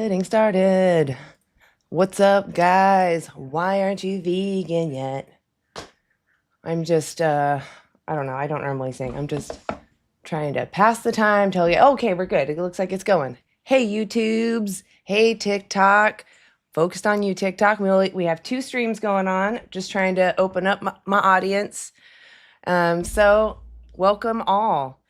Getting started. What's up, guys? Why aren't you vegan yet? I'm just, I don't know. I don't normally sing. I'm just trying to pass the time, tell you, okay, we're good. It looks like it's going. Hey, YouTubes. Hey, TikTok. Focused on you, TikTok. We have 2 streams going on. Just trying to open up my audience. So welcome all.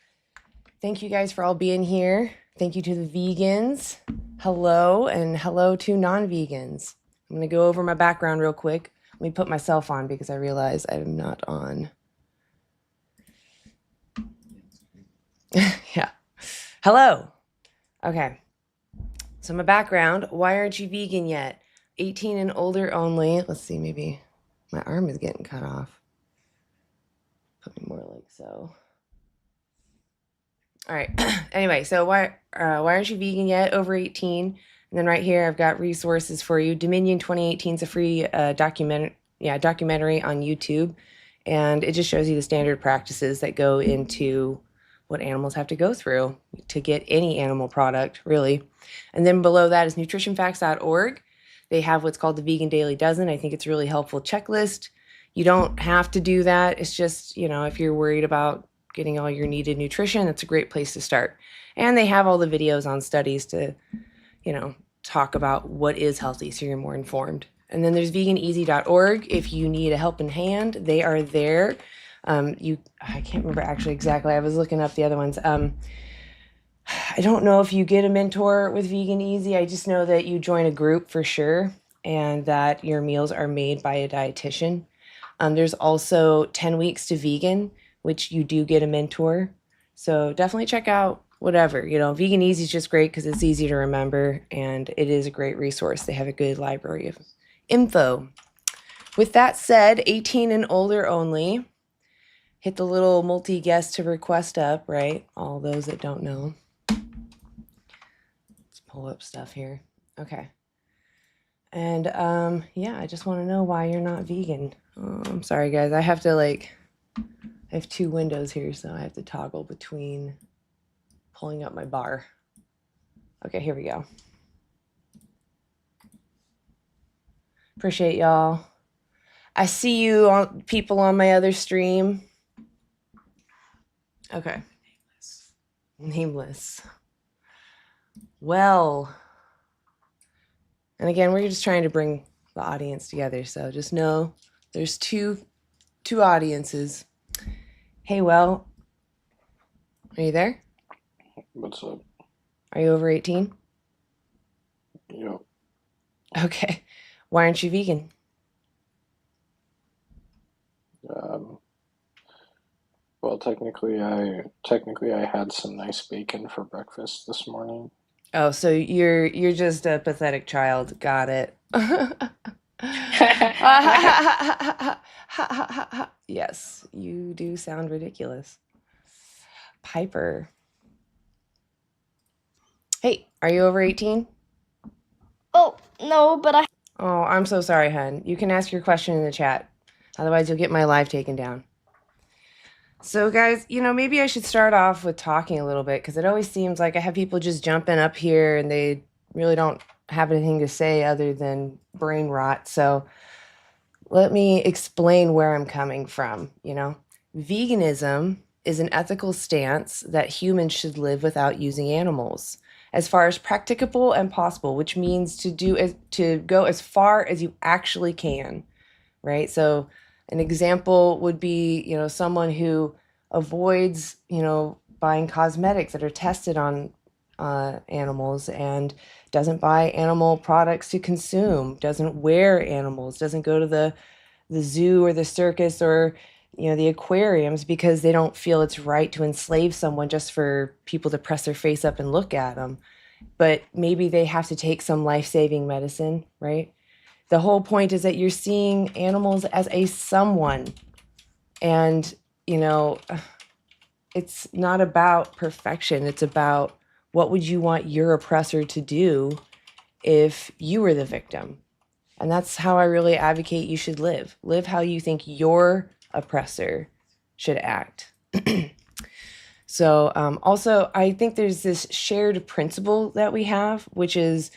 Thank you guys for all being here. Thank you to the vegans. Hello, and hello to non-vegans. I'm going to go over my background real quick. Let me put myself on because I realize I'm not on. Yeah. Hello. Okay. So my background, why aren't you vegan yet? 18 and older only. Let's see, maybe my arm is getting cut off. Put me more like so. All right. Anyway, so why aren't you vegan yet? Over 18. And then right here, I've got resources for you. Dominion 2018 is a free documentary on YouTube. And it just shows you the standard practices that go into what animals have to go through to get any animal product, really. And then below that is nutritionfacts.org. They have what's called the Vegan Daily Dozen. I think it's a really helpful checklist. You don't have to do that. It's just, if you're worried about getting all your needed nutrition, that's a great place to start. And they have all the videos on studies to, talk about what is healthy so you're more informed. And then there's veganeasy.org. If you need a helping hand, they are there. I can't remember actually exactly. I was looking up the other ones. I don't know if you get a mentor with Vegan Easy. I just know that you join a group for sure and that your meals are made by a dietitian. There's also 10 Weeks to Vegan, which you do get a mentor. So definitely check out whatever. Vegan Easy is just great because it's easy to remember and it is a great resource. They have a good library of info. With that said, 18 and older only. Hit the little multi-guest to request up, right? All those that don't know. Let's pull up stuff here. Okay. And I just want to know why you're not vegan. Oh, I'm sorry, guys. I have to I have 2 windows here, so I have to toggle between pulling up my bar. Okay, here we go. Appreciate y'all. I see you people on my other stream. Okay. Nameless. Well, and again, we're just trying to bring the audience together, so just know there's two audiences. Hey, well, are you there? What's up? Are you over 18? Yep. Okay. Why aren't you vegan? Well, technically I had some nice bacon for breakfast this morning. Oh, so you're just a pathetic child. Got it. Yes, you do sound ridiculous. Piper. Hey, are you over 18? Oh, no, but I... Oh, I'm so sorry, hun. You can ask your question in the chat. Otherwise, you'll get my live taken down. So, guys, maybe I should start off with talking a little bit because it always seems like I have people just jumping up here and they really don't have anything to say other than brain rot. So let me explain where I'm coming from. Veganism is an ethical stance that humans should live without using animals as far as practicable and possible, which means to go as far as you actually can, right? So an example would be, someone who avoids, buying cosmetics that are tested on animals and doesn't buy animal products to consume, doesn't wear animals, doesn't go to the zoo or the circus or, the aquariums because they don't feel it's right to enslave someone just for people to press their face up and look at them. But maybe they have to take some life-saving medicine, right? The whole point is that you're seeing animals as a someone. And, it's not about perfection. It's about what would you want your oppressor to do if you were the victim. And that's how I really advocate you should live. Live how you think your oppressor should act. So also, I think there's this shared principle that we have, which is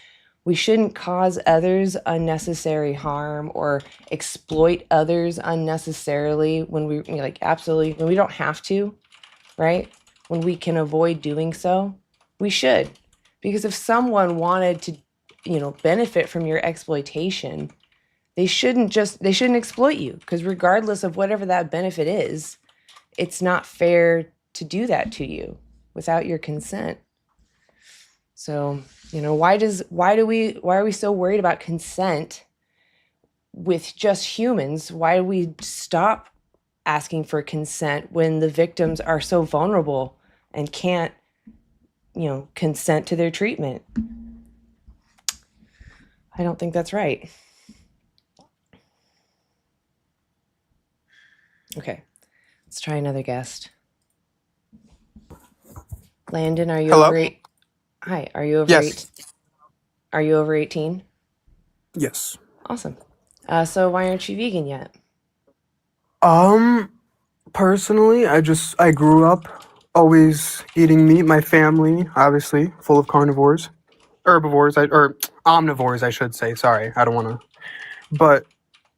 We shouldn't cause others unnecessary harm or exploit others unnecessarily when we like absolutely when we don't have to, right? When we can avoid doing so, we should. Because if someone wanted to, benefit from your exploitation, they shouldn't exploit you because regardless of whatever that benefit is, it's not fair to do that to you without your consent. So, why are we so worried about consent with just humans? Why do we stop asking for consent when the victims are so vulnerable and can't, consent to their treatment? I don't think that's right. Okay, let's try another guest. Landon, are you Hello? over eight? Hi, are you over eight? Yes. Are you over 18? Yes. Awesome. So why aren't you vegan yet? Personally, I grew up always eating meat. My family, obviously, full of carnivores, herbivores, or omnivores, I should say. Sorry, I don't want to. But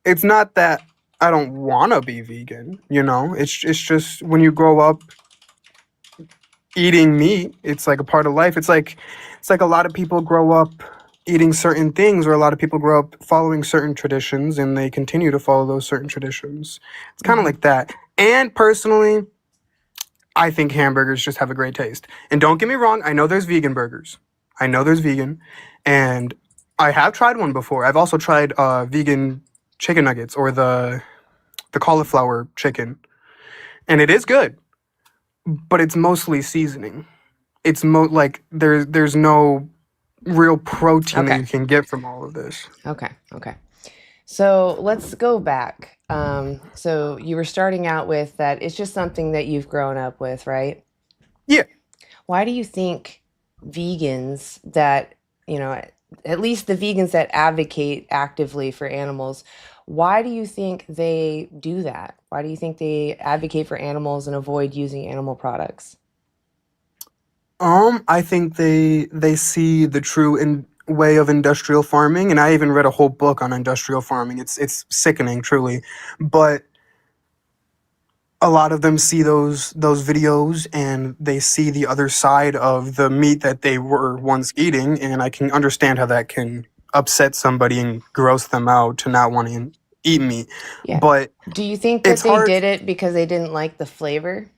it's not that I don't want to be vegan, you know? It's just when you grow up eating meat, it's like a part of life. It's like a lot of people grow up eating certain things, or a lot of people grow up following certain traditions and they continue to follow those certain traditions. It's kind of Hmm. like that. And personally, I think hamburgers just have a great taste. And don't get me wrong, I know there's vegan burgers. I know there's vegan, and I have tried one before. I've also tried vegan chicken nuggets, or the cauliflower chicken, and it is good, but it's mostly seasoning. It's like there's no real protein that Okay. you can get from all of this. Okay. So let's go back. So you were starting out with that it's just something that you've grown up with, right? Yeah. Why do you think vegans that, at least the vegans that advocate actively for animals, why do you think they do that? Why do you think they advocate for animals and avoid using animal products? I think they see the true way of industrial farming, and I even read a whole book on industrial farming. It's sickening, truly, but a lot of them see those videos and they see the other side of the meat that they were once eating, and I can understand how that can upset somebody and gross them out to not want to eat meat. Yeah. But Do you think it's that they hard. did it because they didn't like the flavor?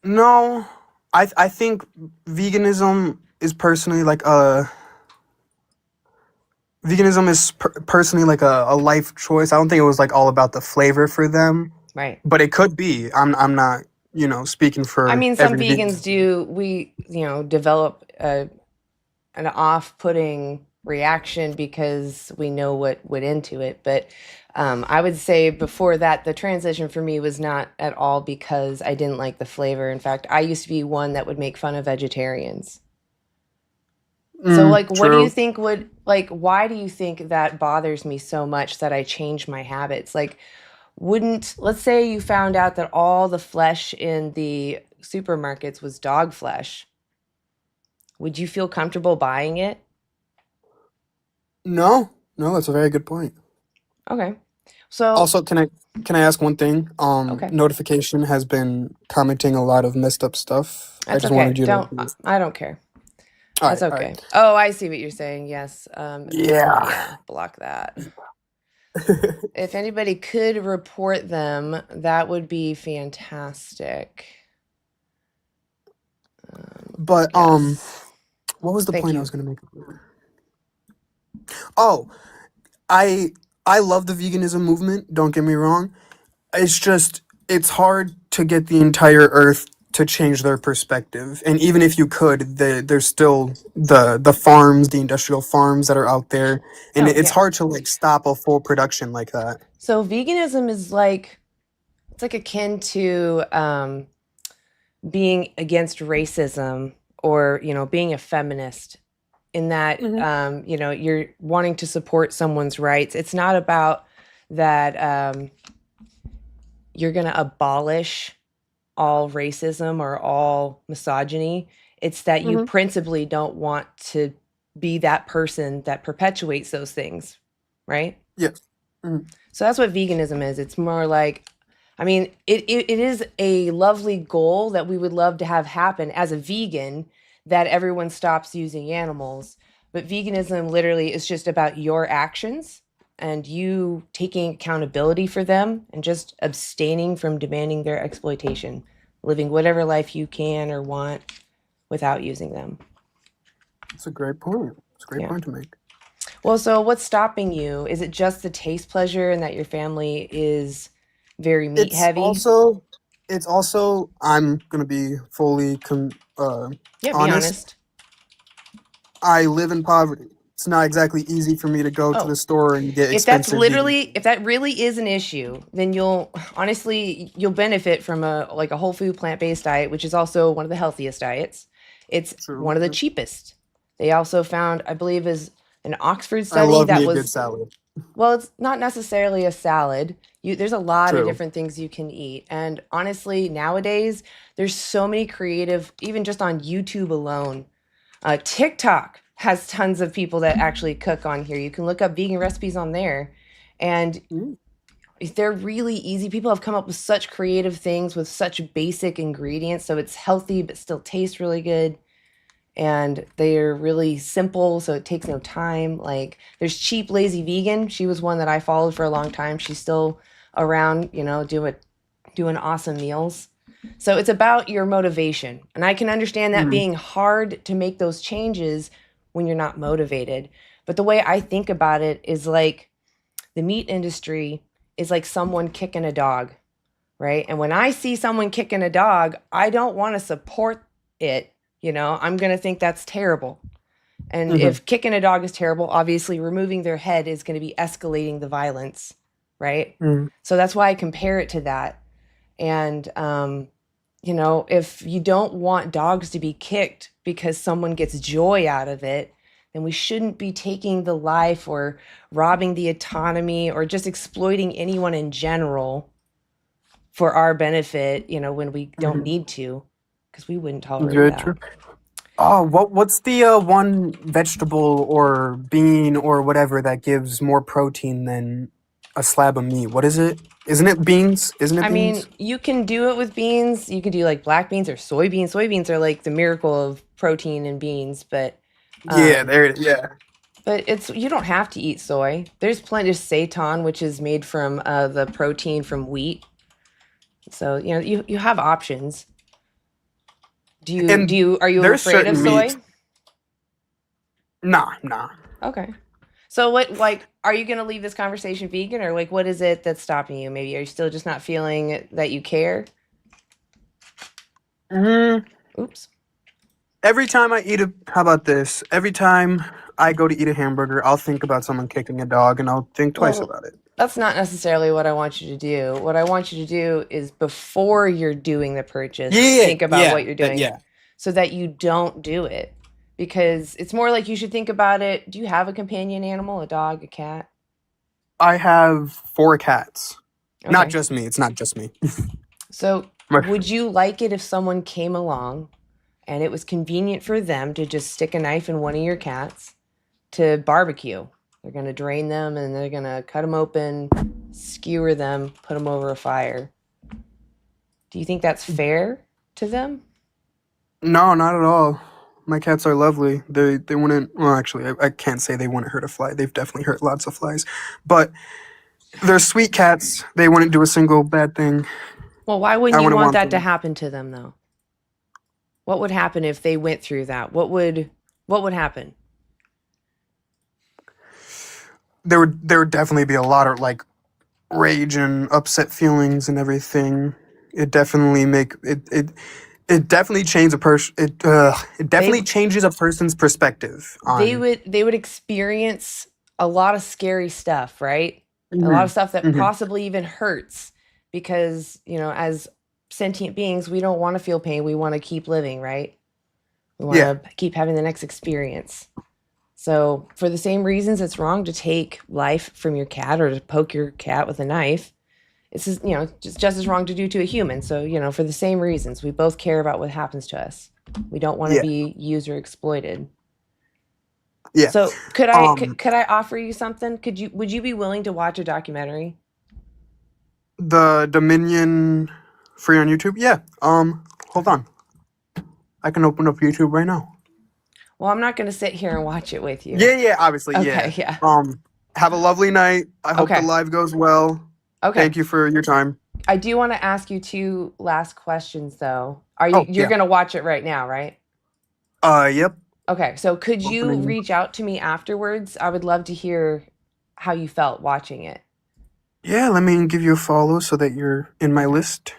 No, I think veganism is personally like a personally like a life choice. I don't think it was like all about the flavor for them, Right. but it could be. I'm not, speaking I for mean, some every vegan. vegans do, develop an off-putting reaction because we know what went into it. But I would say before that, the transition for me was not at all because I didn't like the flavor. In fact, I used to be one that would make fun of vegetarians. So, like, what do you True. think why do you think that bothers me so much that I change my habits? Like, let's say you found out that all the flesh in the supermarkets was dog flesh. Would you feel comfortable buying it? No, no, that's a very good point. Okay. So, Also, can I ask one thing? okay. Notification has been commenting a lot of messed up stuff. I That's just wanted okay. you to. Don't I don't care. All That's right, all right. okay. Oh, I see what you're saying. Yes. Yeah. Yeah, block that. If anybody could report them, that would be fantastic. But Yes. what was the Thank point I you. was gonna make? Oh, I I love the veganism movement, don't get me wrong. It's just it's hard to get the entire earth to change their perspective. And even if you could, there's still the farms, the industrial farms that are out there, and Oh, it's yeah. hard to like stop a full production like that. So veganism is it's like akin to being against racism or, being a feminist in that Hmm. you're wanting to support someone's rights. It's not about that you're going to abolish all racism or all misogyny. It's that you Mhm. principally don't want to be that person that perpetuates those things, right? Yes. Mhm. So that's what veganism is. It's more like, I mean, it is a lovely goal that we would love to have happen as a vegan, that everyone stops using animals. But veganism literally is just about your actions and you taking accountability for them and just abstaining from demanding their exploitation, living whatever life you can or want without using them. It's a great point. It's a great Yeah. point to make. Well, so what's stopping you? Is it just the taste pleasure and that your family is very meat It's heavy? also, it's also, I'm gonna be fully Yeah, be honest. honest. I live in poverty. It's not exactly easy for me to go to Oh, the store and get if that's expensive vegan literally, food. if that really is an issue, then you'll benefit from a whole food plant-based diet, which is also one of the healthiest diets. It's True. one of the cheapest. They also found, I believe, is an Oxford I study love that me a good was, salad. well, it's not necessarily a salad. There's a lot of True. different things you can eat. And honestly, nowadays, there's so many creative, even just on YouTube alone. TikTok has tons of people that actually cook on here. You can look up vegan recipes on there. And Mm. they're really easy. People have come up with such creative things with such basic ingredients. So it's healthy, but still tastes really good. And they're really simple, so it takes no time. Like there's Cheap Lazy Vegan. She was one that I followed for a long time. She's still around, doing awesome meals. So it's about your motivation. And I can understand that Mm. being hard to make those changes when you're not motivated. But the way I think about it is like the meat industry is like someone kicking a dog, right? And when I see someone kicking a dog, I don't want to support it. I'm going to think that's terrible. And Mhm. if kicking a dog is terrible, obviously removing their head is going to be escalating the violence, right? Mm. So that's why I compare it to that. And, if you don't want dogs to be kicked because someone gets joy out of it, then we shouldn't be taking the life or robbing the autonomy or just exploiting anyone in general for our benefit, when we don't Mhm. need to, because we wouldn't It's tolerate very that. true. Oh, what's the one vegetable or bean or whatever that gives more protein than a slab of meat? What is it? Isn't it beans? Isn't it I mean, beans? you can do it with beans. You can do like black beans or soybeans. Soybeans are like the miracle of protein in beans, but Yeah, um, there. Yeah. it's you don't have to eat soy. There's plenty of seitan, which is made from the protein from wheat. So you have options. And Are you there's afraid of certain meats. soy? Nah. Okay. So what, like, are you going to leave this conversation vegan, or like what is it that's stopping you? Maybe are you still just not feeling that you care? Mm, Oops. every time I eat how about this? Every time I go to eat a hamburger, I'll think about someone kicking a dog and I'll think twice Well, about it. that's not necessarily what I want you to do. What I want you to do is before you're doing the purchase, think about what you're doing Yeah. so that you don't do it. Because it's more like you should think about it. Do you have a companion animal, a dog, a cat? I have 4 cats. Not Okay. just me. It's not just me. So My- would you like it if someone came along and it was convenient for them to just stick a knife in one of your cats to barbecue? They're going to drain them and they're going to cut them open, skewer them, put them over a fire. Do you think that's fair to them? No, not at all. My cats are lovely. They wouldn't. Well, actually, I can't say they wouldn't hurt a fly. They've definitely hurt lots of flies, but they're sweet cats. They wouldn't do a single bad thing. Well, why I wouldn't you wouldn't want want that to them. happen to them though? What would happen if they went through that? What would happen? There would definitely be a lot of like rage and upset feelings and everything. It definitely make it definitely changes a person. It They definitely changes a person's perspective they on. would experience a lot of scary stuff, right? A lot Hmm. of stuff that Hmm. possibly even hurts because, as sentient beings, we don't want to feel pain. We want to keep living, right? We want Yeah. to keep having the next experience. So, for the same reasons it's wrong to take life from your cat or to poke your cat with a knife, it's just as wrong to do to a human. So, for the same reasons, we both care about what happens to us. We don't want to Yeah. be user exploited. Yeah. So could I Um, could I offer you something? Would you be willing to watch a documentary? the Dominion free on YouTube. Yeah. Hold on. I can open up YouTube right now. Well, I'm not going to sit here and watch it with you. Yeah. Obviously, yeah. Okay, yeah. Have a lovely night. I hope the Okay. live goes well. Okay. Thank you for your time. I do want to ask you two last questions though. Oh, You're yeah. going to watch it right now, right? Yep. Okay. So could you Opening. reach out to me afterwards? I would love to hear how you felt watching it. Yeah, let me give you a follow so that you're in my list.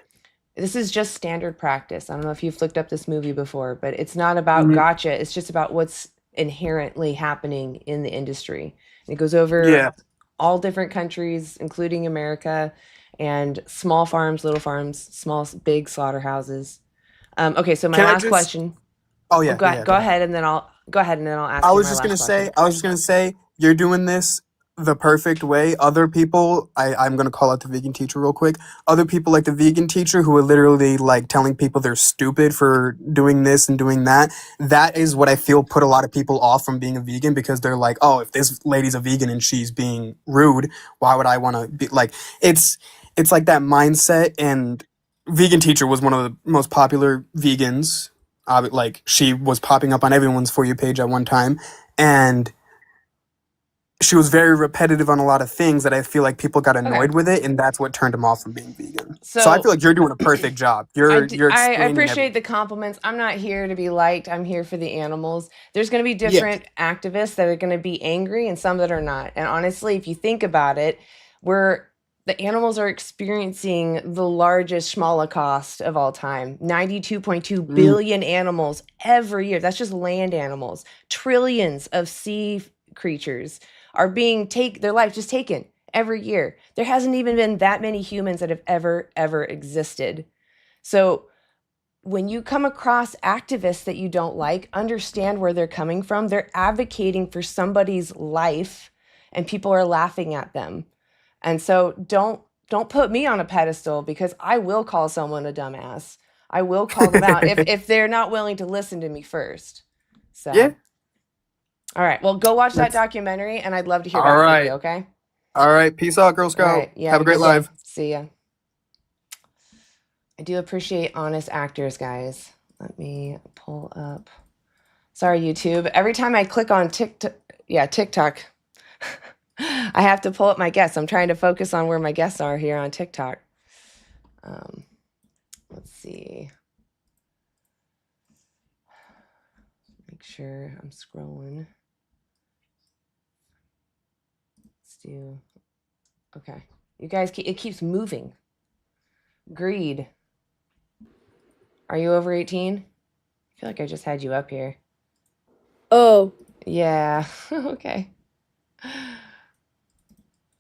This is just standard practice. I don't know if you've looked up this movie before, but it's not about Mhm. gotcha. It's just about what's inherently happening in the industry. And it goes over Yeah. all different countries, including America, and small farms, little farms, small, big slaughterhouses. Okay, so my Can I last just? question. Oh Oh, yeah, yeah. go ahead, and then I'll ask I you was my just last gonna question. say, you're doing this the perfect way. Other people, I'm gonna call out the vegan teacher real quick. Other people like the vegan teacher who are literally like telling people they're stupid for doing this and doing that. That is what I feel put a lot of people off from being a vegan because they're like, oh, if this lady's a vegan and she's being rude, why would I want to be like? It's like that mindset. And vegan teacher was one of the most popular vegans. Like she was popping up on everyone's For You page at one time, and she was very repetitive on a lot of things that I feel like people got Okay. annoyed with it, and that's what turned them off from being vegan. So I So feel like you're doing a perfect job. You're I explaining appreciate everything. the compliments. I'm not here to be liked. I'm here for the animals. There's going to be Yeah. different activists that are going to be angry and some that are not. And honestly, if you think about it, the animals are experiencing the largest Holocaust of all time. 92.2 Mm, billion animals every year. That's just land animals. Trillions of sea creatures are being their life just taken every year. There hasn't even been that many humans that have ever existed. So when you come across activists that you don't like, understand where they're coming from. They're advocating for somebody's life and people are laughing at them. And so don't put me on a pedestal because I will call someone a dumbass. I will call them out if they're not willing to listen to me first. So, yeah. all right. Well, go watch that That's documentary and I'd love to hear all back from you, right. okay? All right. Peace out, Girl All Scout. right. You Have have a a great good day. live. See ya. I do appreciate honest actors, guys. Let me pull up. Sorry, YouTube. Every time I click on TikTok, I have to pull up my guests. I'm trying to focus on where my guests are here on TikTok. Let's see. Make sure I'm scrolling. Let's do. Okay. You guys, it keeps moving. Greed. Are you over 18? I feel like I just had you up here. Oh. Yeah. Okay.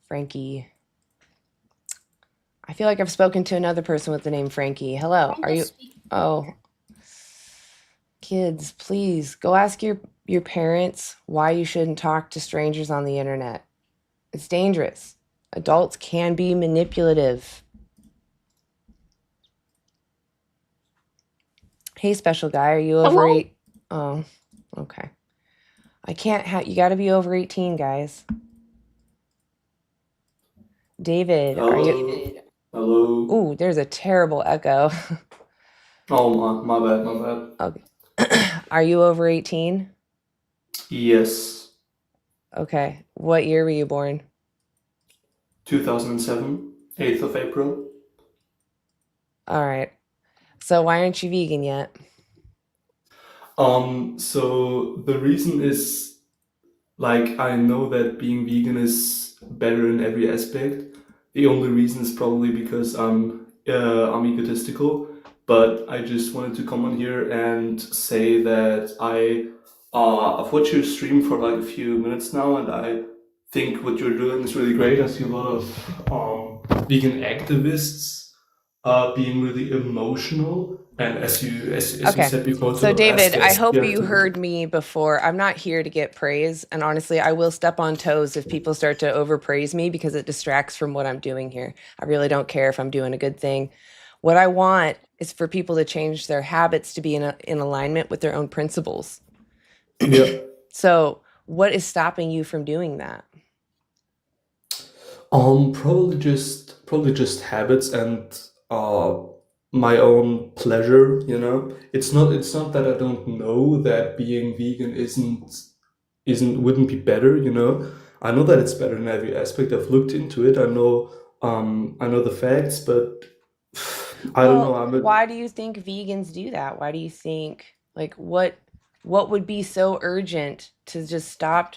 Frankie. I feel like I've spoken to another person with the name Frankie. Hello. Are you? Oh. Kids, please go ask your parents why you shouldn't talk to strangers on the internet. It's dangerous. Adults can be manipulative. Hey, special guy, are you over Hello? 8? Oh, okay. I can't have you got to be over 18, guys. David, are you? Hello. Ooh, there's a terrible echo. Oh, my bad. Okay. Are you over 18? Yes. Okay. What year were you born? 2007, 8th of April. All right. So why aren't you vegan yet? So the reason is, like, I know that being vegan is better in every aspect. The only reason is probably because I'm egotistical, but I just wanted to come on here and say that I've watched your stream for like a few minutes now, and I think what you're doing is really great. I see a lot of vegan activists being really emotional, and as you Okay. said before, So David, I hope you you heard me before. I'm not here to get praise, and honestly, I will step on toes if people start to overpraise me because it distracts from what I'm doing here. I really don't care if I'm doing a good thing. What I want is for people to change their habits to be in alignment with their own principles. Yeah. So, what is stopping you from doing that? Probably just habits and my own pleasure, you know. It's not that I don't know that being vegan wouldn't be better, you know. I know that it's better in every aspect. I've looked into it. I know the facts, but I don't know. Well, why do you think vegans do that? Why do you think like what would be so urgent to just stop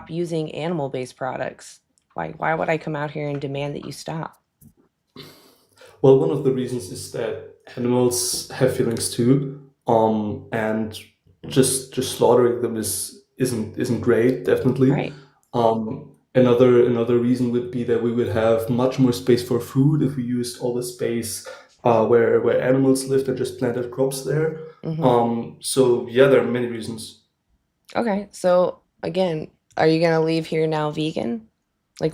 using animal-based products? Why would I come out here and demand that you stop? Well, one of the reasons is that animals have feelings too, and just slaughtering them isn't great, definitely. Right. Another reason would be that we would have much more space for food if we used all the space where animals lived and just planted crops there. So yeah, there are many reasons. Okay. So again, are you gonna leave here now vegan? Like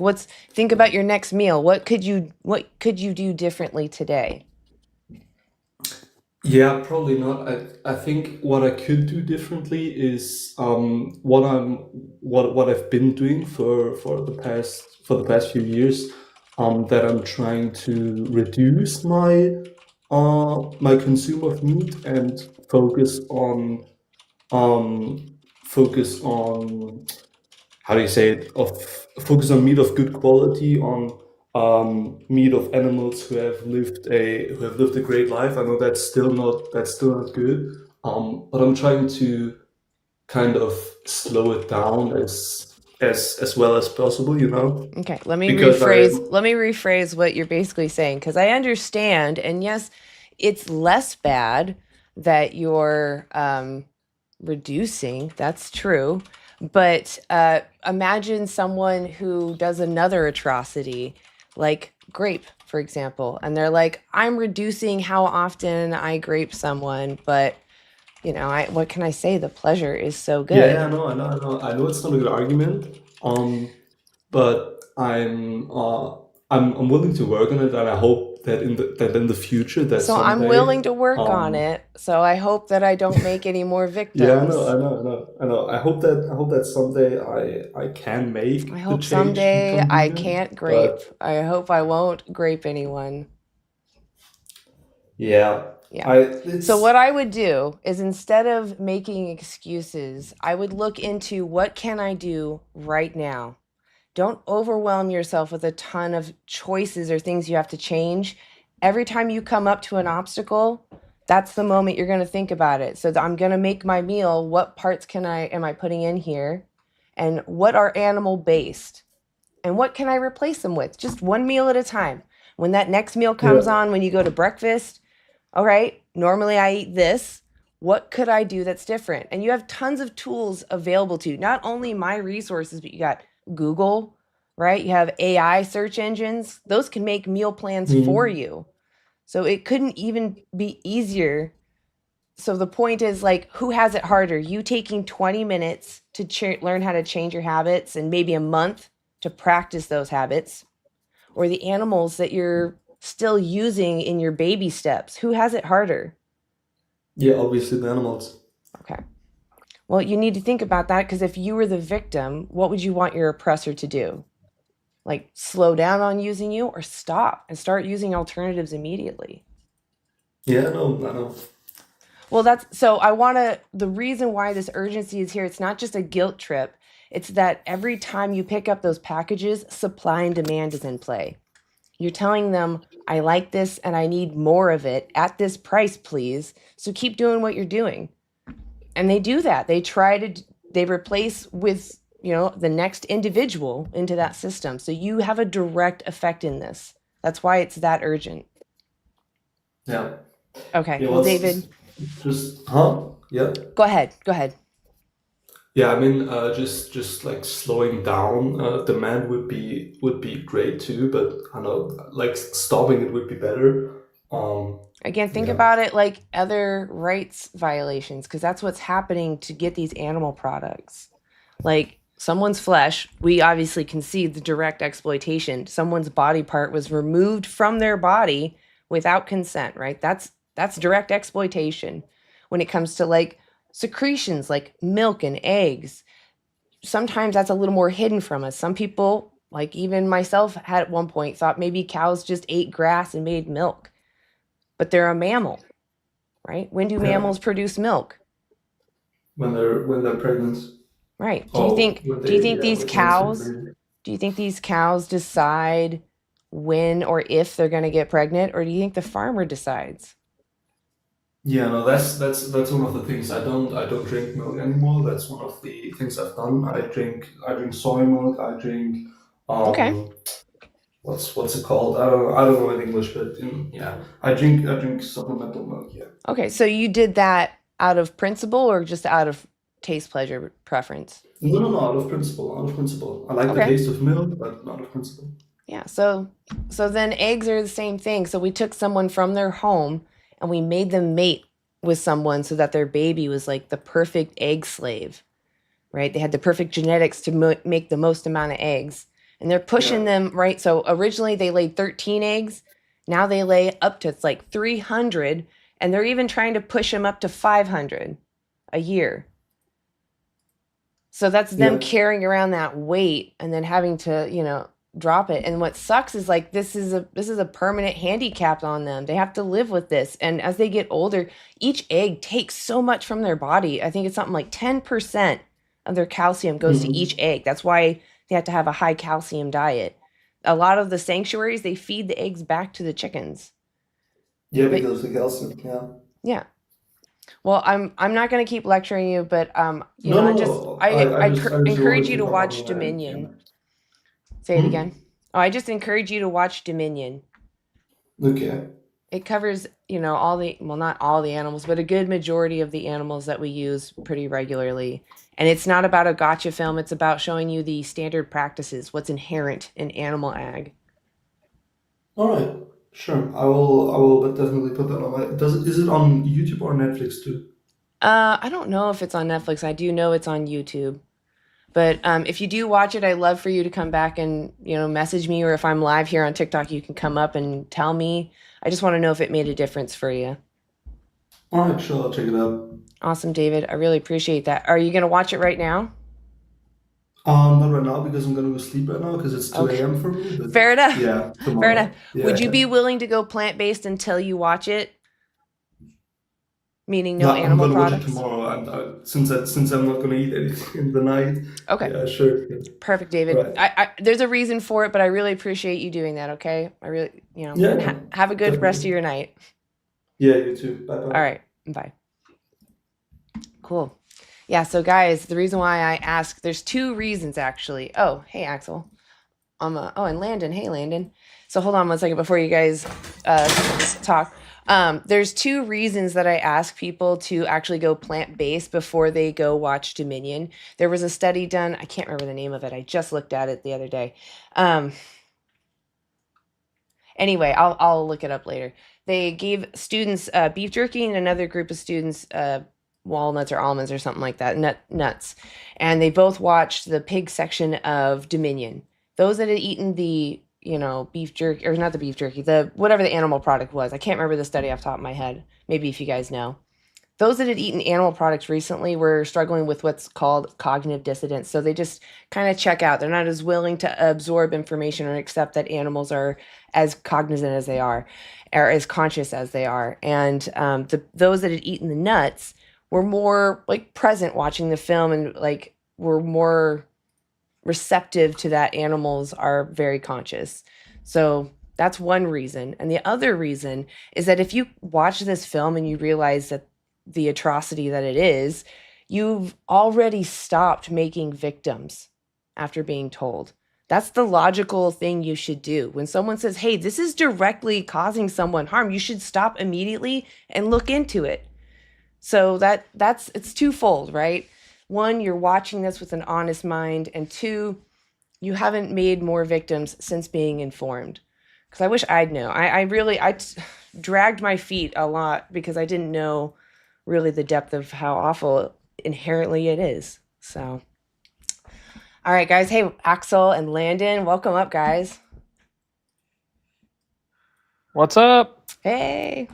think about your next meal. What could you do differently today? Yeah, probably not. I think what I could do differently is what I've been doing for the past few years, that I'm trying to reduce my consume of meat and um focus on how do you say it, of focus on meat of good quality, on meat of animals who have lived a great life. I know that's still not good, but I'm trying to kind of slow it down as well as possible, you know, Okay, let me because rephrase. Let me rephrase what you're basically saying because I understand, and yes, it's less bad that you're reducing. That's true, but imagine someone who does another atrocity, like grape, for example, and they're like, "I'm reducing how often I grape someone," but what can I say? The pleasure is so yeah, good. I know it's not a good argument, but I'm willing to work on it, and I hope that in the future that So I'm someday, willing to work on um, it. So I hope that I don't make any more yeah, victims. I know. I hope that someday I can make I the hope change to someday become I vegan, can't grape. but I hope I won't grape anyone. yeah, Yeah. I So what it's I would do is instead of making excuses, I would look into what can I do right now. Don't overwhelm yourself with a ton of choices or things you have to change. Every time you come up to an obstacle, that's the moment you're going to think about it. So I'm going to make my meal. What parts am I putting in here? And what are animal based? And what can I replace them with? Just one meal at a time. When that next meal yeah. comes on, when you go to breakfast, all right, normally I eat this. What could I do that's different? And you have tons of tools available to you. Not only my resources, but you got Google, right? You have AI search engines. Those can make meal plans for Mhm. you. So it couldn't even be easier. So the point is like, who has it harder? You taking 20 minutes to learn how to change your habits and maybe a month to practice those habits, or the animals that you're still using in your baby steps? Who has it harder? Yeah, obviously the animals. Okay. Well, you need to think about that because if you were the victim, what would you want your oppressor to do? Like slow down on using you or stop and start using alternatives immediately? Yeah, I know. Well, the reason why this urgency is here, it's not just a guilt trip. It's that every time you pick up those packages, supply and demand is in play. You're telling them, I like this and I need more of it at this price, please. So keep doing what you're doing. And they do that. They replace with, the next individual into that system. So you have a direct effect in this. That's why it's that urgent. Yeah. Okay. Yeah, Well, well, David, just huh? Yeah. go ahead. Go ahead. Yeah, I mean, just like slowing down demand would be great too, but I know like stopping it would be better. Um, Again, think yeah, about it like other rights violations, because that's what's happening to get these animal products. Like someone's flesh, we obviously can see the direct exploitation. Someone's body part was removed from their body without consent, right? That's direct exploitation. When it comes to like secretions like milk and eggs, sometimes that's a little more hidden from us. Some people, like even myself, had at one point thought maybe cows just ate grass and made milk, but they're a mammal, right? When do Yeah. mammals produce milk? When they're pregnant. Right. Oh, when Do you they think yeah, these when they turn cows pregnant. do you think these cows decide when or if they're going to get pregnant, or do you think the farmer decides? Yeah, no, that's one of the things. I don't drink milk anymore. That's one of the things I've done. I drink soy milk. I drink Okay. um what's it called? I don't know in English, but yeah, I drink supplemental milk. Yeah. Okay, so you did that out of principle or just out of taste pleasure preference? No, out of principle, out of principle. I like the Okay. taste of milk, but not of principle. Yeah, so then eggs are the same thing. So we took someone from their home and we made them mate with someone so that their baby was like the perfect egg slave, right? They had the perfect genetics to make the most amount of eggs. And they're pushing Yeah. them, right? So originally they laid 13 eggs. Now they lay up to it's like 300, and they're even trying to push them up to 500 a year. So that's them Yeah. carrying around that weight and then having to, drop it. And what sucks is like this is a permanent handicap on them. They have to live with this. And as they get older, each egg takes so much from their body. I think it's something like 10% of their calcium goes to each Mhm. egg. That's why they have to have a high calcium diet. A lot of the sanctuaries, they feed the eggs back to the chickens. Yeah, But because of the calcium. Yeah. yeah. Well, I'm not going to keep lecturing you, but No, I no, just no. I I just I just wanted encourage you to to come on watch and Dominion. yeah. Say it again. Hmm? Oh, I just encourage you to watch Dominion. Okay. It covers, all well, not all the animals, but a good majority of the animals that we use pretty regularly. And it's not about a gotcha film. It's about showing you the standard practices, what's inherent in animal ag. All right. Sure. I will but definitely put that on my is it on YouTube or Netflix too? I don't know if it's on Netflix. I do know it's on YouTube. But if you do watch it, I'd love for you to come back and, message me, or if I'm live here on TikTok, you can come up and tell me. I just want to know if it made a difference for you. All right, sure, I'll check it out. Awesome, David. I really appreciate that. Are you going to watch it right now? Not right now because I'm gonna go sleep right now because it's 2 Okay. a.m. for me, but Fair enough. yeah, Fair enough. tomorrow. Yeah, Would you yeah. be willing to go plant-based until you watch it? Meaning no No, I'm animal gonna watch it products? tomorrow, and since I'm not gonna eat anything in the night, Okay. yeah, sure. Yeah. Perfect, David. Right. There's a reason for it, but I really appreciate you doing that, okay? I really, Yeah, and yeah, have a good rest of definitely. your night. Yeah, you too. Bye All bye. right. Bye. Cool. Yeah, so guys, the reason why I ask, there's two reasons actually. Oh, hey Axel. And Landon. Hey Landon. So hold on one second before you guys talk. There's two reasons that I ask people to actually go plant-based before they go watch Dominion. There was a study done, I can't remember the name of it. I just looked at it the other day. Anyway, I'll look it up later. They gave students beef jerky and another group of students walnuts or almonds or something like that, nuts. And they both watched the pig section of Dominion. Those that had eaten the, beef jerky, or not the beef jerky, the whatever the animal product was. I can't remember the study off the top of my head. Maybe if you guys know. Those that had eaten animal products recently were struggling with what's called cognitive dissonance. So they just kind of check out. They're not as willing to absorb information or accept that animals are as cognizant as they are, or as conscious as they are. And those that had eaten the nuts were more like present watching the film and like were more receptive to that animals are very conscious. So that's one reason. And the other reason is that if you watch this film and you realize that the atrocity that it is, you've already stopped making victims after being told. That's the logical thing you should do. When someone says, hey, this is directly causing someone harm, you should stop immediately and look into it. So it's twofold, right? One, you're watching this with an honest mind, and two, you haven't made more victims since being informed. Because I wish I'd know. I dragged my feet a lot because I didn't know really the depth of how awful inherently it is. So, all right, guys. Hey, Axel and Landon, welcome up, guys. What's up? Hey,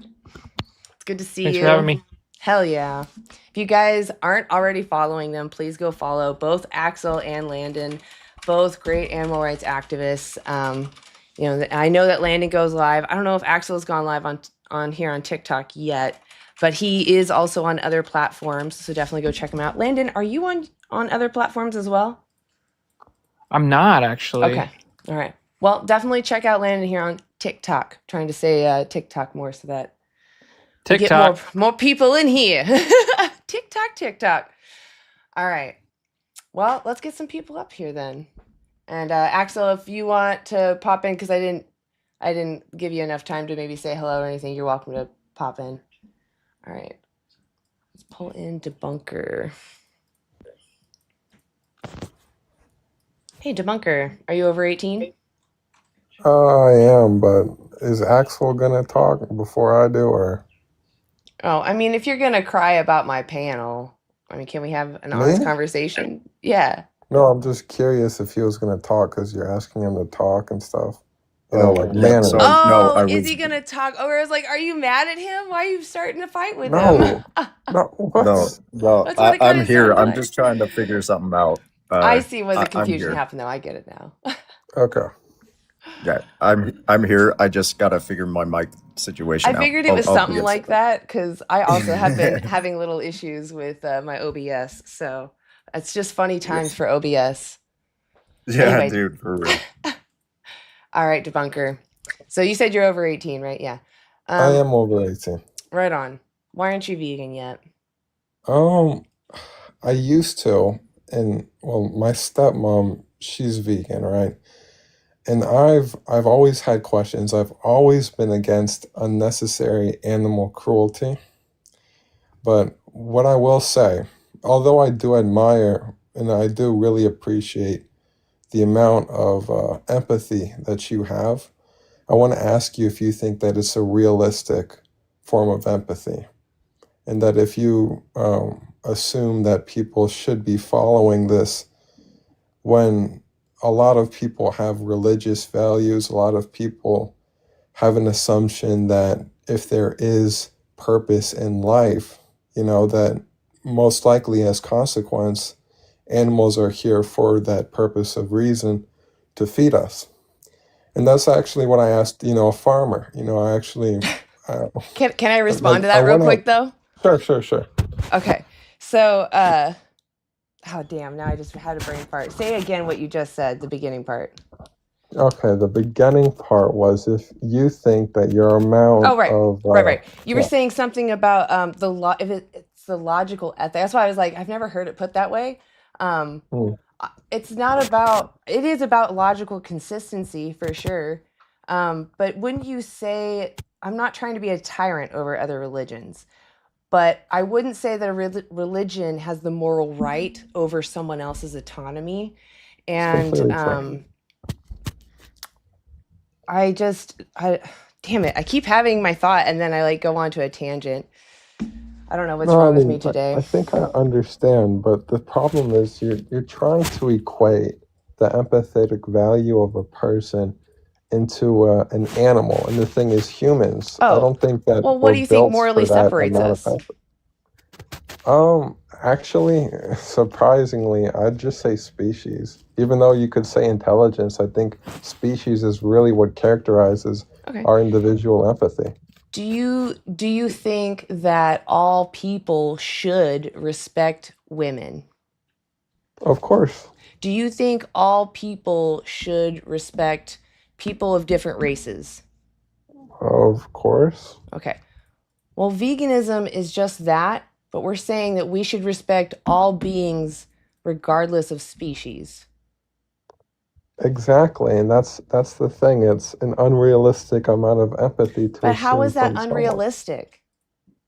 it's good to see Thanks you. for having me. Hell yeah. If you guys aren't already following them, please go follow both Axel and Landon, both great animal rights activists. I know that Landon goes live. I don't know if Axel has gone live on here on TikTok yet, but he is also on other platforms, so definitely go check him out. Landon, are you on other platforms as well? I'm not actually. Okay. All right. Well, definitely check out Landon here on TikTok. Trying to say TikTok more so that we get more people in here. TikTok. All right. Well, let's get some people up here then. And Axel, if you want to pop in, because I didn't give you enough time to maybe say hello or anything, you're welcome to pop in. All right. Let's pull in Debunker. Hey, Debunker, are you over 18? I am, but is Axel gonna talk before I do, or Oh, I mean, if you're gonna cry about my panel, I mean, can we have an me? honest conversation? Yeah. No, I'm just curious if he was gonna talk because you're asking him to talk and stuff. Like Yeah, Bannon. so no, Oh, I is was he gonna talk? Oh, I was like, are you mad at him? Why are you starting to fight with him? No, what? no, That's what it I'm kinda here. sounded I'm like. just trying to figure something out. I see where the I'm confusion here. happened, though. I get it now. Okay. Yeah, I'm here. I just gotta figure my mic situation I out. figured it was I'll be something in like second. that because I also have been having little issues with my OBS. So it's just funny times for OBS. Yeah, Anyway. dude, for real. All right, Debunker. So you said you're over 18, right? Yeah. I am over 18. Right on. Why aren't you vegan yet? I used to, and well, my stepmom, she's vegan, right? And I've always had questions. I've always been against unnecessary animal cruelty. But what I will say, although I do admire and I do really appreciate the amount of empathy that you have, I want to ask you if you think that it's a realistic form of empathy, and that if you assume that people should be following this when a lot of people have religious values, a lot of people have an assumption that if there is purpose in life, that most likely as consequence, animals are here for that purpose of reason to feed us. And that's actually what I asked, a farmer. I actually... Can I respond to that real quick, though? Sure. Okay. So, oh, damn. Now I just had a brain fart. Say again what you just said, the beginning part. Okay, the beginning part was if you think that your amount of... Right. You were saying something about if it's the logical ethic. That's why I was like, I've never heard it put that way. It's not about... It is about logical consistency, for sure. But wouldn't you say... I'm not trying to be a tyrant over other religions, but I wouldn't say that a religion has the moral right over someone else's autonomy. And damn it, I keep having my thought and then I go on to a tangent. I don't know what's wrong with me today. I think I understand, but the problem is you're trying to equate the empathetic value of a person into an animal, and the thing is humans. I don't think that. Well, what do you think morally separates us? Actually, surprisingly, I'd just say species. Even though you could say intelligence, I think species is really what characterizes our individual empathy. Do you think that all people should respect women? Of course. Do you think all people should respect people of different races? Of course. Okay. Well, veganism is just that, but we're saying that we should respect all beings regardless of species. Exactly, and that's the thing. It's an unrealistic amount of empathy to. But how is that unrealistic?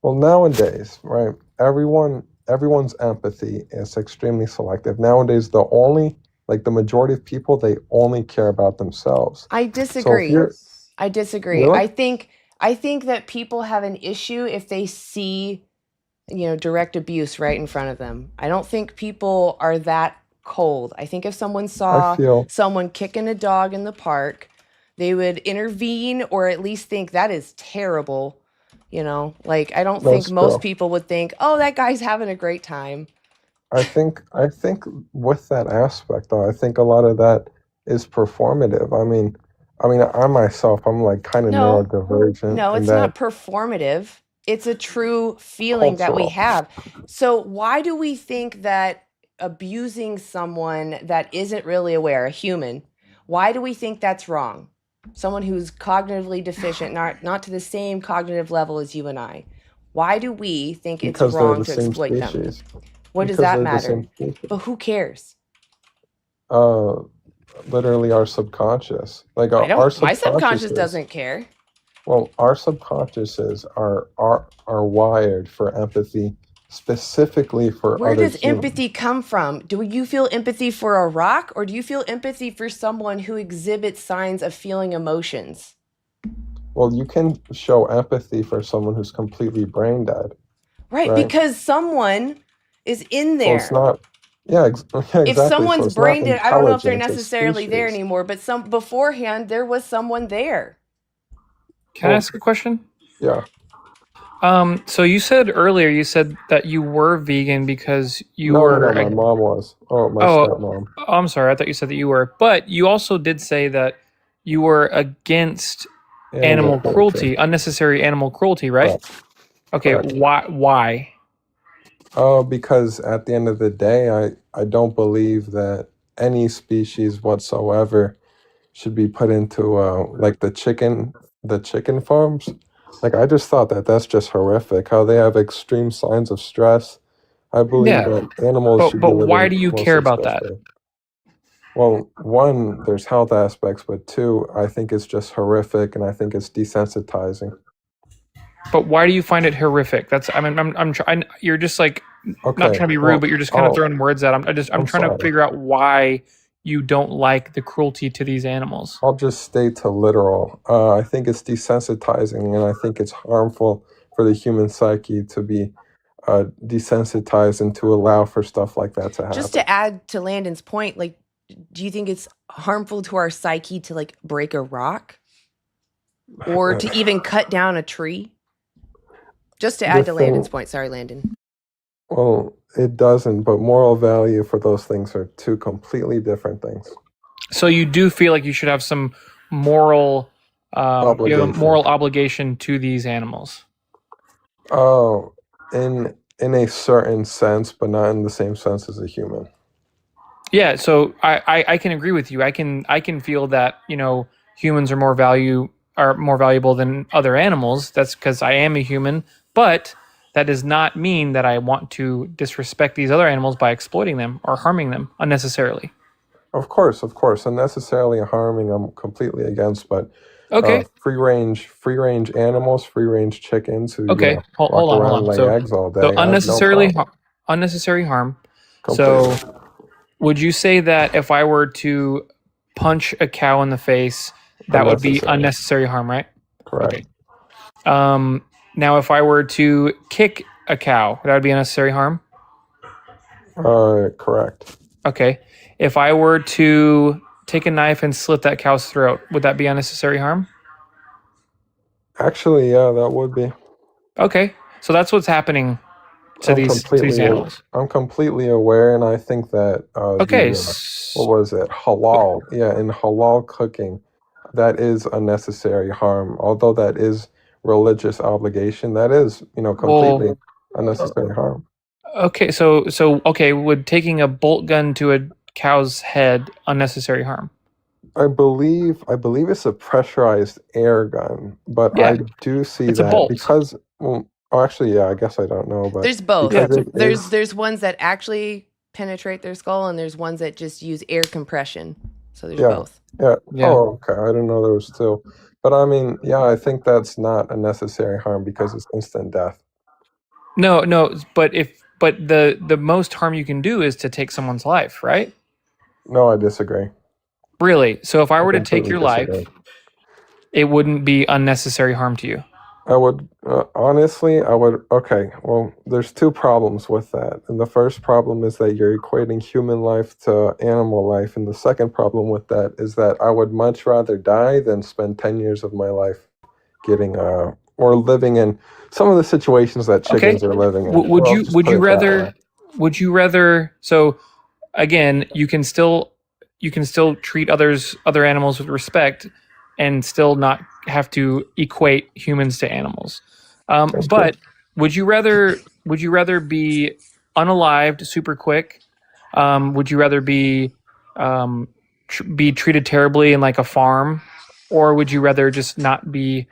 Well, nowadays, right? Everyone's empathy is extremely selective. Nowadays, the majority of people, they only care about themselves. I disagree. I disagree. Really? I think that people have an issue if they see, direct abuse right in front of them. I don't think people are that cold. I think if someone saw someone kicking a dog in the park, they would intervene or at least think that is terrible. Like I don't No, think most still. people would think, oh, that guy's having a great time. I think with that aspect though, I think a lot of that is performative. I myself, I'm like kind of No, neurodivergent no, in it's that not performative. It's a true feeling that we cultural. have. So why do we think that abusing someone that isn't really aware, a human, why do we think that's wrong? Someone who's cognitively deficient, not to the same cognitive level as you and I. Why do we think it's Because they're wrong the to same exploit them? species. What does Because that they're the matter? same species. But who cares? Uh, Literally our subconscious. Like I our don't. My subconscious subconscious doesn't care. well, our subconsciouses are wired for empathy specifically for Where other does humans. empathy come from? Do you feel empathy for a rock, or do you feel empathy for someone who exhibits signs of feeling emotions? Well, you can show empathy for someone who's completely brain dead, Right, right? because someone is in So it's there. not, yeah, exactly. If So someone's it's not brain dead, I don't know if they're intelligence, it's necessarily there species. anymore, but beforehand there was someone there. Can I Well, ask a question? yeah. So you said earlier, you said that you were vegan because you No, were. my mom was. Oh, my Oh, stepmom. I'm sorry. I thought you said that you were, but you also did say that you were against animal cruelty, unnecessary animal cruelty, right? Correct. Okay. Correct. Why? Oh, because at the end of the day, I don't believe that any species whatsoever should be put into like the chicken farms. Like I just thought that that's just horrific. How they have extreme signs of stress. I believe Yeah. that animals should be But why living do you care mostly about that? stress-free. Well, one, there's health aspects, but two, I think it's just horrific, and I think it's desensitizing. But why do you find it horrific? That's I'm trying. You're just like not Okay, trying to be rude, well, but you're just kind of throwing words out. I'm I'm trying to sorry. figure out why you don't like the cruelty to these animals. I'll just stay to literal. I think it's desensitizing, and I think it's harmful for the human psyche to be desensitized and to allow for stuff like that to Just happen. to add to Landon's point, like, do you think it's harmful to our psyche to like break a rock or to even cut down a tree? Just to add to Landon's point. Sorry, Landon. Well, it doesn't, but moral value for those things are two completely different things. So you do feel like you should have some moral, you have a Obligation. moral obligation to these animals. Oh, in a certain sense, but not in the same sense as a human. Yeah, so I can agree with you. I can feel that humans are more valuable than other animals. That's because I am a human, but that does not mean that I want to disrespect these other animals by exploiting them or harming them unnecessarily. Of course, unnecessarily harming I'm completely against, but Okay. free range animals, free range chickens who Okay. Hold walk around on. and lay So eggs all day. so I have no unnecessarily problem. unnecessary harm. Completely. So would you say that if I were to punch a cow in the face, that would be unnecessary harm, right? Correct. Okay. Now, if I were to kick a cow, that would be unnecessary harm? Correct. Okay. If I were to take a knife and slit that cow's throat, would that be unnecessary harm? Actually, yeah, that would be. Okay. So that's what's happening to these animals. I'm completely aware, and I think that Okay. what was it? Halal. Yeah, in halal cooking, that is unnecessary harm. Although that is religious obligation, that is, completely unnecessary harm. Okay, so okay, would taking a bolt gun to a cow's head unnecessary harm? I believe it's a pressurized air gun, but Yeah, I do see it's a that bolt. because actually, yeah, I guess I don't know, but There's both. because There's ones that actually penetrate their skull, and there's ones that just use air compression. So there's both. Yeah. Yeah. Oh, okay. I didn't know there was two. But I mean, yeah, I think that's not a necessary harm because it's instant death. No, but the most harm you can do is to take someone's life, right? No, I disagree. Really? So if I were to take completely your life, disagree. it wouldn't be unnecessary harm to you. I would honestly, I would. Okay, well, there's two problems with that, and the first problem is that you're equating human life to animal life, and the second problem with that is that I would much rather die than spend 10 years of my life getting or living in some of the situations that Okay. chickens are living in. Would Well, you just would put you it that way. rather would you rather so again, you can still treat other animals with respect and still not have to equate humans to animals. That's true. But would you rather be unalived super quick? Would you rather be be treated terribly in like a farm, or would you rather just not be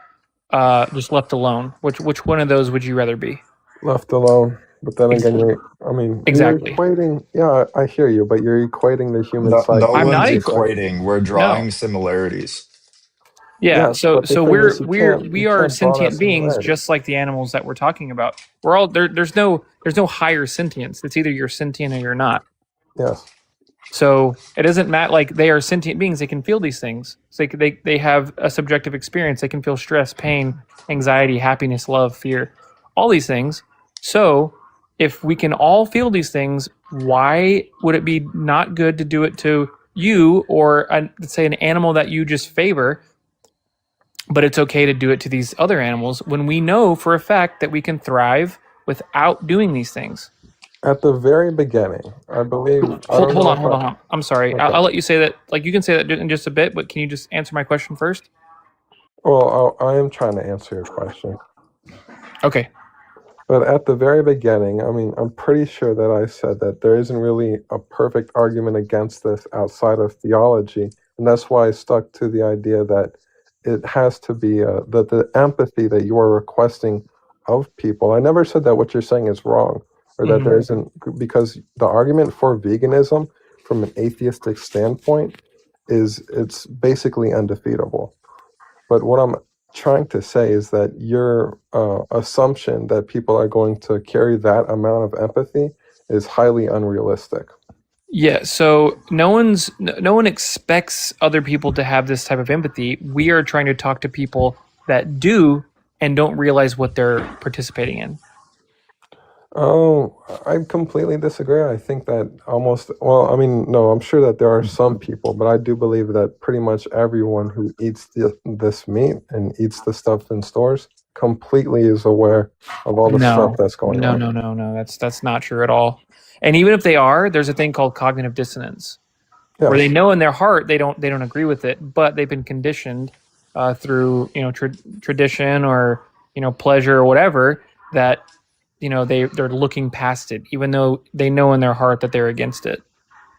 just left alone? Which one of those would you rather be? Left alone. But then again, Exactly. you're Exactly. equating. Yeah, I hear you, but you're equating the human No, no psyche I'm with not one's the equating. We're no. drawing similarities. Yeah, Yes, so but the so thing we're is, we're you we are can't draw that sentient beings similarity. just like the animals that we're talking about. We're all there. There's no higher sentience. It's either you're sentient or you're not. Yes. So it doesn't matter. Like they are sentient beings. They can feel these things. So they have a subjective experience. They can feel stress, pain, anxiety, happiness, love, fear, all these things. So if we can all feel these things, why would it be not good to do it to you or let's say an animal that you just favor? But it's okay to do it to these other animals when we know for a fact that we can thrive without doing these things. At the very beginning, I believe. I Hold, don't hold know on, if hold on. I'm sorry. Okay. I'll let you say that. Like you can say that in just a bit, but can you just answer my question first? Well, I am trying to answer your question. Okay. But at the very beginning, I'm pretty sure that I said that there isn't really a perfect argument against this outside of theology. And that's why I stuck to the idea that it has to be that the empathy that you are requesting of people. I never said that what you're saying is wrong or that there isn't, because the argument for veganism from an atheistic standpoint is it's basically undefeatable. But what I'm trying to say is that your assumption that people are going to carry that amount of empathy is highly unrealistic. Yeah. So no one expects other people to have this type of empathy. We are trying to talk to people that do and don't realize what they're participating in. Oh, I completely disagree. I think that no, I'm sure that there are some people, but I do believe that pretty much everyone who eats this meat and eats the stuff in stores completely is aware of all the stuff No, that's going no, on. no, no, no. That's not true at all. And even if they are, there's a thing called cognitive dissonance, where they Yes. know in their heart they don't agree with it, but they've been conditioned through tradition or pleasure or whatever that they're looking past it, even though they know in their heart that they're against it.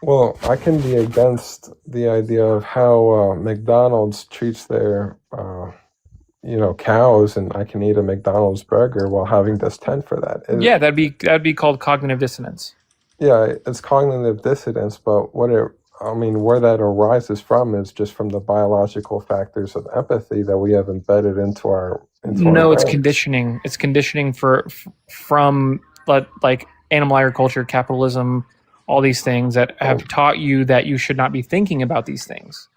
Well, I can be against the idea of how McDonald's treats their cows, and I can eat a McDonald's burger while having this tent for that. Yeah, that'd be called cognitive dissonance. Yeah, it's cognitive dissonance, but where that arises from is just from the biological factors of empathy that we have embedded into our No, it's brains. conditioning. It's conditioning from like animal agriculture, capitalism, all these things that have taught you that you should not be thinking about these things.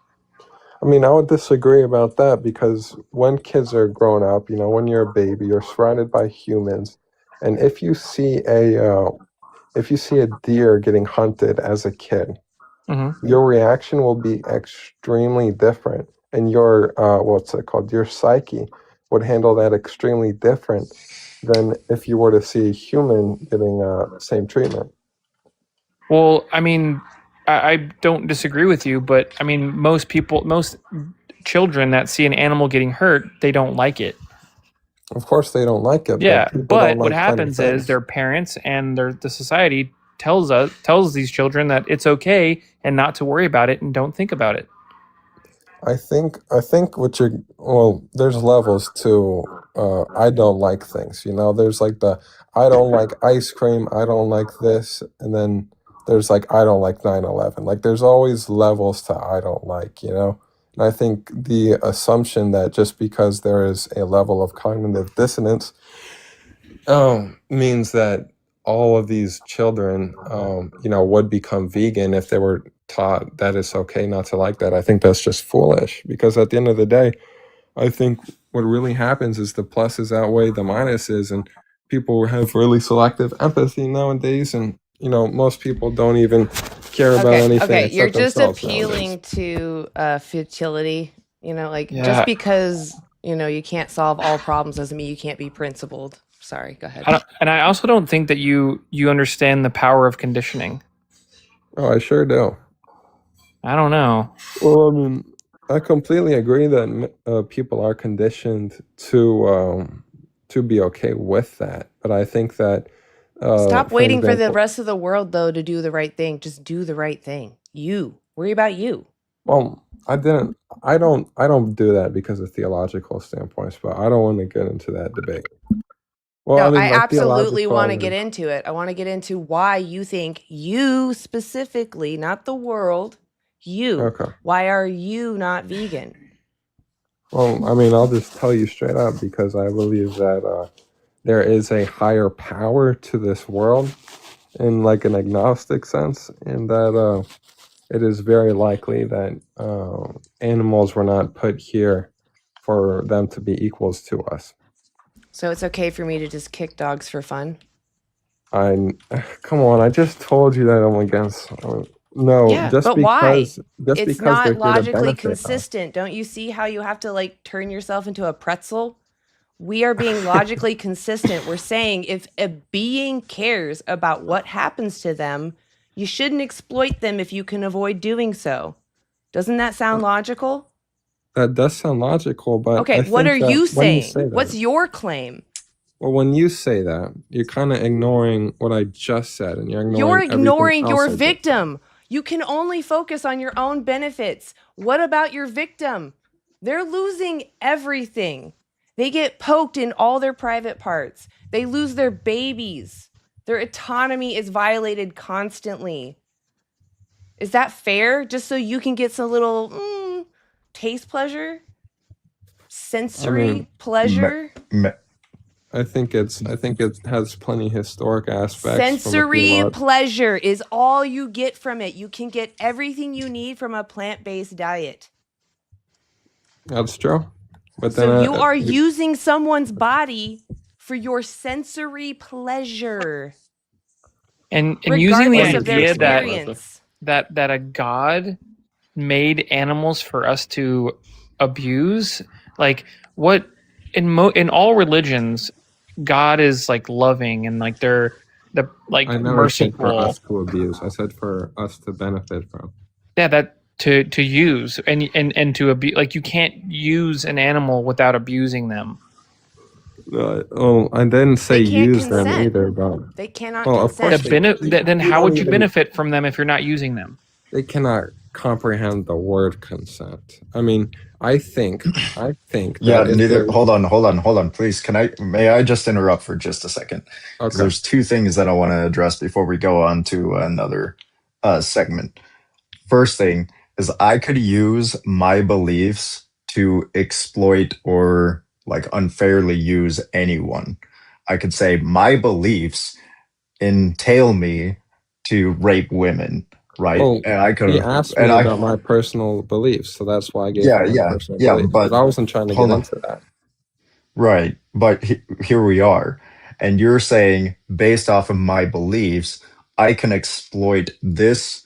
I would disagree about that because when kids are grown up, when you're a baby, you're surrounded by humans, and if you see a deer getting hunted as a kid, your reaction will be extremely different, and your your psyche would handle that extremely different than if you were to see a human getting same treatment. Well, I don't disagree with you, but most children that see an animal getting hurt, they don't like it. Of course, they don't like it. Yeah, People but don't what like funny happens is things. their parents and the society tells these children that it's okay and not to worry about it and don't think about it. I think there's levels to I don't like things. There's like the I don't like ice cream, I don't like this, and then there's like I don't like 9/11. Like there's always levels to I don't like. And I think the assumption that just because there is a level of cognitive dissonance means that all of these children would become vegan if they were taught that it's okay not to like that. I think that's just foolish because at the end of the day, I think what really happens is the pluses outweigh the minuses, and people have really selective empathy nowadays, and most people don't even care about anything Okay, you're except just themselves nowadays. appealing to futility. Like just Yeah. because you can't solve all problems doesn't mean you can't be principled. Sorry, go ahead. And I also don't think that you understand the power of conditioning. Oh, I sure do. I don't know. Well, I mean, I completely agree that people are conditioned to be okay with that, but I think that Stop for waiting for the example, rest of the world though to do the right thing. Just do the right thing. Worry about you. well, I don't do that because of theological standpoints, but I don't want to get into that debate. Well, No, I mean, I my absolutely want to theological, get into it. I want to get into why you think you specifically, not the world, you. okay. Why are you not vegan? Well, I mean, I'll just tell you straight up because I believe that there is a higher power to this world in like an agnostic sense, in that it is very likely that animals were not put here for them to be equals to us. So it's okay for me to just kick dogs for fun? Come on, I just told you that I'm against. No, Yeah, but why? just It's because not they're here to logically benefit us. consistent. Don't you see how you have to like turn yourself into a pretzel? We are being logically consistent. We're saying if a being cares about what happens to them, you shouldn't exploit them if you can avoid doing so. Doesn't that sound logical? That does sound logical, but Okay, I what think are that you when you saying? say What's that, your claim? well, when you say that, you're kind of ignoring what I just said, and you're You're ignoring everything ignoring else your I just said. victim. You can only focus on your own benefits. What about your victim? They're losing everything. They get poked in all their private parts. They lose their babies. Their autonomy is violated constantly. Is that fair? Just so you can get some little taste pleasure? Sensory pleasure? I think it has plenty historic aspects from a Sensory pleasure is all you get from it. You can get everything you need from a plant-based diet. That's true. But So then you are using someone's body for your sensory pleasure. And using the Regardless of their idea that experience. that a god made animals for us to abuse, like what in all religions, God is like loving and like they're I never said for merciful. us to abuse. I said for us to benefit from. Yeah, that to use and to abuse. Like you can't use an animal without abusing them. I didn't say They can't use them consent. either, but They cannot well, of course consent. Then how would you benefit from them if you're not using them? they cannot comprehend the word consent. I mean, I think Yeah, that if neither. there- Hold on, please. May I just interrupt for just a second? Because Okay. there's two things that I want to address before we go on to another segment. First thing is I could use my beliefs to exploit or like unfairly use anyone. I could say my beliefs entail me to rape women, right? Well, And I could he asked me and I about my personal beliefs, so that's why I gave yeah, him my yeah, personal yeah, beliefs. but But I wasn't trying to hold get on. into that. Right. But here we are. And you're saying, based off of my beliefs, I can exploit this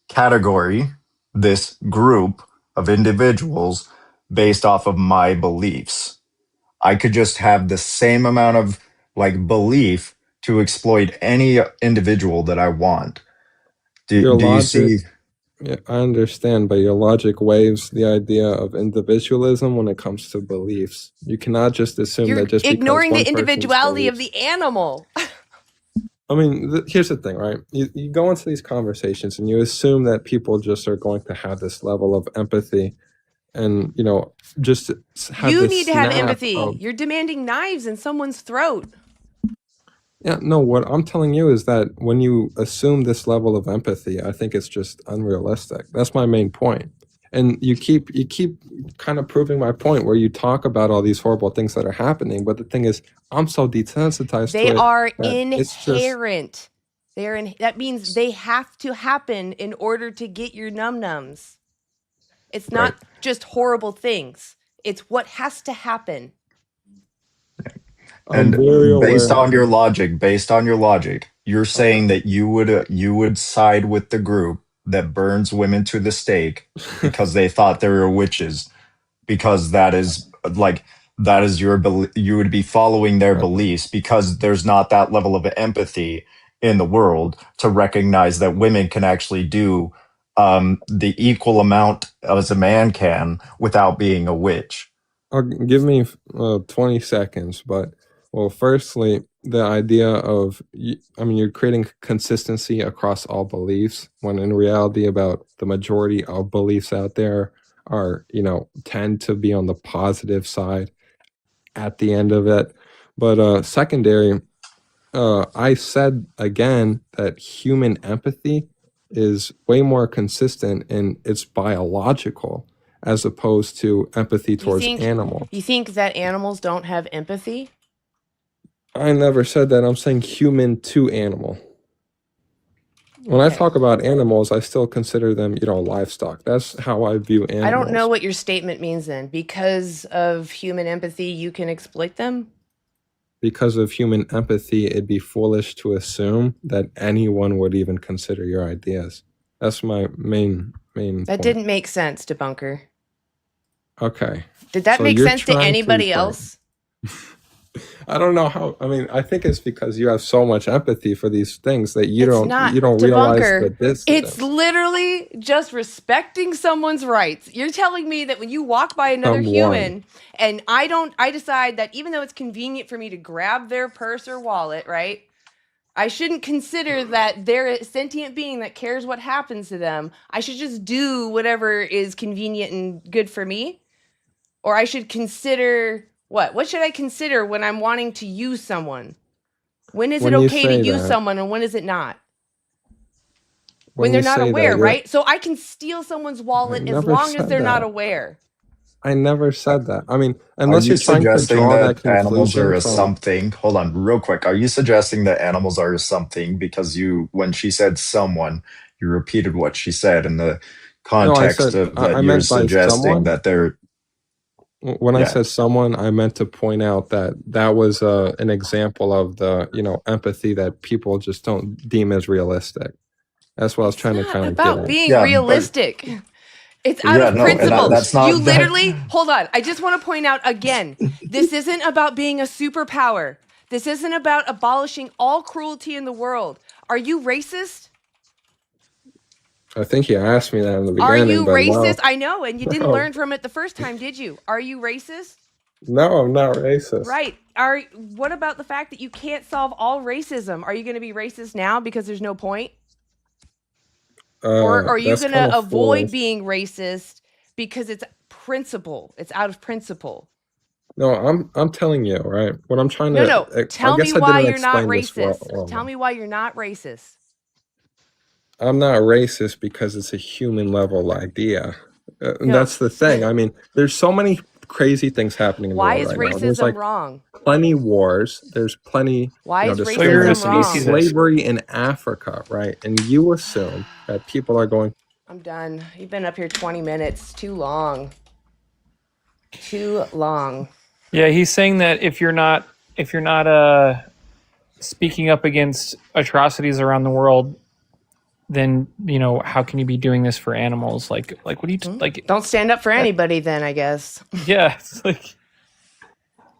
category, this group of individuals based off of my beliefs. I could just have the same amount of like belief to exploit any individual that I want. Your Do you logic, see? yeah, I understand, but your logic waives the idea of individualism when it comes to beliefs. You cannot just assume You're that just because ignoring one the individuality of beliefs, the animal. I mean, here's the thing, right? You go into these conversations and you assume that people just are going to have this level of empathy and, just have You this need to have snap empathy. of, You're demanding knives in someone's throat. yeah, no, what I'm telling you is that when you assume this level of empathy, I think it's just unrealistic. That's my main point. And you keep kind of proving my point where you talk about all these horrible things that are happening, but the thing is, I'm so desensitized They to it are that it's just inherent. That means they have to happen in order to get your num-nums. It's not right. just horrible things. It's what has to happen. I'm very And based aware. on your logic, you're saying that you would side with the group that burns women to the stake because they thought they were witches, because that is like that is you would be following their Uh, beliefs because there's not that level of empathy in the world to recognize that women can actually do the equal amount as a man can without being a witch. Give me 20 seconds, but well, firstly, the idea of I mean, you're creating consistency across all beliefs when in reality, about the majority of beliefs out there are, tend to be on the positive side at the end of it. But secondary, I said again that human empathy is way more consistent and it's biological as opposed to empathy You towards think animals. you think that animals don't have empathy? I never said that. I'm saying human to animal. When I Okay. talk about animals, I still consider them, livestock. That's how I view animals. I don't know what your statement means then. Because of human empathy, you can exploit them? Because of human empathy, it'd be foolish to assume that anyone would even consider your ideas. That's my main That point. didn't make sense, debunker. Okay. Did that So make you're sense to trying to anybody say- else? I don't know how. I mean, I think it's because you have so much empathy for these things that you It's don't not realize debunker. the distance. It's literally just respecting someone's rights. You're telling me that when you walk by another human and I decide that even though it's convenient for me to grab their purse or wallet, right? I shouldn't consider that they're a sentient being that cares what happens to them. I should just do whatever is convenient and good for me. Or I should consider what? What should I consider when I'm wanting to use someone? When is it When you okay to say use that- someone and when is it not? When you they're not say that, aware, you're- right? So I can steal someone's wallet as never long as said they're not that. aware. I never said that. I mean, Are unless you you're trying to suggesting draw that that animals conclusion are a from. something? Hold on, real quick. Are you suggesting that animals are a something because when she said someone, you repeated what she said in the No, I context said of I that you're meant by suggesting someone. that they're When I Yeah. said someone, I meant to point out that was an example of the empathy that people just don't deem as realistic. That's what I was trying to It's kind not of get about at. being Yeah, but- realistic. It's out Yeah, of no, and principle. that's not You that- literally, hold on. I just want to point out again, this isn't about being a superpower. This isn't about abolishing all cruelty in the world. Are you racist? I think you asked me that in the Are beginning. you but racist? no. I know, and you didn't No. learn from it the first time, did you? Are you racist? No, I'm not racist. Right. What about the fact that you can't solve all racism? Are you going to be racist now because there's no point? Or are you that's going kinda to avoid foolish. being racist because it's principle? It's out of principle. No, I'm telling you, right? What I'm trying to. No. I Tell guess me I why didn't you're not explain this racist. well. Tell me why you're not racist. I'm not racist because it's a human level idea. And No. that's the thing. I mean, there's so many crazy things happening in Why the is world right now. There's racism wrong? plenty wars. There's plenty. Why is just you're a racism wrong? species. slavery in Africa, right? And you assume that people are going. I'm done. You've been up here 20 minutes. Too long. Too long. Yeah, he's saying that if you're not speaking up against atrocities around the world, then how can you be doing this for animals? Like what do you like? Don't stand up for anybody then, I guess. Yeah, it's like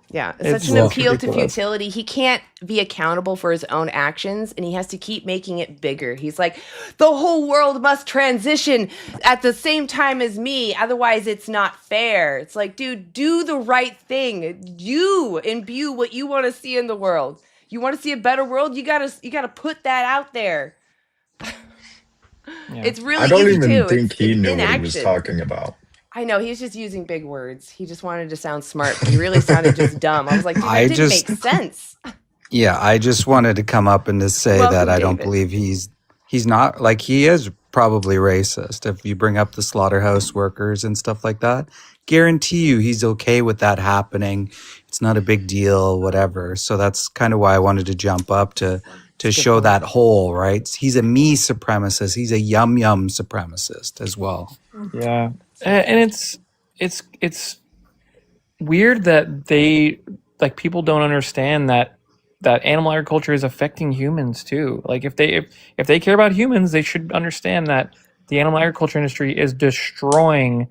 Yeah, it's It's such an Well, appeal to ridiculous. futility. He can't be accountable for his own actions, and he has to keep making it bigger. He's like, the whole world must transition at the same time as me, otherwise it's not fair. It's like, dude, do the right thing. You imbue what you want to see in the world. You want to see a better world? You gotta put that out there. Yeah. It's really I don't easy even too. think he it's knew what he was inaction. talking about. I know, he was just using big words. He just wanted to sound smart, but he really sounded just dumb. I was like, dude, that I didn't just- make sense. Yeah, I just wanted to come up and to say Welcome, that I don't David. believe he's not, like, he is probably racist. If you bring up the slaughterhouse workers and stuff like that, guarantee you he's okay with that happening. It's not a big deal, whatever. So that's kind of why I wanted to jump up to show that whole, right? He's a me supremacist. He's a yum supremacist as well. Yeah, and it's weird that people don't understand that animal agriculture is affecting humans too. Like if they care about humans, they should understand that the animal agriculture industry is destroying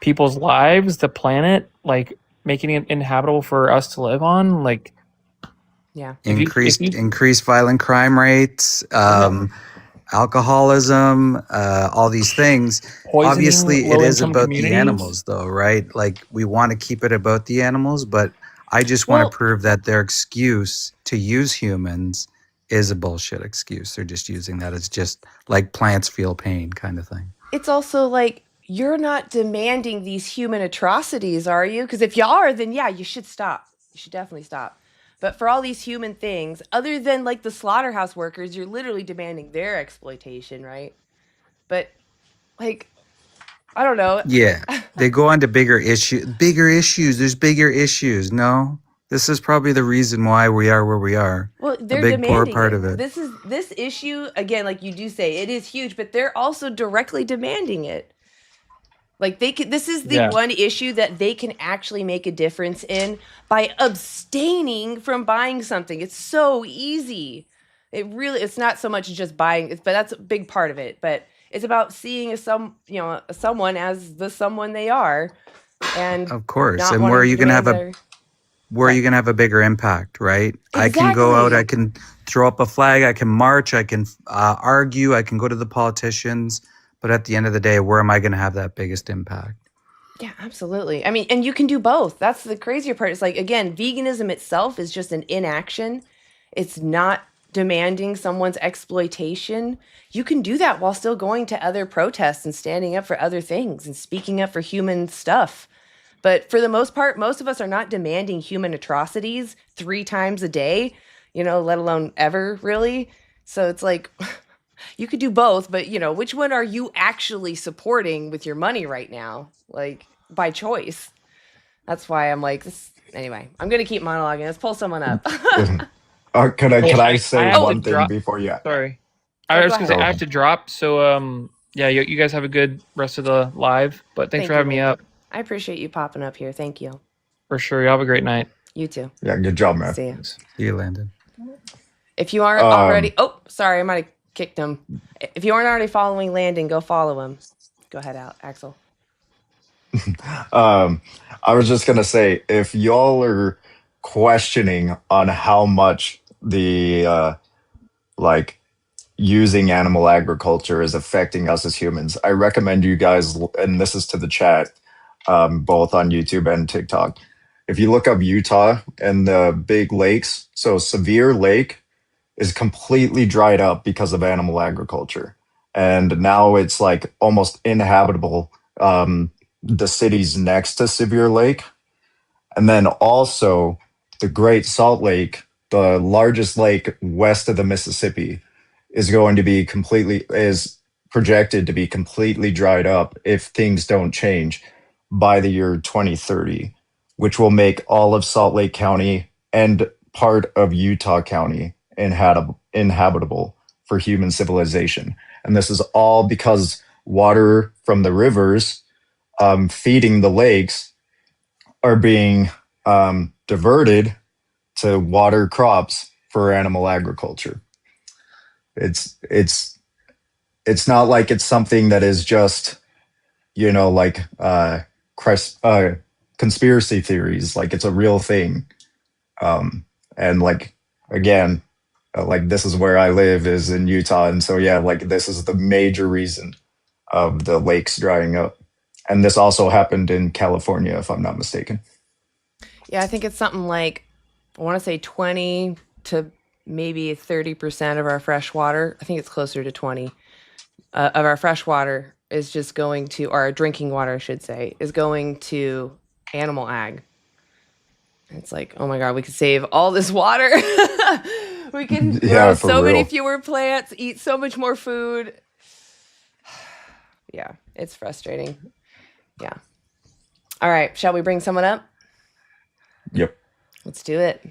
people's lives, the planet, like making it inhabitable for us to live on. Like Yeah. Increased violent crime rates, alcoholism, all these things. Poisoning Obviously, it is low-income about the communities. animals, though, right? Like, we want to keep it about the animals, but I just want Well, to prove that their excuse to use humans is a bullshit excuse. They're just using that as just like plants feel pain kind of thing. it's also like you're not demanding these human atrocities, are you? Because if you are, then yeah, you should stop. You should definitely stop. But for all these human things, other than like the slaughterhouse workers, you're literally demanding their exploitation, right? But like, I don't know. Yeah, they go on to bigger issues. There's bigger issues. No, this is probably the reason why we are where we are. Well, A they're big poor demanding part it. of it. This issue again, like you do say, it is huge, but they're also directly demanding it. Like this is the Yeah. one issue that they can actually make a difference in by abstaining from buying something. It's so easy. It's not so much just buying, but that's a big part of it. But it's about seeing someone as the someone they are, and Of course. not And wanting where are to you gonna have demand where are you gonna have a bigger impact, right? I can go out, I Exactly. can throw up a flag, I can march, I can argue, I can go to the politicians, but at the end of the day, where am I gonna have that biggest impact? Yeah, absolutely. I mean, and you can do both. That's the crazier part. It's like, again, veganism itself is just an inaction. It's not demanding someone's exploitation. You can do that while still going to other protests and standing up for other things and speaking up for human stuff. But for the most part, most of us are not demanding human atrocities 3 times a day, let alone ever, really. So it's like, you could do both, but which one are you actually supporting with your money right now? Like by choice. That's why I'm like this. Anyway, I'm gonna keep monologuing. Let's pull someone up. Can Hey, I I say have to one thing drop. before you? Sorry. Oh, I go was gonna say ahead. I have to drop. So yeah, you guys have a good rest of the live. But thanks Thank for you, having me up. Landon. I appreciate you popping up here. Thank you. For sure. You have a great night. You too. Yeah, good job, man. See ya. Thanks. See you, Landon. If you aren't Um, already, oh, sorry, I might have kicked him. If you aren't already following Landon, go follow him. Go ahead, Axel. I was just gonna say, if y'all are questioning on how much the like using animal agriculture is affecting us as humans, I recommend you guys, and this is to the chat, both on YouTube and TikTok. If you look up Utah and the big lakes, so Sevier Lake is completely dried up because of animal agriculture. And now it's like almost inhabitable. The cities next to Sevier Lake. And then also the Great Salt Lake, the largest lake west of the Mississippi, is projected to be completely dried up if things don't change by the year 2030, which will make all of Salt Lake County and part of Utah County inhabitable for human civilization. And this is all because water from the rivers feeding the lakes are being diverted to water crops for animal agriculture. It's not like it's something that is just, like conspiracy theories. Like, it's a real thing. And like, again, like, this is where I live, is in Utah. And so, yeah, like, this is the major reason of the lakes drying up. And this also happened in California, if I'm not mistaken. Yeah, I think it's something like, I want to say 20 to maybe 30% of our fresh water. I think it's closer to 20 of our fresh water is just going to, or our drinking water, I should say, is going to animal ag. It's like, oh my God, we could save all this water. We can grow so many fewer plants, eat so much more food. Yeah, it's frustrating. Yeah. All right, shall we bring someone up? Yep. Let's do it.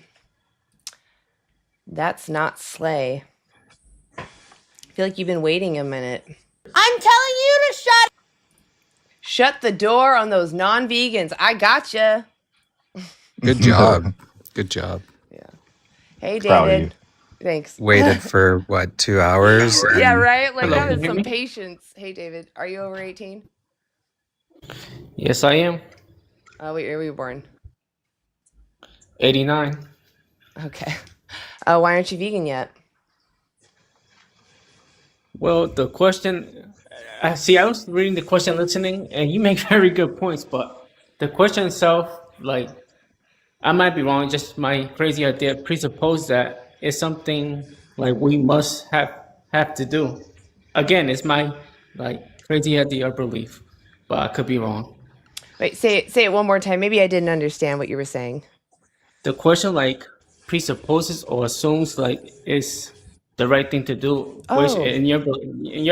That's not Slay. I feel like you've been waiting a minute. I'm telling you to shut the door on those non-vegans. I gotcha. Good job. Good job. Yeah. Hey, Proud of you. David. Thanks. Waited for what, 2 hours? Yeah, And right? Like, Hello, that can is you hear some me? patience. Hey, David, are you over 18? Yes, I am. What year were you born? 89. Okay. Why aren't you vegan yet? Well, the question, I was reading the question, listening, and you make very good points, but the question itself, like, I might be wrong, just my crazy idea presuppose that it's something like we must have to do. Again, it's my like crazy idea or belief, but I could be wrong. Wait, say it one more time. Maybe I didn't understand what you were saying. The question like presupposes or assumes like it's the right thing to do, which Oh, in your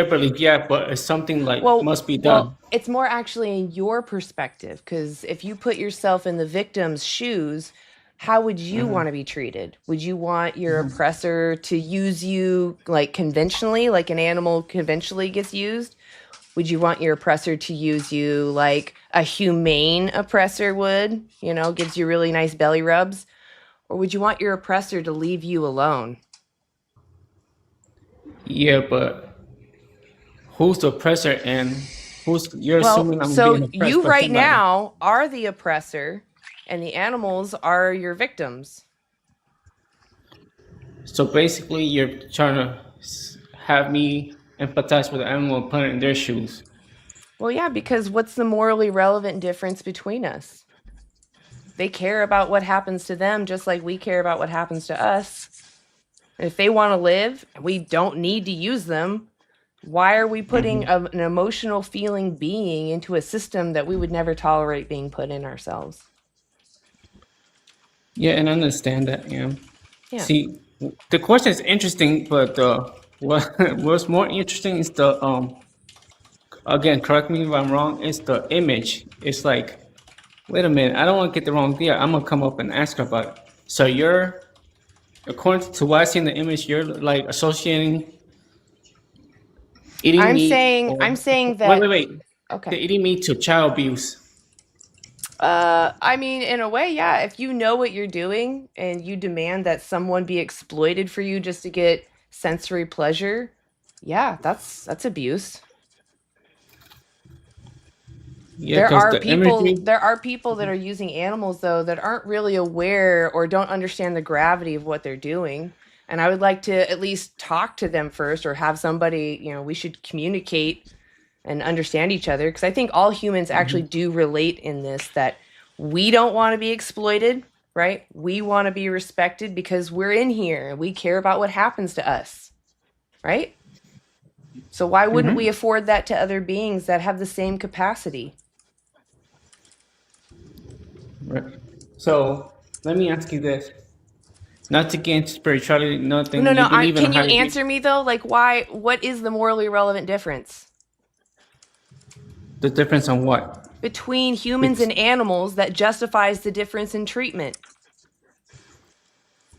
belief, yeah, but it's something like well, must be done. it's more actually in your perspective, because if you put yourself in the victim's shoes, how would you want to be treated? Would you want your oppressor to use you like conventionally, like an animal conventionally gets used? Would you want your oppressor to use you like a humane oppressor would, gives you really nice belly rubs? Or would you want your oppressor to leave you alone? Yeah, but who's the oppressor and you're Well, assuming I'm so being oppressed you by right somebody. now are the oppressor, and the animals are your victims. So basically, you're trying to have me empathize with the animal and put it in their shoes. Well, yeah, because what's the morally relevant difference between us? They care about what happens to them just like we care about what happens to us. And if they want to live, and we don't need to use them, why are we putting an emotional feeling being into a system that we would never tolerate being put in ourselves? Yeah, and I understand that. Yeah. Yeah. See, the question is interesting, but what's more interesting is the again, correct me if I'm wrong. It's the image. It's like, wait a minute, I don't want to get the wrong idea. I'm gonna come up and ask her about it. So you're, according to what I see in the image, you're like associating eating meat. I'm saying Wait, that. wait. Okay. The eating meat to child abuse. I mean, in a way, yeah. If you know what you're doing and you demand that someone be exploited for you just to get sensory pleasure, yeah, that's abuse. Yeah, There because are the people imagery. there are people that are using animals though that aren't really aware or don't understand the gravity of what they're doing. And I would like to at least talk to them first or have somebody, we should communicate and understand each other, because I think all humans actually do relate in this, that we don't want to be exploited, right? We want to be respected because we're in here and we care about what happens to us, right? So why wouldn't we afford that to other beings that have the same capacity? Right. So let me ask you this: not to get into spirituality, nothing. No, You believe in a can you higher being. answer me though? Like, what is the morally relevant difference The difference on what? between humans and animals that justifies the difference in treatment?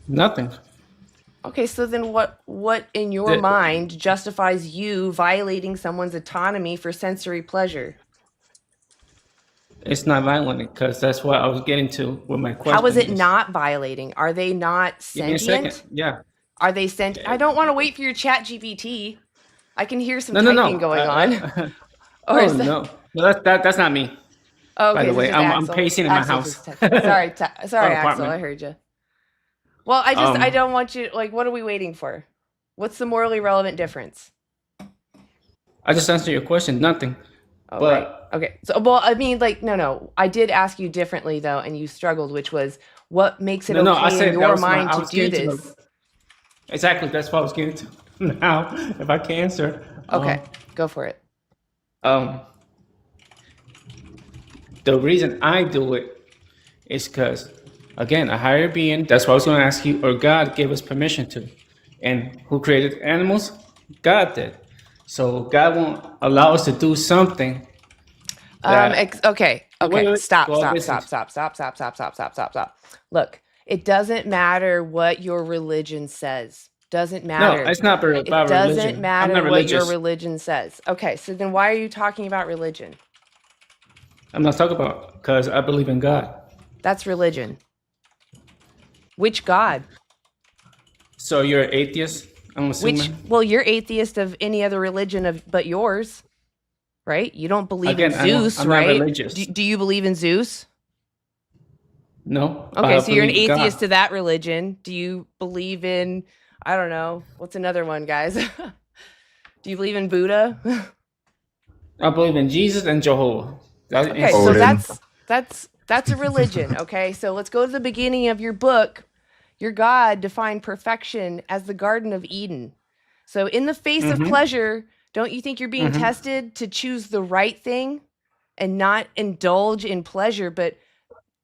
Nothing. Okay, so then what in your The- mind justifies you violating someone's autonomy for sensory pleasure? It's not violent because that's what I was getting to with my question. How is it not violating? Are they not Give me a sentient? second. Yeah. Are they sent? I don't want to wait for your chat GPT. I can hear some No. typing going on. Or Oh is that, no. That's not me. oh, By okay, the is way, it just I'm Axel? pacing in my Axel house. just texted. Sorry, sorry, Axel. apartment. I heard you. Well, I don't want you. Like, what are we waiting for? What's the morally relevant difference? I just answered your question. Nothing. Oh, But- right. Okay. So, well, I mean, like, no. I did ask you differently though, and you struggled, which was what makes it No, okay I said in that your was mind I to was do getting to this? Exactly. That's what I was getting to. Now, if I can answer. Okay, go for it. The reason I do it is because, again, a higher being, that's what I was going to ask you, or God gave us permission to. And who created animals? God did. So God won't allow us to do something. Okay. Wait. Stop. Well, listen. Look, it doesn't matter what your religion says. Doesn't matter. No, it's not about It doesn't religion. I'm matter not what your religious. religion says. Okay, so then why are you talking about religion? I'm not talking about because I believe in God. That's religion. Which God? So you're an atheist, I'm assuming? Well, you're atheist of any other religion but yours, right? You don't believe in Again, Zeus, I'm not right? religious. Do you believe in Zeus? No. Okay, so you're an believe God. atheist to that religion. Do you believe in, I don't know, what's another one, guys? Do you believe in Buddha? I believe in Jesus and Jehovah. Okay, so Odin. that's a religion. Okay, so let's go to the beginning of your book. Your God defined perfection as the Garden of Eden. So in the face of pleasure, don't you think you're being tested to choose the right thing and not indulge in pleasure, but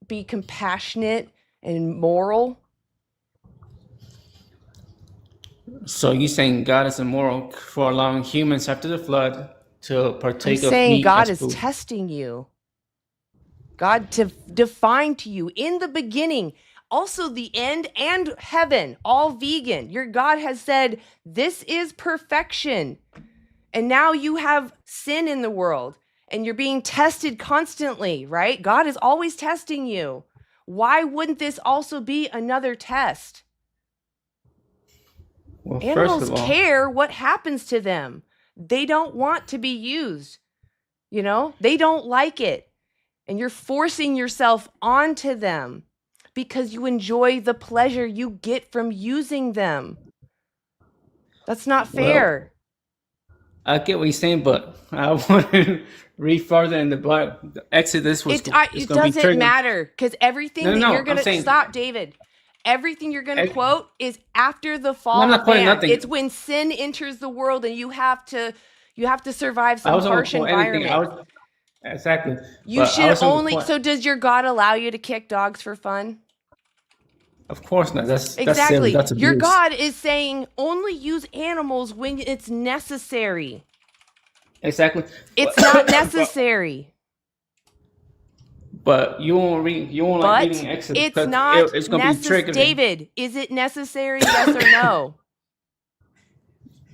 be compassionate and moral? So you're saying God is immoral for allowing humans after the flood to I'm partake of saying meat God as is food? testing you. God to define to you in the beginning, also the end and heaven, all vegan. Your God has said, this is perfection. And now you have sin in the world and you're being tested constantly, right? God is always testing you. Why wouldn't this also be another test? Well, first Animals of all, care what happens to them. They don't want to be used. You know, they don't like it. And you're forcing yourself onto them because you enjoy the pleasure you get from using them. That's not fair. I get what you're saying, but I want to read further in the Bible. The Exodus was It going to be doesn't triggered. matter because everything that you're going I'm to saying, stop, David. Everything you're going to quote is after the I'm fall not of quoting man. nothing. It's when sin enters the world and you have to survive I some wasn't harsh quoting anything. environment. Exactly. You But I should wasn't only. quote- So does your God allow you to kick dogs for fun? Of course not. That's silly. Exactly. That's Your abuse. God is saying only use animals when it's necessary. Exactly. It's not necessary. But you won't read. You won't like But reading Exodus it's because not it's going to be necessary. triggering. David, is it necessary? Yes or no?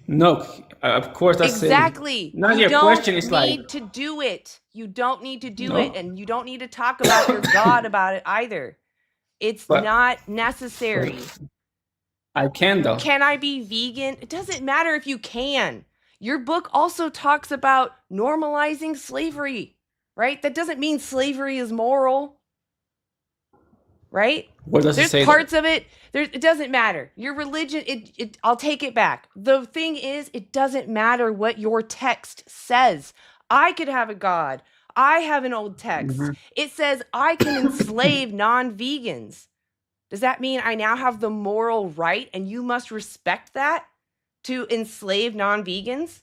No, of course that's silly. Exactly. Now You your don't question is need like, to do it. You don't need to do No. it. And you don't need to talk about your God about it either. It's But- not necessary. I can though. Can I be vegan? It doesn't matter if you can. Your book also talks about normalizing slavery, right? That doesn't mean slavery is moral, right? Where does it There's say parts of it. It doesn't matter. Your religion, I'll take it back. The thing is, it doesn't matter what your text says. I could have a God. I have an old text. It says I can enslave non-vegans. Does that mean I now have the moral right and you must respect that to enslave non-vegans?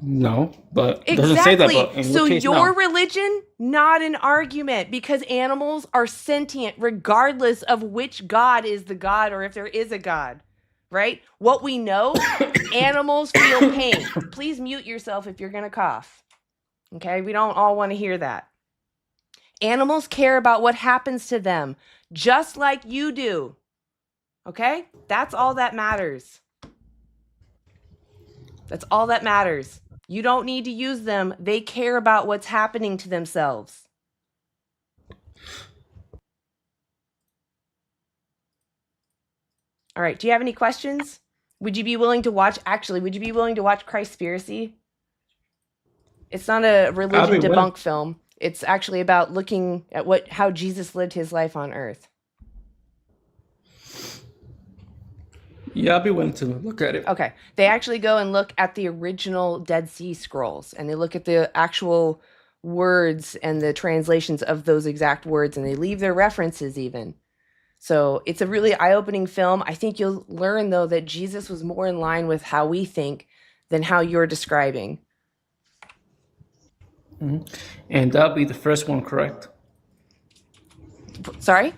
No, but it doesn't say that. But Exactly. in So your case, your no. religion, not an argument, because animals are sentient regardless of which God is the God or if there is a God, right? What we know, animals feel pain. Please mute yourself if you're going to cough. Okay? We don't all want to hear that. Animals care about what happens to them, just like you do. Okay? That's all that matters. That's all that matters. You don't need to use them. They care about what's happening to themselves. All right. Do you have any questions? Would you be willing to watch? Actually, would you be willing to watch Christspiracy? It's not a religion debunk film. It's actually about looking at how Jesus lived his life on earth. Yeah, I'll be willing to look at it. Okay. They actually go and look at the original Dead Sea Scrolls and they look at the actual words and the translations of those exact words and they leave their references even. So it's a really eye-opening film. I think you'll learn though that Jesus was more in line with how we think than how you're describing. And that'll be the first one, correct? Sorry?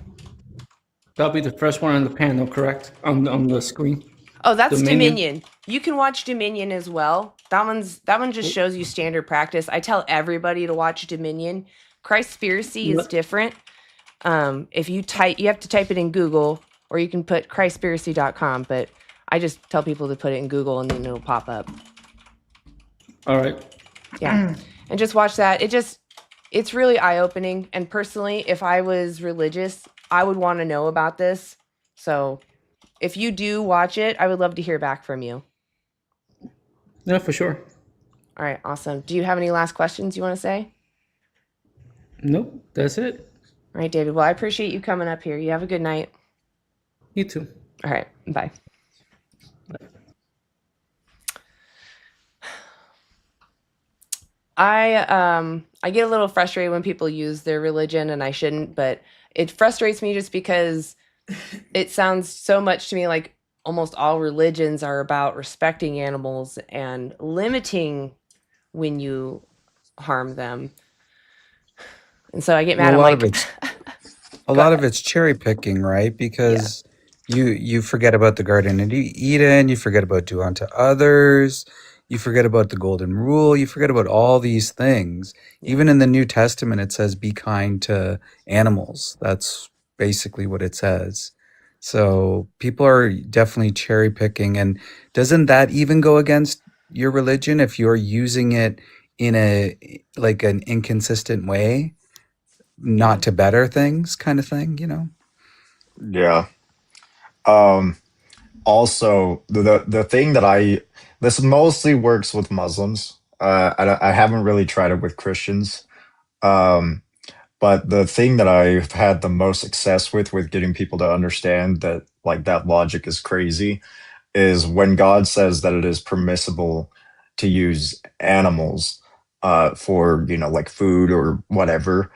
That'll be the first one on the panel, correct? On the screen. Oh, that's Dominion. Dominion. You can watch Dominion as well. That one just shows you standard practice. I tell everybody to watch Dominion. Christspiracy is different. If you have to type it in Google, or you can put Christspiracy.com, but I just tell people to put it in Google and then it'll pop up. All right. Yeah. And just watch that. it's really eye-opening. And personally, if I was religious, I would want to know about this. So if you do watch it, I would love to hear back from you. No, for sure. All right, awesome. Do you have any last questions you want to say? Nope, that's it. All right, David. Well, I appreciate you coming up here. You have a good night. You too. All right, bye. I get a little frustrated when people use their religion, and I shouldn't, but it frustrates me just because it sounds so much to me like almost all religions are about respecting animals and limiting when you harm them. And so I get mad. Well, I'm like, a go lot of ahead. it's cherry picking, right? Yeah. Because you forget about the Garden of Eden, you forget about do unto others, you forget about the golden rule, you forget about all these things. Yeah. Even in the New Testament, it says be kind to animals. That's basically what it says. So people are definitely cherry picking. And doesn't that even go against your religion if you're using it in a like an inconsistent way, Yeah. not to better things kind of thing, you know? Yeah. Um, Also, the thing that this mostly works with Muslims. I haven't really tried it with Christians. Um, but the thing that I've had the most success with getting people to understand that like that logic is crazy is when God says that it is permissible to use animals for, like food or whatever.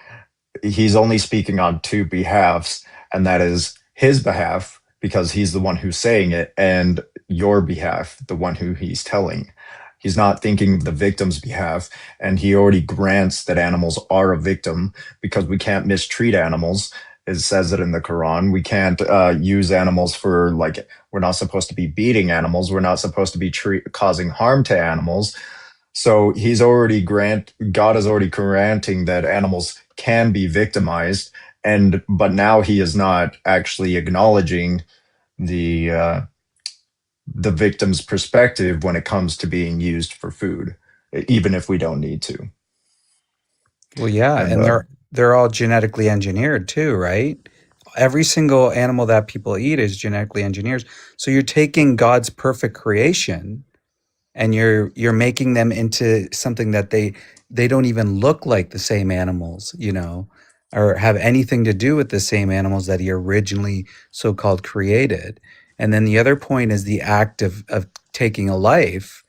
He's only speaking on two behalves, and that is his behalf because he's the one who's saying it, and your behalf, the one who he's telling. He's not thinking of the victim's behalf, and he already grants that animals are a victim because we can't mistreat animals. It says it in the Quran. We can't use animals for like we're not supposed to be beating animals. We're not supposed to be causing harm to animals. So God is already granting that animals can be victimized, but now he is not actually acknowledging the the victim's perspective when it comes to being used for food, even if we don't need to. Well, yeah, And and they're all genetically engineered too, right? Every single animal that people eat is genetically engineered. So you're taking God's perfect creation and you're making them into something that they don't even look like the same animals, or have anything to do with the same animals that he originally so-called created. And then the other point is the act of taking a life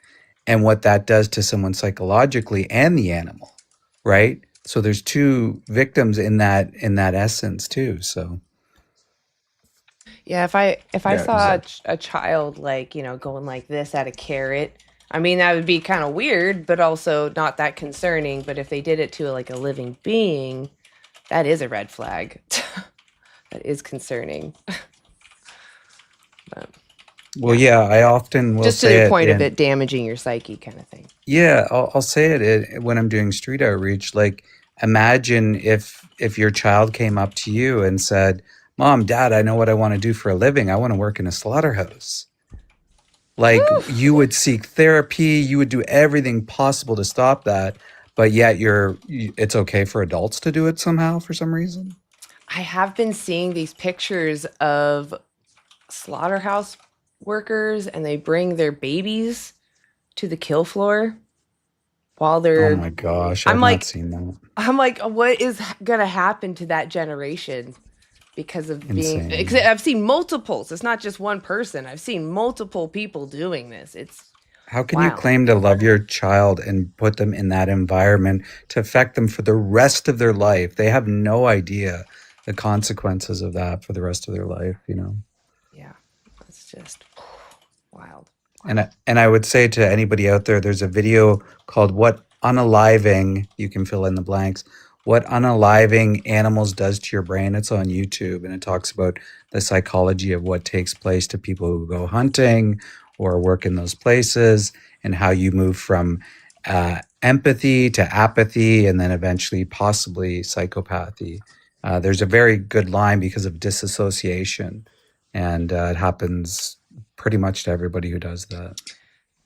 and what that does to someone psychologically and the animal, right? So there's two victims in that essence too. So Yeah, if I yeah, saw exactly. a child like, going like this at a carrot, I mean, that would be kind of weird, but also not that concerning. But if they did it to like a living being, that is a red flag. That is concerning. But well, yeah, yeah, I often will just to the say it point of in it damaging your psyche kind of thing. Yeah, I'll say when I'm doing street outreach. Like, imagine if your child came up to you and said, "Mom, Dad, I know what I want to do for a living. I want to work in a slaughterhouse." Like, Oof. you would seek therapy, you would do everything possible to stop that, but yet it's okay for adults to do it somehow for some reason. I have been seeing these pictures of slaughterhouse workers, and they bring their babies to the kill floor while Oh they're my gosh, I'm I've not like seen that. I'm like, what is gonna happen to that generation because of being? Insane. I've seen multiples. It's not just one person. I've seen multiple people doing this. It's How can you wild. claim to love your child and put them in that environment to affect them for the rest of their life? They have no idea the consequences of that for the rest of their life. Yeah, it's just wild. And I would say to anybody out there, there's a video called "What Unaliving," you can fill in the blanks. What unaliving animals does to your brain. It's on YouTube, and it talks about the psychology of what takes place to people who go hunting or work in those places, and how you move from empathy to apathy, and then eventually possibly psychopathy. There's a very good line because of disassociation, and it happens pretty much to everybody who does that.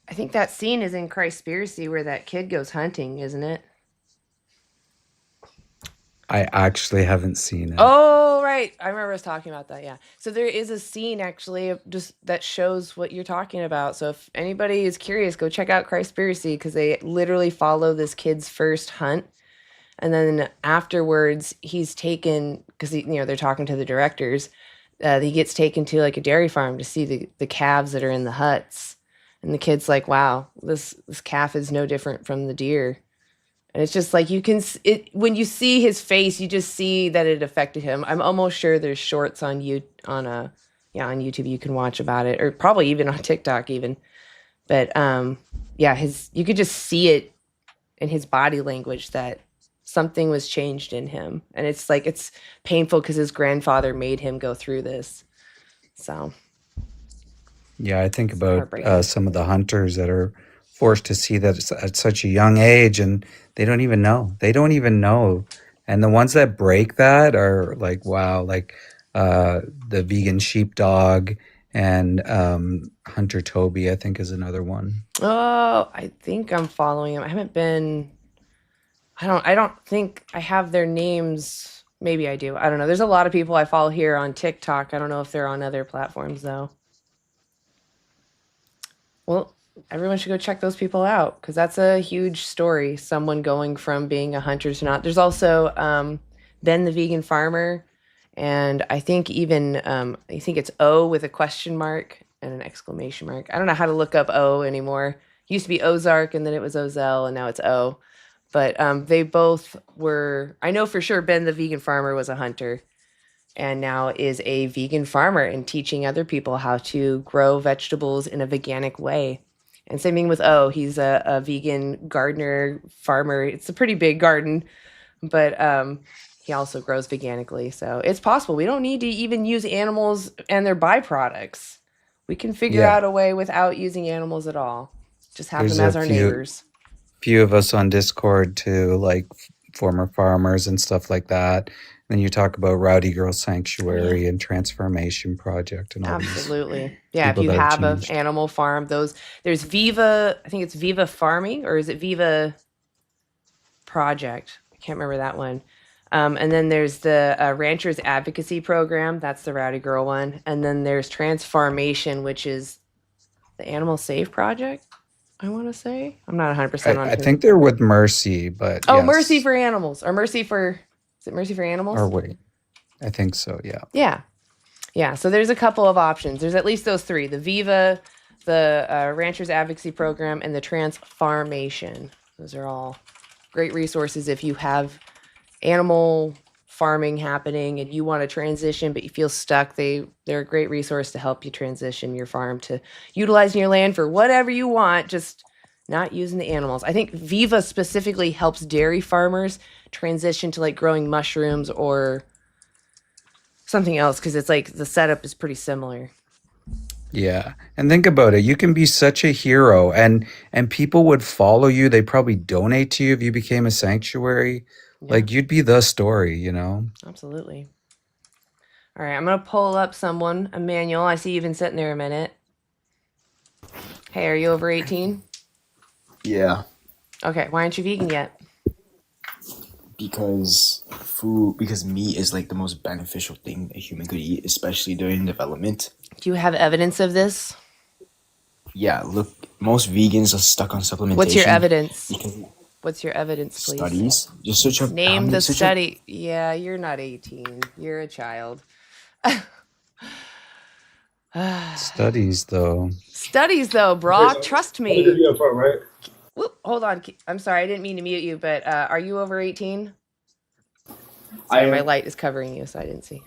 I think that scene is in Christspiracy where that kid goes hunting, isn't it? I actually haven't seen it. Oh, right. I remember us talking about that. Yeah. So there is a scene actually just that shows what you're talking about. So if anybody is curious, go check out Christspiracy because they literally follow this kid's first hunt. And then afterwards, he's taken because they're talking to the directors. He gets taken to like a dairy farm to see the calves that are in the huts, and the kid's like, "Wow, this calf is no different from the deer." And it's just like when you see his face, you just see that it affected him. I'm almost sure there's shorts on YouTube you can watch about it, or probably even on TikTok even. But you could just see it in his body language that something was changed in him, and it's painful because his grandfather made him go through this. So Yeah, I think about heartbreaking. some of the hunters that are forced to see that at such a young age, and they don't even know. They don't even know. And the ones that break that are like, wow, like the vegan sheepdog and Hunter Toby, I think, is another one. Oh, I think I'm following him. I don't think I have their names. Maybe I do. I don't know. There's a lot of people I follow here on TikTok. I don't know if they're on other platforms though. Well, everyone should go check those people out because that's a huge story. Someone going from being a hunter to not. There's also Ben the vegan farmer, and I think even I think it's O with a question mark and an exclamation mark. I don't know how to look up O anymore. It used to be Ozark, and then it was Ozell, and now it's O. But they both were. I know for sure Ben the vegan farmer was a hunter, and now is a vegan farmer and teaching other people how to grow vegetables in a veganic way. And same thing with O. He's a vegan gardener farmer. It's a pretty big garden, but he also grows veganically. So it's possible. We don't need to even use animals and their byproducts. We can figure Yeah. out a way without using animals at all. Just have There's them as a our few- neighbors. Few of us on Discord too, like former farmers and stuff like that. Then you talk about Rowdy Girl Sanctuary and Transformation Project and all these. Absolutely. Yeah, if people you that have have an changed. animal farm, there's Viva, I think it's Viva Farming, or is it Viva Project? I can't remember that one. And then there's the Ranchers Advocacy Program. That's the Rowdy Girl one. And then there's Transformation, which is the Animal Safe Project, I want to say. I'm not 100% on I who. think they're with Mercy, but Oh, yes. Mercy for Animals. Or Mercy for, is it Mercy for Animals? Or wait, I think so. Yeah. Yeah. Yeah. So there's a couple of options. There's at least those three: the Viva, the Ranchers Advocacy Program, and the Transformation. Those are all great resources if you have animal farming happening and you want to transition, but you feel stuck. They're a great resource to help you transition your farm to utilizing your land for whatever you want, just not using the animals. I think Viva specifically helps dairy farmers transition to like growing mushrooms or something else because it's like the setup is pretty similar. Yeah. And think about it. You can be such a hero and people would follow you. They probably donate to you if you became a sanctuary. Yeah. Like you'd be the story, you know? Absolutely. All right, I'm going to pull up someone. Emmanuel, I see you've been sitting there a minute. Hey, are you over 18? Yeah, Okay, why aren't you vegan yet? because meat is like the most beneficial thing a human could eat, especially during development. Do you have evidence of this? Yeah, look, most vegans are stuck on supplementation. What's your evidence? Because What's your evidence, please? studies. Just search up. Name the search up- study. Yeah, you're not 18. You're a child. Studies though. Studies, though, brah. Trust me. Right? Whoop, hold on. I'm sorry, I didn't mean to mute you, but are you over 18? I Sorry, am. my light is covering you, so I didn't see.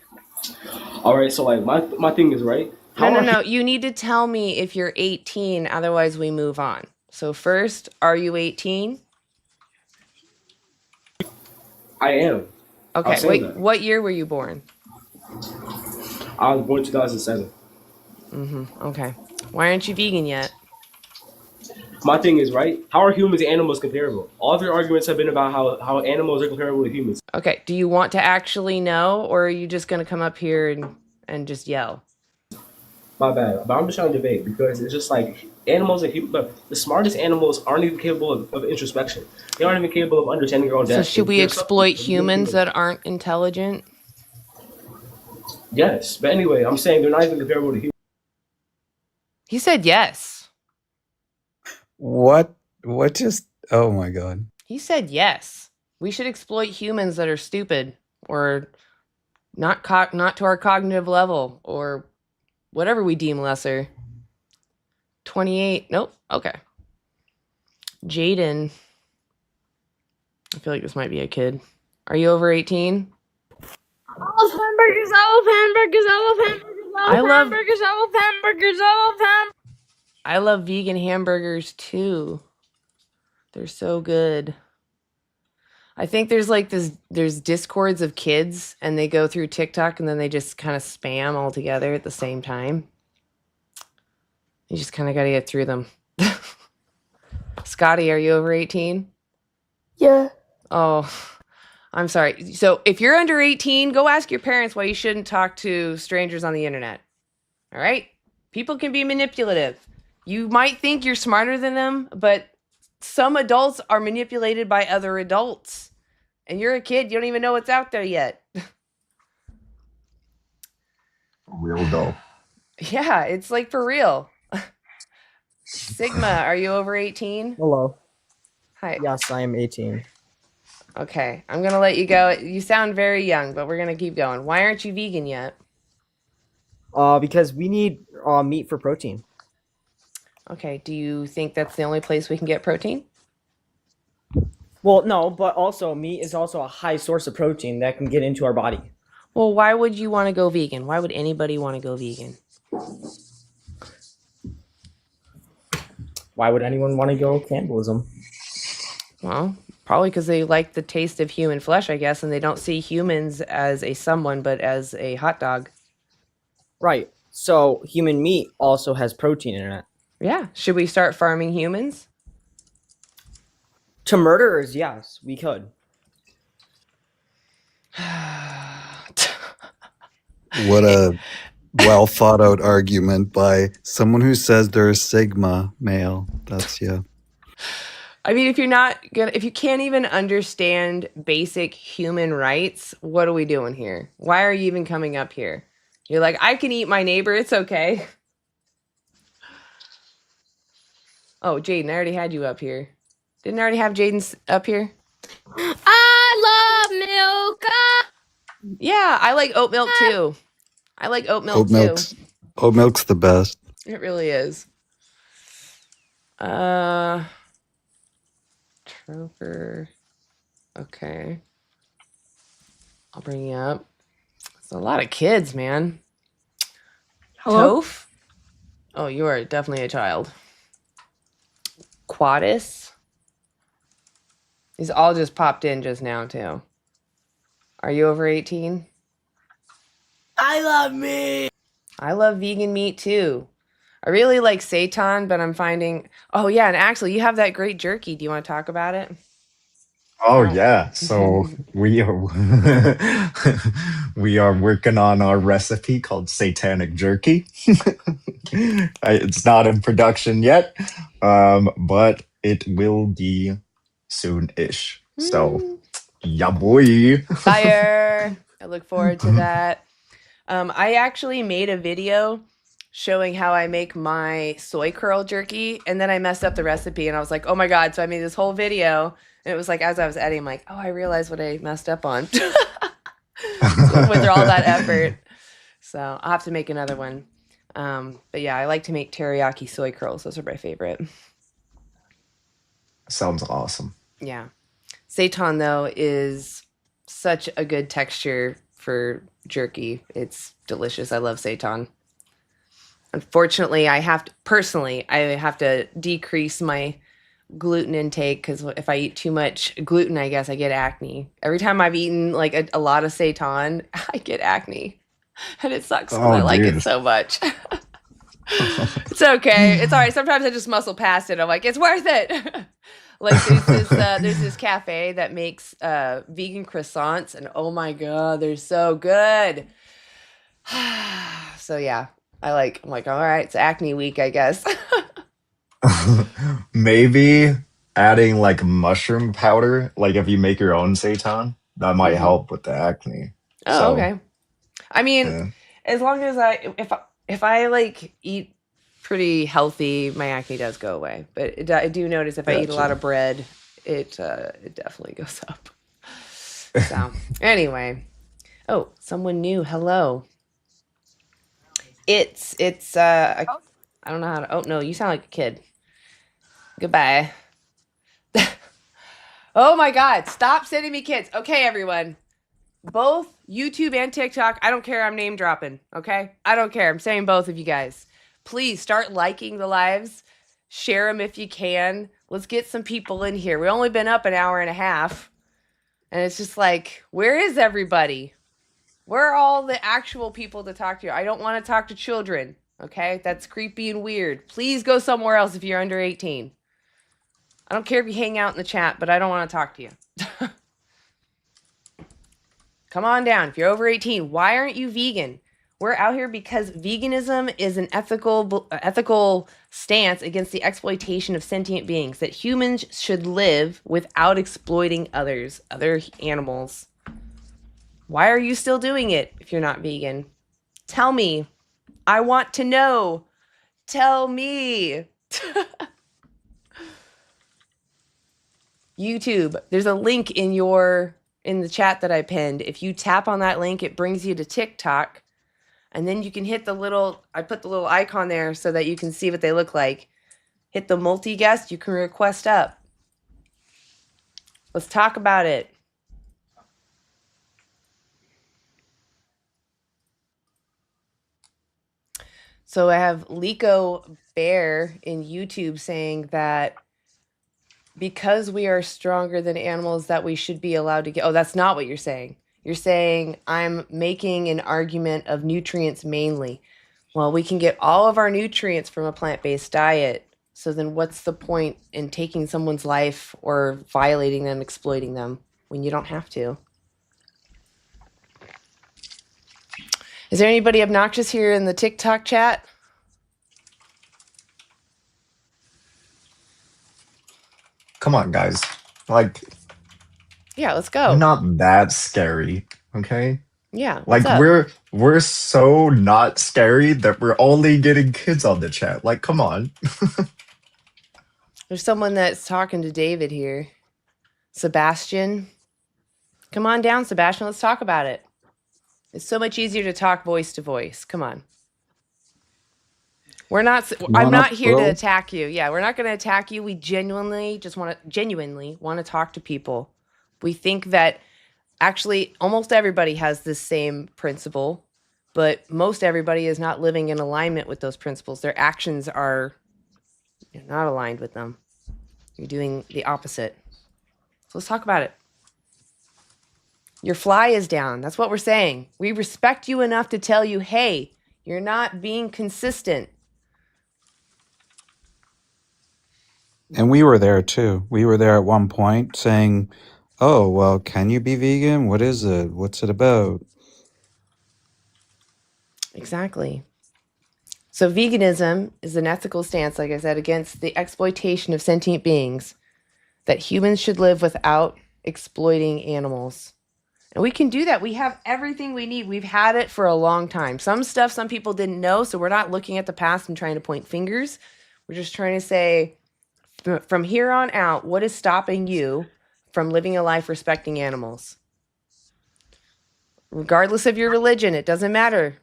All right, so like my thing is right. No. You need to tell me if you're 18, otherwise we move on. So first, are you 18? I am. Okay, say wait, that. what year were you born? I was born 2007. Okay. Why aren't you vegan yet? My thing is right. How are humans and animals comparable? All of your arguments have been about how animals are comparable to humans. Okay, do you want to actually know, or are you just going to come up here and just yell? My bad, but I'm just trying to debate because it's just like Animals and people, the smartest animals aren't even capable of introspection. They aren't even capable of understanding their own So depth. should we They're something exploit humans that aren't intelligent? Yes, but anyway, I'm saying they're not even comparable to humans. He said yes. What just oh my god. He said yes. We should exploit humans that are stupid or not to our cognitive level or whatever we deem lesser. 28. Nope. Okay. Jaden. I feel like this might be a kid. Are you over 18? Olive hamburgers, olive hamburgers, olive hamburgers, olive hamburgers, olive hamburgers, olive hamburgers. I love vegan hamburgers too. They're so good. I think there's discords of kids and they go through TikTok and then they just kind of spam all together at the same time. You just kind of got to get through them. Scotty, are you over 18? Yeah. Oh, I'm sorry. So if you're under 18, go ask your parents why you shouldn't talk to strangers on the internet. All right? People can be manipulative. You might think you're smarter than them, but some adults are manipulated by other adults. And you're a kid, you don't even know what's out there yet. Real though. Yeah, it's like for real. Sigma, are you over 18? Hello. Hi. Yes, I am 18. Okay, I'm going to let you go. You sound very young, but we're going to keep going. Why aren't you vegan yet? Because we need meat for protein. Okay, do you think that's the only place we can get protein? Well, no, but also meat is also a high source of protein that can get into our body. Well, why would you want to go vegan? Why would anybody want to go vegan? Why would anyone want to go cannibalism? Well, probably because they like the taste of human flesh, I guess, and they don't see humans as a someone, but as a hot dog. Right. So human meat also has protein in it. Yeah. Should we start farming humans? To murderers, yes, we could. What a well thought out argument by someone who says they're a Sigma male. That's yeah. I mean, if you can't even understand basic human rights, what are we doing here? Why are you even coming up here? You're like, I can eat my neighbor, it's okay. Oh, Jaden, I already had you up here. Didn't I already have Jaden up here? I love milk. Yeah, I like oat milk too. I like oat milk too. Oat milk's the best. It really is. Troper. Okay. I'll bring you up. It's a lot of kids, man. Hello? Toph? Oh, you are definitely a child. Quadis? These all just popped in just now, too. Are you over 18? I love meat. I love vegan meat, too. I really like seitan, but I'm finding... Oh, yeah, and actually, you have that great jerky. Do you want to talk about it? Oh yeah, so we are we are working on our recipe called satanic jerky. It's not in production yet, but it will be soon-ish. So, yeah, boy. Fire! I look forward to that. I actually made a video showing how I make my soy curl jerky, and then I messed up the recipe, and I was like, oh my god, so I made this whole video, and it was like, as I was editing, I'm like, oh, I realized what I messed up on. With all that effort. So I'll have to make another one. But yeah, I like to make teriyaki soy curls. Those are my favorite. Sounds awesome. Yeah. Seitan, though, is such a good texture for jerky. It's delicious. I love seitan. Unfortunately, I have to decrease my gluten intake because if I eat too much gluten, I guess I get acne. Every time I've eaten like a lot of seitan, I get acne. And it sucks because I like it so much. It's okay. It's all right. Sometimes I just muscle past it. I'm like, it's worth it. Like there's this cafe that makes vegan croissants, and oh my god, they're so good. So yeah, I'm like, all right, it's acne week, I guess. Maybe adding like mushroom powder, like if you make your own seitan, that might Hmm. help with the acne. Oh, So, okay. I mean, yeah, as long as if I like eat pretty healthy, my acne does go away. But I do notice if I eat a lot gotcha. of bread, it definitely goes up. So anyway, oh, someone new. Hello. I don't know how to. Oh no, you sound like a kid. Goodbye. Oh my God! Stop sending me kids. Okay, everyone. Both YouTube and TikTok. I don't care. I'm name dropping. Okay, I don't care. I'm saying both of you guys. Please start liking the lives. Share them if you can. Let's get some people in here. We've only been up an hour and a half, and it's just like, where is everybody? Where are all the actual people to talk to? I don't want to talk to children. Okay, that's creepy and weird. Please go somewhere else if you're under 18. I don't care if you hang out in the chat, but I don't want to talk to you. Come on down. If you're over 18, why aren't you vegan? We're out here because veganism is an ethical stance against the exploitation of sentient beings, that humans should live without exploiting others, other animals. Why are you still doing it if you're not vegan? Tell me. I want to know. Tell me. YouTube, there's a link in the chat that I pinned. If you tap on that link, it brings you to TikTok, and then you can hit I put the little icon there so that you can see what they look like. Hit the multi-guest, you can request up. Let's talk about it. So I have Lico Bear in YouTube saying that because we are stronger than animals, that we should be allowed to get. Oh, that's not what you're saying. You're saying I'm making an argument of nutrients mainly. Well, we can get all of our nutrients from a plant-based diet. So then what's the point in taking someone's life or violating them, exploiting them when you don't have to? Is there anybody obnoxious here in the TikTok chat? Come on, guys. Like, Yeah, let's we're go. not that scary, okay? Yeah, what's Like up? we're so not scary that we're only getting kids on the chat. Like, come on. There's someone that's talking to David here. Sebastian. Come on down, Sebastian. Let's talk about it. It's so much easier to talk voice to voice. Come on. I'm Come not up, here to bro. attack you. Yeah, we're not going to attack you. We genuinely want to talk to people. We think that actually almost everybody has this same principle, but most everybody is not living in alignment with those principles. Their actions are not aligned with them. You're doing the opposite. So let's talk about it. Your fly is down. That's what we're saying. We respect you enough to tell you, hey, you're not being consistent. And we were there too. We were there at one point saying, "Oh, well, can you be vegan? What is it? What's it about?" Exactly. So veganism is an ethical stance, like I said, against the exploitation of sentient beings, that humans should live without exploiting animals. And we can do that. We have everything we need. We've had it for a long time. Some stuff some people didn't know, so we're not looking at the past and trying to point fingers. We're just trying to say, from here on out, what is stopping you from living a life respecting animals? Regardless of your religion, it doesn't matter.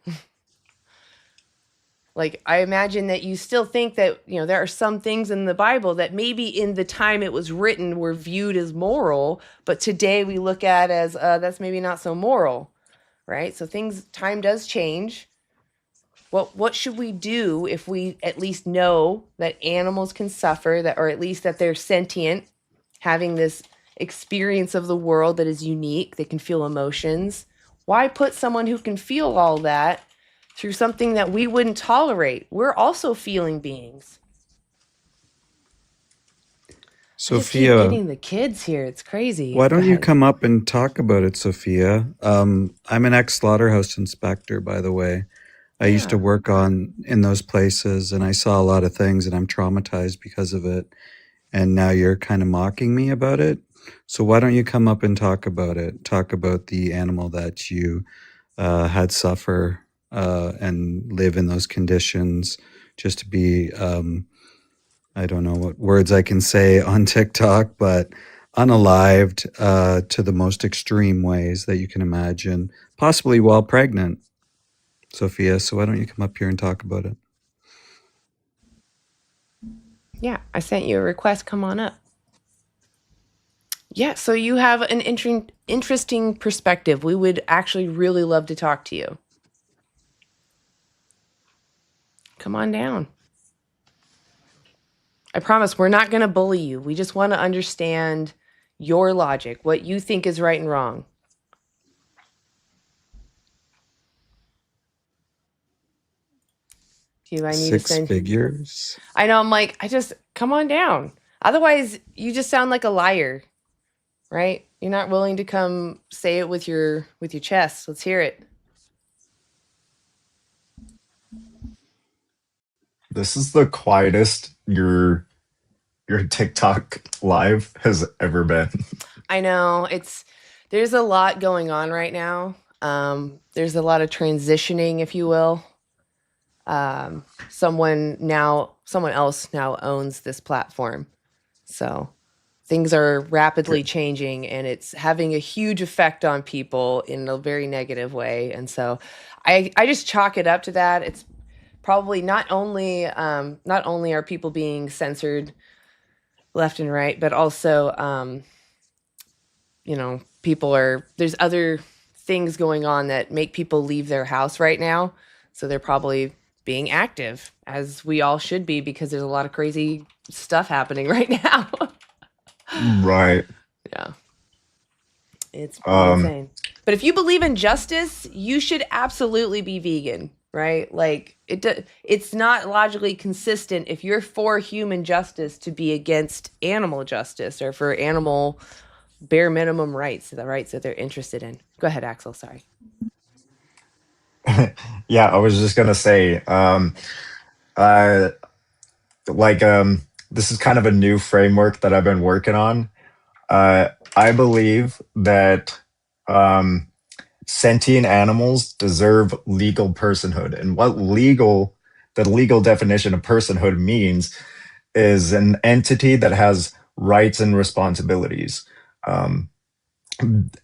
Like, I imagine that you still think that, there are some things in the Bible that maybe in the time it was written were viewed as moral, but today we look at as that's maybe not so moral, right? So time does change. What should we do if we at least know that animals can suffer, or at least that they're sentient, having this experience of the world that is unique, they can feel emotions? Why put someone who can feel all that through something that we wouldn't tolerate? We're also feeling beings. I just keep Sophia, getting the kids here. It's crazy. why Go don't you ahead. come up and talk about it, Sophia? I'm an ex-slaughterhouse inspector, by the way. I used to Yeah. work in those places, and I saw a lot of things, and I'm traumatized because of it. And now you're kind of mocking me about it. So why don't you come up and talk about it? Talk about the animal that you had suffer and live in those conditions, just to be I don't know what words I can say on TikTok, but unalived to the most extreme ways that you can imagine, possibly while pregnant, Sophia. So why don't you come up here and talk about it? Yeah, I sent you a request. Come on up. Yeah, so you have an interesting perspective. We would actually really love to talk to you. Come on down. I promise we're not going to bully you. We just want to understand your logic, what you think is right and wrong. Do I need to Six send? figures. I know. I'm like, come on down. Otherwise, you just sound like a liar, right? You're not willing to come say it with your chest. Let's hear it. This is the quietest your TikTok live has ever been. I know there's a lot going on right now. There's a lot of transitioning, if you will. Someone else now owns this platform. So things are rapidly changing, and it's having a huge effect on people in a very negative way. And so I just chalk it up to that. It's probably not only are people being censored left and right, but also there's other things going on that make people leave their house right now. So they're probably being active, as we all should be, because there's a lot of crazy stuff happening right now. Right. Yeah. It's pretty insane. But if you believe in justice, you should absolutely be vegan, right? Like it's not logically consistent if you're for human justice to be against animal justice or for animal bare minimum rights, the rights that they're interested in. Go ahead, Axel. Sorry. Yeah, I was just gonna say, this is kind of a new framework that I've been working on. I believe that sentient animals deserve legal personhood, and the legal definition of personhood means is an entity that has rights and responsibilities.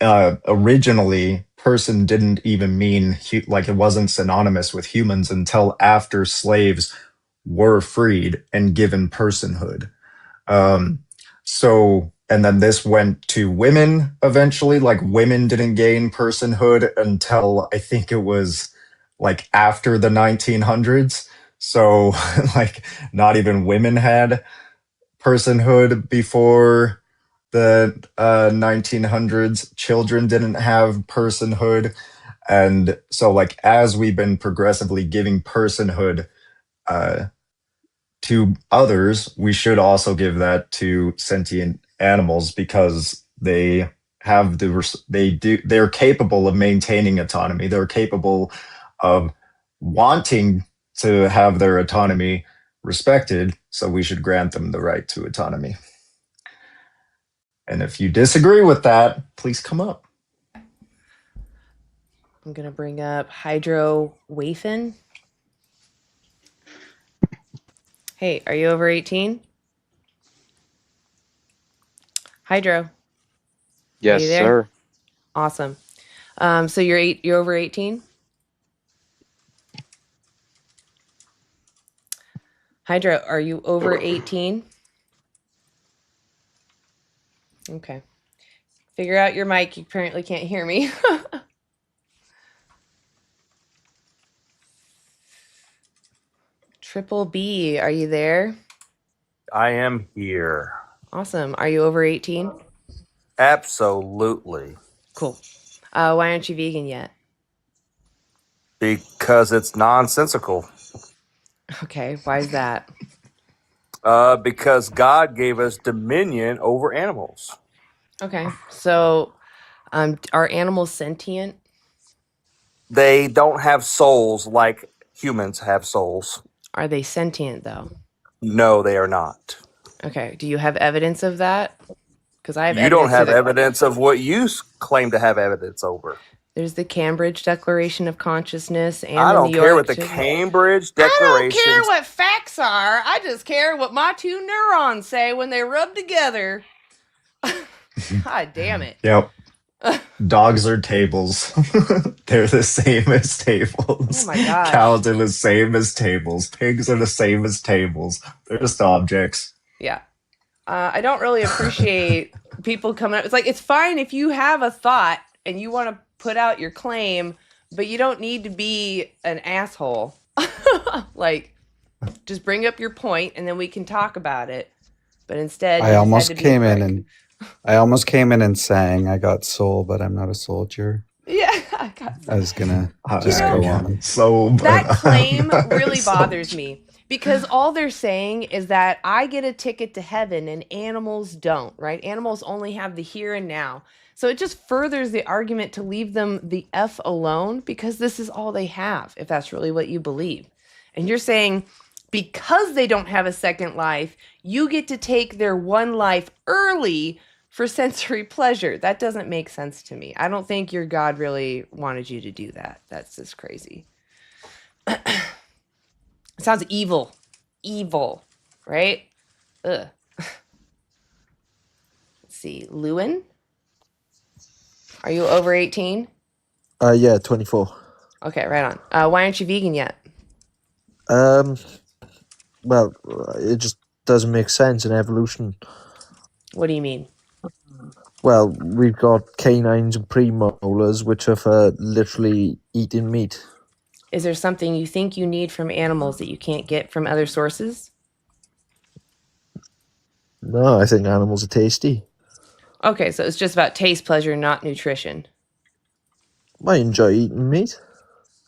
Originally, person didn't even mean like it wasn't synonymous with humans until after slaves were freed and given personhood. And then this went to women eventually. Like women didn't gain personhood until I think it was like after the 1900s. So like not even women had personhood before the 1900s. Children didn't have personhood. And so like as we've been progressively giving personhood to others, we should also give that to sentient animals because they're capable of maintaining autonomy. They're capable of wanting to have their autonomy respected, so we should grant them the right to autonomy. And if you disagree with that, please come up. I'm going to bring up Hydro Wafen. Hey, are you over 18? Hydro. Yes, Are you there? sir. Awesome. So you're over 18? Hydro, are you over 18? Okay. Figure out your mic. You apparently can't hear me. Triple B, are you there? I am here. Awesome. Are you over 18? Absolutely. Cool. Why aren't you vegan yet? Because it's nonsensical. Okay, why is that? Because God gave us dominion over animals. Okay, so are animals sentient? They don't have souls like humans have souls. Are they sentient though? No, they are not. Okay. Do you have evidence of that? Because I have You don't evidence have of it. evidence of what you claim to have evidence over. There's the Cambridge Declaration of Consciousness and I the don't New care York. what the Cambridge Declaration. I don't care what facts are. I just care what my two neurons say when they rub together. God damn it. Yep. Dogs are tables. They're the same as tables. Oh my gosh. Cows are the same as tables. Pigs are the same as tables. They're just objects. Yeah. I don't really appreciate people coming up. It's like, it's fine if you have a thought and you want to put out your claim, but you don't need to be an asshole. Like, just bring up your point and then we can talk about it. But instead, I almost came in and sang I got soul, but I'm not a soldier. Yeah, I was gonna You just know, go on. that claim really bothers me because all they're saying is that I get a ticket to heaven and animals don't, right? Animals only have the here and now. So it just furthers the argument to leave them the F alone because this is all they have, if that's really what you believe. And you're saying because they don't have a second life, you get to take their one life early for sensory pleasure. That doesn't make sense to me. I don't think your God really wanted you to do that. That's just crazy. It sounds evil. Evil, right? Ugh. Let's see. Lewin? Are you over 18? Yeah, 24. Okay, right on. Why aren't you vegan yet? Well, it just doesn't make sense in evolution. What do you mean? Well, we've got canines and premolars, which are for literally eating meat. Is there something you think you need from animals that you can't get from other sources? No, I think animals are tasty. Okay, so it's just about taste, pleasure, not nutrition. I enjoy eating meat.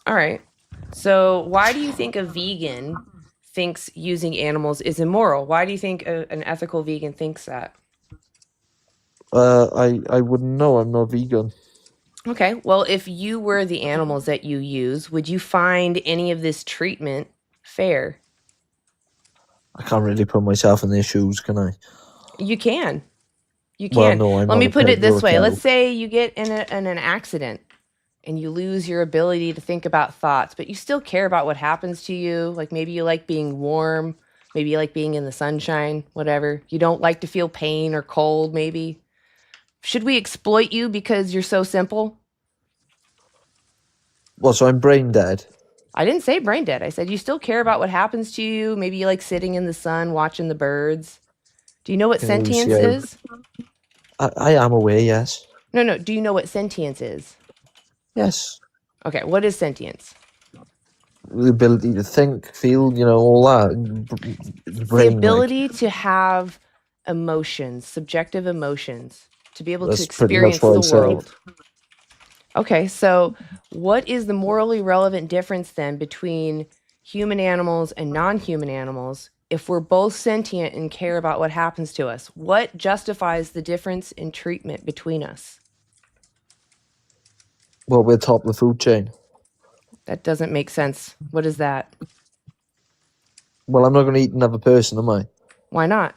All right. So why do you think a vegan thinks using animals is immoral? Why do you think an ethical vegan thinks that? I wouldn't know. I'm not vegan. Okay, well, if you were the animals that you use, would you find any of this treatment fair? I can't really put myself in their shoes, can I? You can. You Well, can. no, I'm Let not me a put it pet this nor a way. cow. Let's say you get in an accident and you lose your ability to think about thoughts, but you still care about what happens to you. Like maybe you like being warm, maybe you like being in the sunshine, whatever. You don't like to feel pain or cold, maybe. Should we exploit you because you're so simple? Well, so I'm brain dead. I didn't say brain dead. I said you still care about what happens to you. Maybe you like sitting in the sun, watching the birds. Do you know what sentience is? I am aware, yes. No. Do you know what sentience is? Yes. Okay, what is sentience? The ability to think, feel, all that. The brain, The ability to have emotions, subjective emotions, to be able to That's pretty much experience what I the said. world. Okay, so what is the morally relevant difference then between human animals and non-human animals if we're both sentient and care about what happens to us? What justifies the difference in treatment between us? Well, we're top of the food chain. That doesn't make sense. What is that? Well, I'm not going to eat another person, am I? Why not?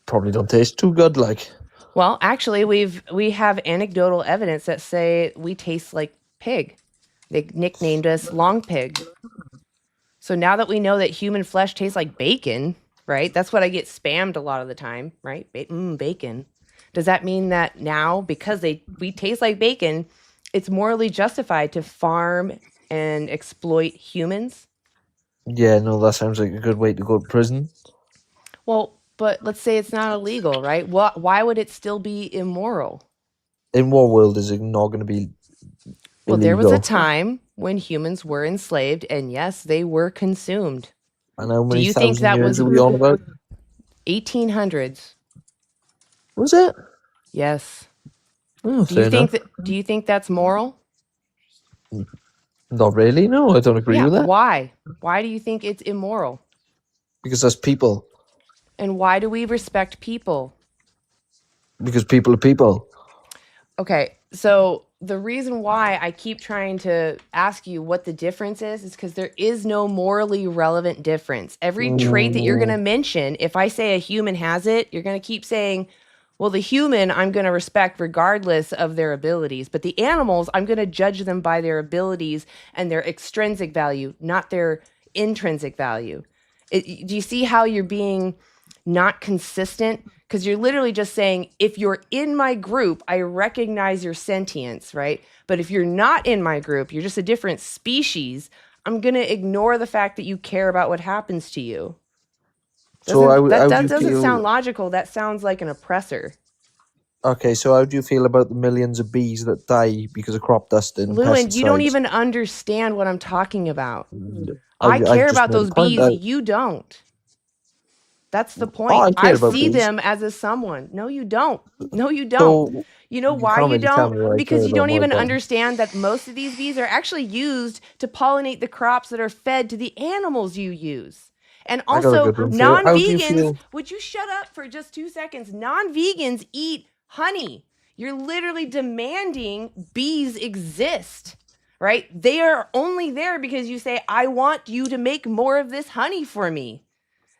Probably don't taste too good, like. Well, actually, we have anecdotal evidence that say we taste like pig. They nicknamed us long pig. So now that we know that human flesh tastes like bacon, right? That's what I get spammed a lot of the time, right? Bacon. Does that mean that now, because we taste like bacon, it's morally justified to farm and exploit humans? Yeah, no, that sounds like a good way to go to prison. Well, but let's say it's not illegal, right? Why would it still be immoral? In what world is it not going to be Well, illegal? there was a time when humans were enslaved, and yes, they were consumed. And how Do many you think thousand that years was are we on about? 1800s? Was it? Yes. Oh, Do you fair think enough. do you think that's moral? Not really, no, I don't agree Yeah. with that. Why? Why do you think it's immoral? Because that's people. And why do we respect people? Because people are people. Okay, so the reason why I keep trying to ask you what the difference is because there is no morally relevant difference. Every trait that you're going to mention, if I say a human has it, you're going to keep saying, well, the human I'm going to respect regardless of their abilities, but the animals, I'm going to judge them by their abilities and their extrinsic value, not their intrinsic value. Do you see how you're being not consistent? Because you're literally just saying, if you're in my group, I recognize your sentience, right? But if you're not in my group, you're just a different species, I'm going to ignore the fact that you care about what happens to you. So how That do you doesn't sound feel? logical. That sounds like an oppressor. Okay, so how do you feel about the millions of bees that die because of crop dusting and Lewin, you don't pesticides? even understand what I'm talking about. I've I care just about made a those point bees. out. You don't. That's the Oh, point. I I care about see bees. them as a someone. No, you don't. No, you don't. So You know you why can't you really tell don't? me what I Because care you about don't my even dog. understand that most of these bees are actually used to pollinate the crops that are fed to the animals you use. And I got a also, good one for you. How do you non-vegans, feel? would you shut up for just 2 seconds? Non-vegans eat honey. You're literally demanding bees exist, right? They are only there because you say, I want you to make more of this honey for me.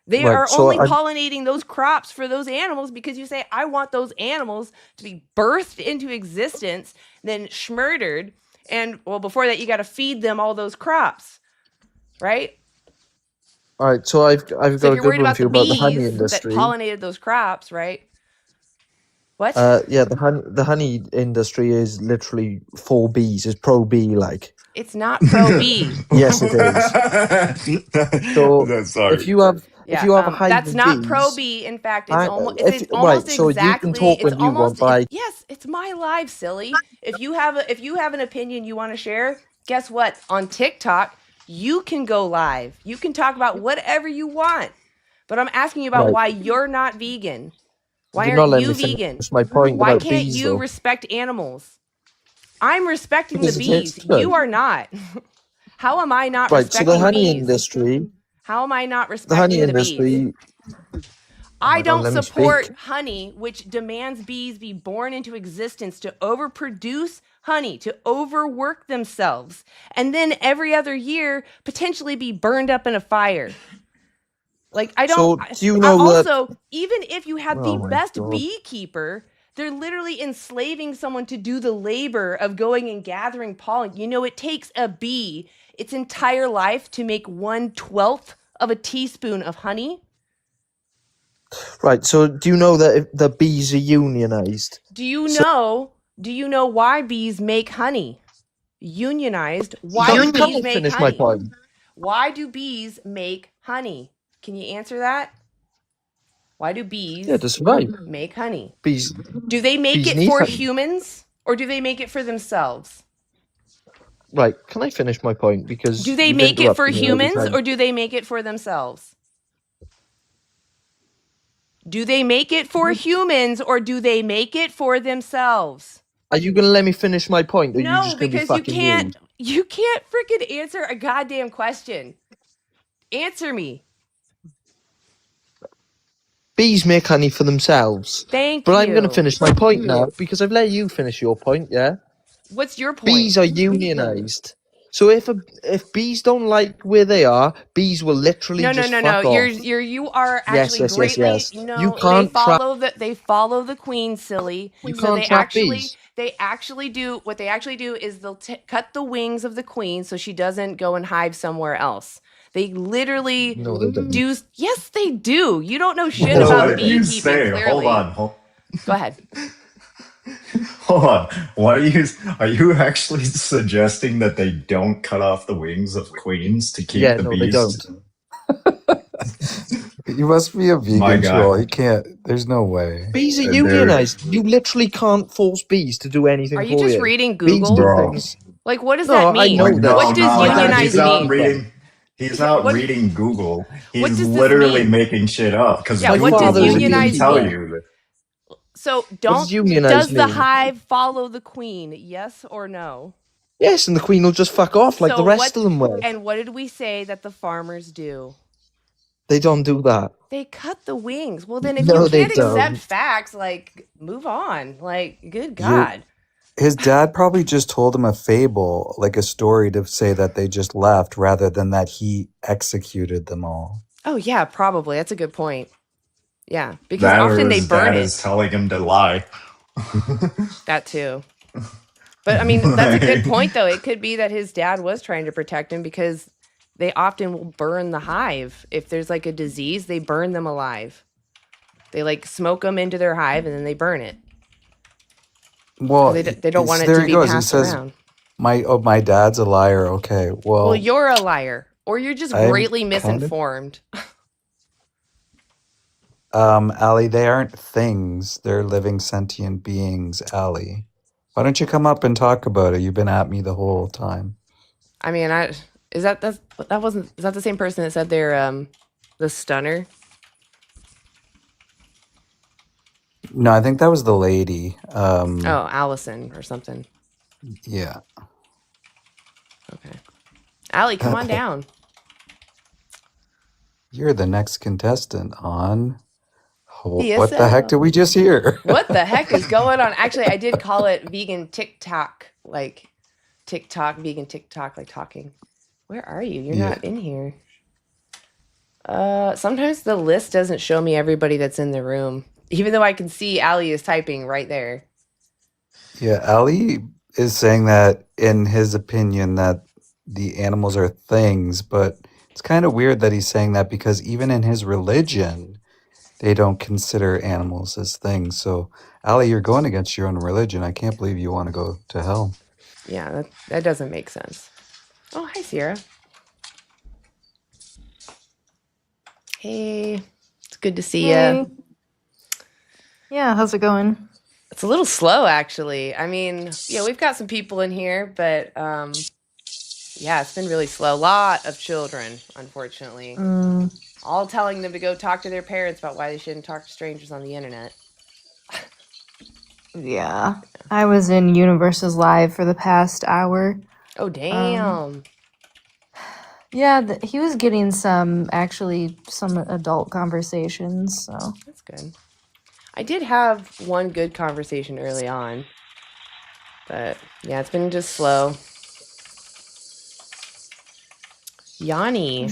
They Right, are so only I pollinating those crops for those animals because you say, I want those animals to be birthed into existence, then schmurdered. And well, before that, you got to feed them all those crops, right? all right. So I've So got if a you're good worried one about for the you about the honey bees that industry. pollinated those crops, right? What? Yeah, the honey industry is literally for bees. It's pro bee like. It's not pro bee. Yes, it is. So Sorry. if you have a hive That's of not pro bees, bee. In fact, it's almost right. So you can talk when you want, but yes, it's my life, silly. If you have an opinion you want to share, guess what? On TikTok, you can go live. You can talk about whatever you want. But I'm asking you about right. why you're not vegan. Why You're not aren't letting you me vegan? finish my point Why about can't bees, you though. respect animals? I'm respecting the Because it's bees. good. You are not. How am I not Right. So the respecting honey bees? industry, How am I not the honey respecting the bees? industry. Oh I my God, don't let me support speak. honey, which demands bees be born into existence to overproduce honey, to overwork themselves, and then every other year potentially be burned up in a fire. Like, I don't. So do you I know that? also, even if you have the Oh my best God. beekeeper, they're literally enslaving someone to do the labor of going and gathering pollen. You know, it takes a bee its entire life to make 1/12 of a teaspoon of honey. Right. So do you know that the bees are unionized? Do you So know why bees make honey? Unionized. Why do can bees I make finish my honey? point? Why do bees make honey? Can you answer that? Why do Yeah, bees to survive. make honey? Bees Do they make it need for honey. humans or do they make it for themselves? Right. Can I finish my point? Because Do they you've make it for interrupted me every humans time. or do they make it for themselves? Do they make it for humans or do they make it for themselves? Are you gonna let me finish my point, or are you No, just gonna be because you fucking rude? can't freaking answer a goddamn question. Answer me. Bees make honey for themselves. Thank But I'm gonna you. finish my point now because I've let you finish your point. Yeah. What's your point? Bees are unionized. So if bees don't like where they are, bees will literally No. just fuck You off. are Yes, actually yes, yes, greatly yes. You no. can't trap. They follow the queen, silly. You So can't trap bees. they actually do what they actually do is they'll cut the wings of the queen so she doesn't go and hive somewhere else. They literally No, they don't. do. Yes, they do. You don't know shit What about did you beekeeping. say? Clearly, Hold go ahead. on. What are you actually suggesting that they don't cut off the wings of queens to keep Yeah, the no, they bees? don't. You must be a My vegan God. troll. You can't. There's no way. Bees are They're unionized. You literally can't force bees to do anything Are you for just you. reading Bees do Google? bro. things. Like, what does No, that I mean? know Like, this. What does no, unionized he's not mean? reading. He's not What reading Google. what He's does this literally mean? making shit up because Yeah, My what does Google father's a wouldn't even unionized tell mean? beekeeper. you that. So What does unionized does the mean? hive follow the queen? Yes or no? Yes, and the queen will just fuck off like the So rest of them will. and what did we say that the farmers do? They don't do that. They cut the wings. Well, then if you No, they can't accept don't. facts, like, move on. Like, good You're God. His dad probably just told him a fable, like a story, to say that they just left rather than that he executed them all. Oh yeah, probably. That's a good point. Yeah, because That or often they his burn dad it. is telling him to lie. That too. But I mean, that's a good point though. It could be that his dad was trying to protect him because they often will burn the hive. If there's like a disease, they burn them alive. They like smoke them into their hive and then they burn it. Well, They don't want it there to he be goes. He passed says, around. my dad's a liar." Okay, Well, well, you're a liar, or you're just I'm greatly kind of. misinformed. Allie, they aren't things. They're living sentient beings, Allie. Why don't you come up and talk about it? You've been at me the whole time. I mean, is that the same person that said they're the stunner? No, I think that was the lady. Oh, Allison or something. Yeah. Okay. Allie, come on down. You're the next contestant on. Yes, What the heck did we just hear? What the heck is going on? Actually, I did call it vegan TikTok, like TikTok, vegan TikTok, like talking. Where are you? You're not in here. Sometimes the list doesn't show me everybody that's in the room, even though I can see Allie is typing right there. Yeah, Ali is saying that in his opinion that the animals are things, but it's kind of weird that he's saying that because even in his religion, they don't consider animals as things. So, Ali, you're going against your own religion. I can't believe you want to go to hell. Yeah, that doesn't make sense. Oh, hi, Sierra. Hey, it's good to see you. Yeah, how's it going? It's a little slow, actually. I mean, yeah, we've got some people in here, but yeah, it's been really slow. A lot of children, unfortunately. All telling them to go talk to their parents about why they shouldn't talk to strangers on the internet. Yeah, I was in Universe's Live for the past hour. Oh, damn. Yeah, he was getting some adult conversations, so. That's good. I did have one good conversation early on, but yeah, it's been just slow. Yanni.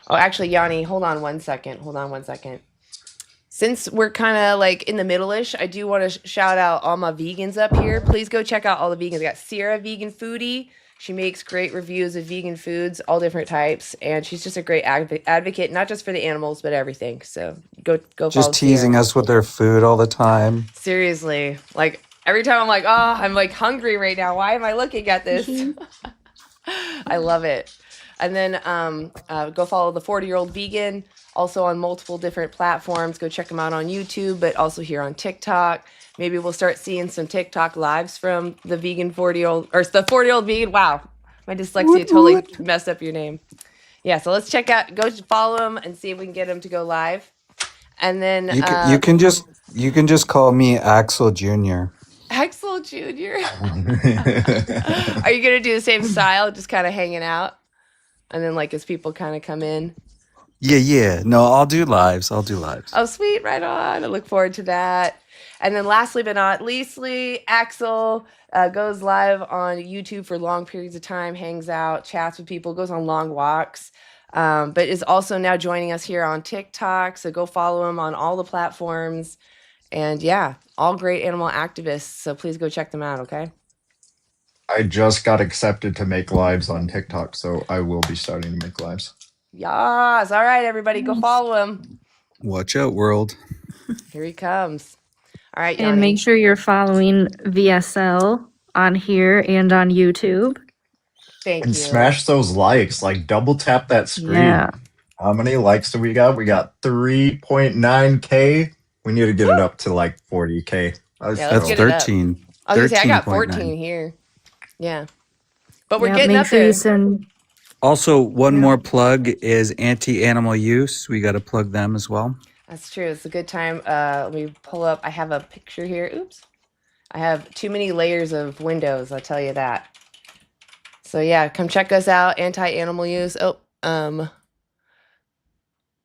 Oh, actually, Yanni, hold on one second. Since we're kind of like in the middle-ish, I do want to shout out all my vegans up here. Please go check out all the vegans. I got Sierra, vegan foodie. She makes great reviews of vegan foods, all different types, and she's just a great advocate, not just for the animals, but everything. So go follow Just teasing Sierra. us with their food all the time. Seriously, like every time I'm like, oh, I'm like hungry right now. Why am I looking at this? I love it. And then go follow the 40-year-old vegan, also on multiple different platforms. Go check them out on YouTube, but also here on TikTok. Maybe we'll start seeing some TikTok lives from the vegan 40-year-old, or the 40-year-old vegan. Wow, my dyslexia totally messed up your name. Yeah, so let's check out, go follow them and see if we can get them to go live. And then You can just call me Axel Jr. Axel Jr. Are you gonna do the same style, just kind of hanging out, and then like as people kind of come in? Yeah. No, I'll do lives. Oh, sweet, right on. I look forward to that. And then lastly but not leastly, Axel goes live on YouTube for long periods of time, hangs out, chats with people, goes on long walks, but is also now joining us here on TikTok. So go follow him on all the platforms. And yeah, all great animal activists. So please go check them out, okay? I just got accepted to make lives on TikTok, so I will be starting to make lives. Yas. All right, everybody, go follow him. Watch out, world. Here he comes. All right, And Yanni. make sure you're following VSL on here and on YouTube. Thank And you. smash those likes, like double tap that screen. Yeah. How many likes do we got? We got 3.9K. We need to get it up to like 40K. Let's That's get it up. 13. I was gonna say I got 13.9. 14 here. Yeah. But we're Yeah, getting make up sure there. you send. Also, one more plug is anti-animal use. We got to plug them as well. That's true. It's a good time. Let me pull up. I have a picture here. Oops. I have too many layers of windows, I'll tell you that. So yeah, come check us out. Anti-animal use.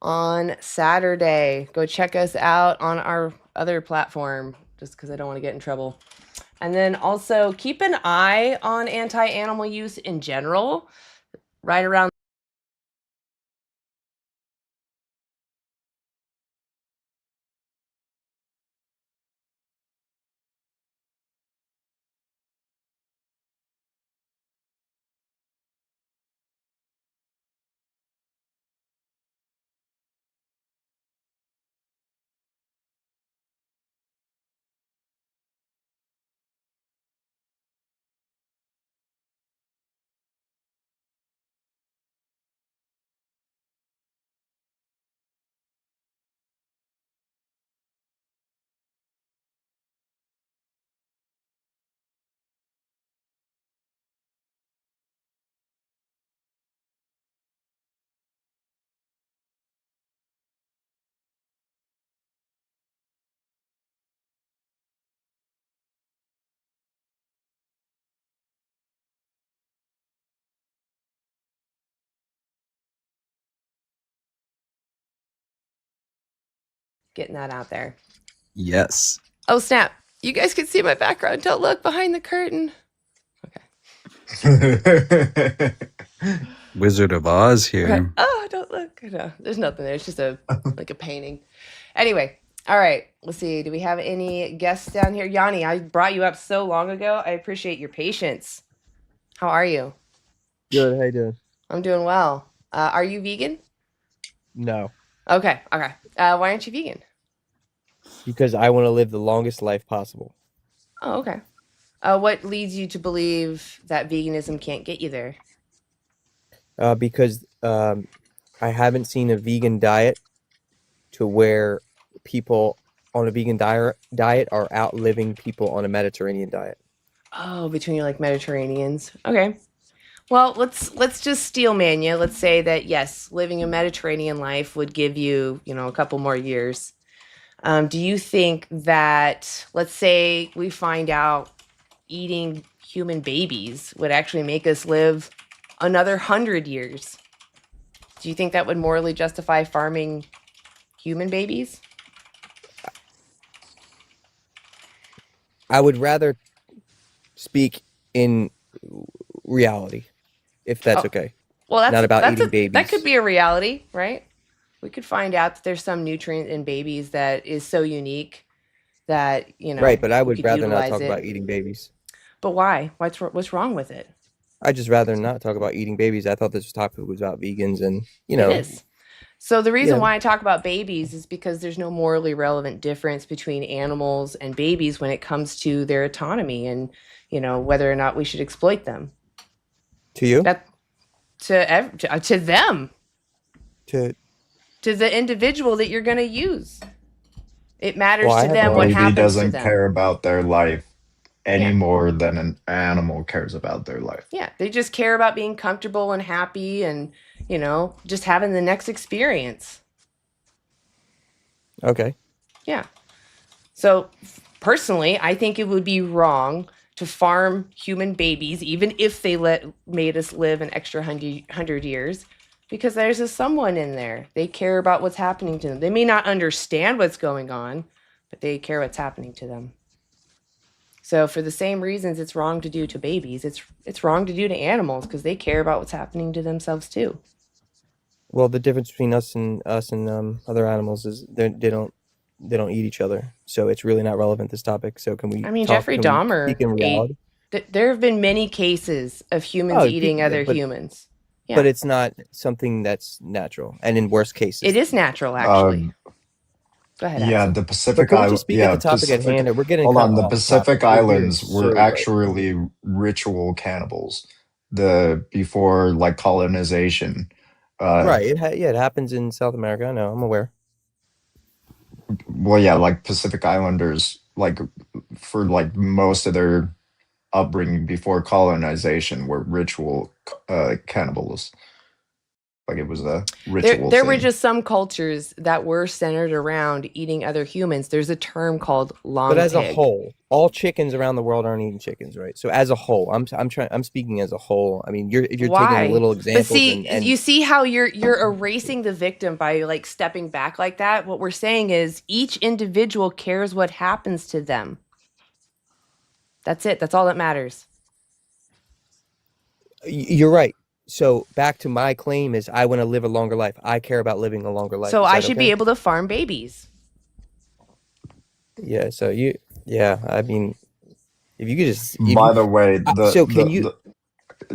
On Saturday. Go check us out on our other platform, just because I don't want to get in trouble. And then also keep an eye on anti-animal use in general, right around. Getting that out there. Yes. Oh, snap. You guys can see my background. Don't look behind the curtain. Wizard of Oz Right. here. Oh, don't look. No, there's nothing there. It's just like a painting. Anyway, all right. Let's see. Do we have any guests down here? Yanni, I brought you up so long ago. I appreciate your patience. How are you? Good. How you doing? I'm doing well. Are you vegan? No, Okay. Okay. Why aren't you vegan? because I want to live the longest life possible. Oh, okay. What leads you to believe that veganism can't get you there? Because I haven't seen a vegan diet to where people on a vegan diet are outliving people on a Mediterranean diet. Oh, between like Mediterraneans. Okay. Well, let's just steel man you. Let's say that yes, living a Mediterranean life would give you, a couple more years. Do you think that, let's say we find out eating human babies would actually make us live another 100 years? Do you think that would morally justify farming human babies? I would rather speak in reality, if that's Oh, okay. Well, Not about eating babies. that could be a reality, right? We could find out that there's some nutrient in babies that is so unique that, Right, but I we would could rather not utilize talk it. about eating babies. But why? What's wrong with it? I'd just rather not talk about eating babies. I thought this topic was about vegans and, It is. So the reason Yeah. why I talk about babies is because there's no morally relevant difference between animals and babies when it comes to their autonomy and, whether or not we should exploit them. To you? That to them, To to the individual that you're going to use. It matters Well, I to have them A what baby happens to doesn't them. care about their life any Yeah. more than an animal cares about their life. Yeah, they just care about being comfortable and happy and, just having the next experience. Okay. Yeah. So personally, I think it would be wrong to farm human babies, even if they made us live an extra 100 years, because there's a someone in there. They care about what's happening to them. They may not understand what's going on, but they care what's happening to them. So for the same reasons it's wrong to do to babies, it's wrong to do to animals because they care about what's happening to themselves too. Well, the difference between us and other animals is they don't eat each other. So it's really not relevant, this topic. So can we I mean, talk? Jeffrey Can we Dahmer speak in reality? there have been many cases of humans eating other but humans. Yeah. but it's not something that's natural. And in worst cases, It is natural, actually. Go ahead, Yeah, Axel. the But Pacific can we Island. just speak Yeah, at the topic at Pacific. hand? Or we're getting Hold kind on, of the off Pacific topic. We're veering Islands so were right. actually ritual cannibals. Before like colonization. Right. It happens in South America. I know. I'm aware. Well, yeah, like Pacific Islanders, like for like most of their upbringing before colonization were ritual cannibals. Like it was a There, ritual there were thing. just some cultures that were centered around eating other humans. There's a term called But long as a pig. whole, all chickens around the world aren't eating chickens, right? So as a whole, I'm speaking as a whole. I mean, if you're taking Why? little But examples see, and you see how you're erasing the victim by like stepping back like that? What we're saying is each individual cares what happens to them. That's it. That's all that matters. you're right. So back to my claim is I want to live a longer life. I care about living a longer life. So Is I that should okay? be able to farm babies. Yeah. So I mean, if you could just, if By you, the way, so can you?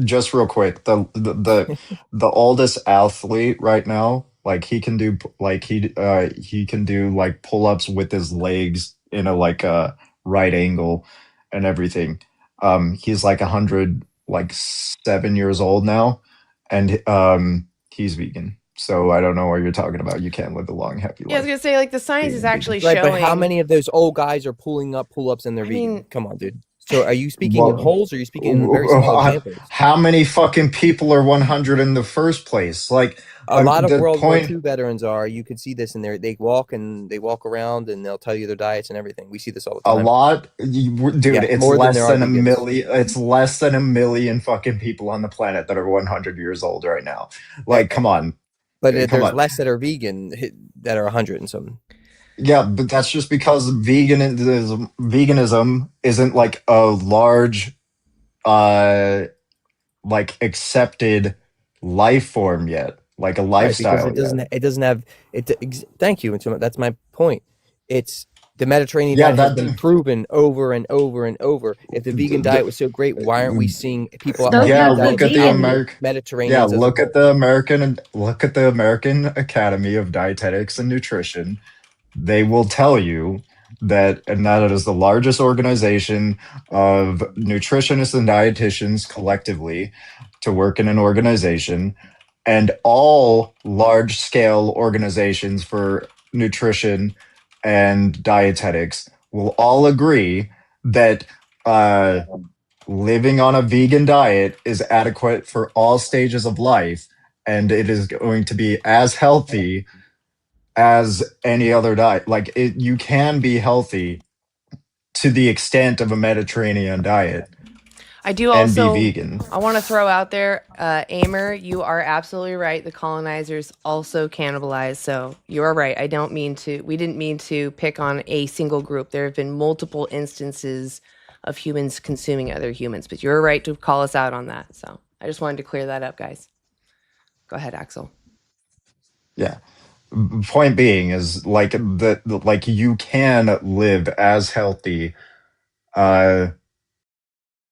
just real quick, the oldest athlete right now, like he can do like pull-ups with his legs in a like a right angle and everything. He's like 107 years old now, and he's vegan. So I don't know what you're talking about. You can't live a long, happy Yeah, I was life gonna say like the science is being vegan. actually Right, but how showing. many of those old guys are pulling up pull-ups and they're I vegan? mean, Come on, dude. So are you speaking in Well, wholes or are you speaking in very small examples? how many fucking people are 100 in the first place? Like, A lot of the World War point. II veterans are. You could see this in there. They walk around and they'll tell you their diets and everything. We see this all the A time. lot, dude. Yeah, It's more than less there are than a vegans. million. It's less than a million fucking people on the planet that are 100 years old right now. Like, come on, But come there's on. less that are vegan that are 100 and something. Yeah, but that's just because veganism isn't like a large, like accepted life form yet, like a Right, because lifestyle it doesn't have it. Thank you. And so that's my point. It's the Mediterranean Yeah, diet has that. been proven over and over and over. If the vegan diet was so great, why aren't we seeing people So on Yeah, good vegan look diets at the vegan. outlive American. Yeah, Mediterraneans as a look whole? at the American Academy of Dietetics and Nutrition. They will tell you that, and that is the largest organization of nutritionists and dietitians collectively to work in an organization, and all large scale organizations for nutrition and dietetics will all agree that living on a vegan diet is adequate for all stages of life, and it is going to be as healthy as any other diet. Like you can be healthy to the extent of a Mediterranean diet I do and be also. vegan. I want to throw out there, Amer, you are absolutely right. The colonizers also cannibalized. So you are right. I don't mean to. We didn't mean to pick on a single group. There have been multiple instances of humans consuming other humans, but you're right to call us out on that. So I just wanted to clear that up, guys. Go ahead, Axel. Yeah. Point being is like like you can live as healthy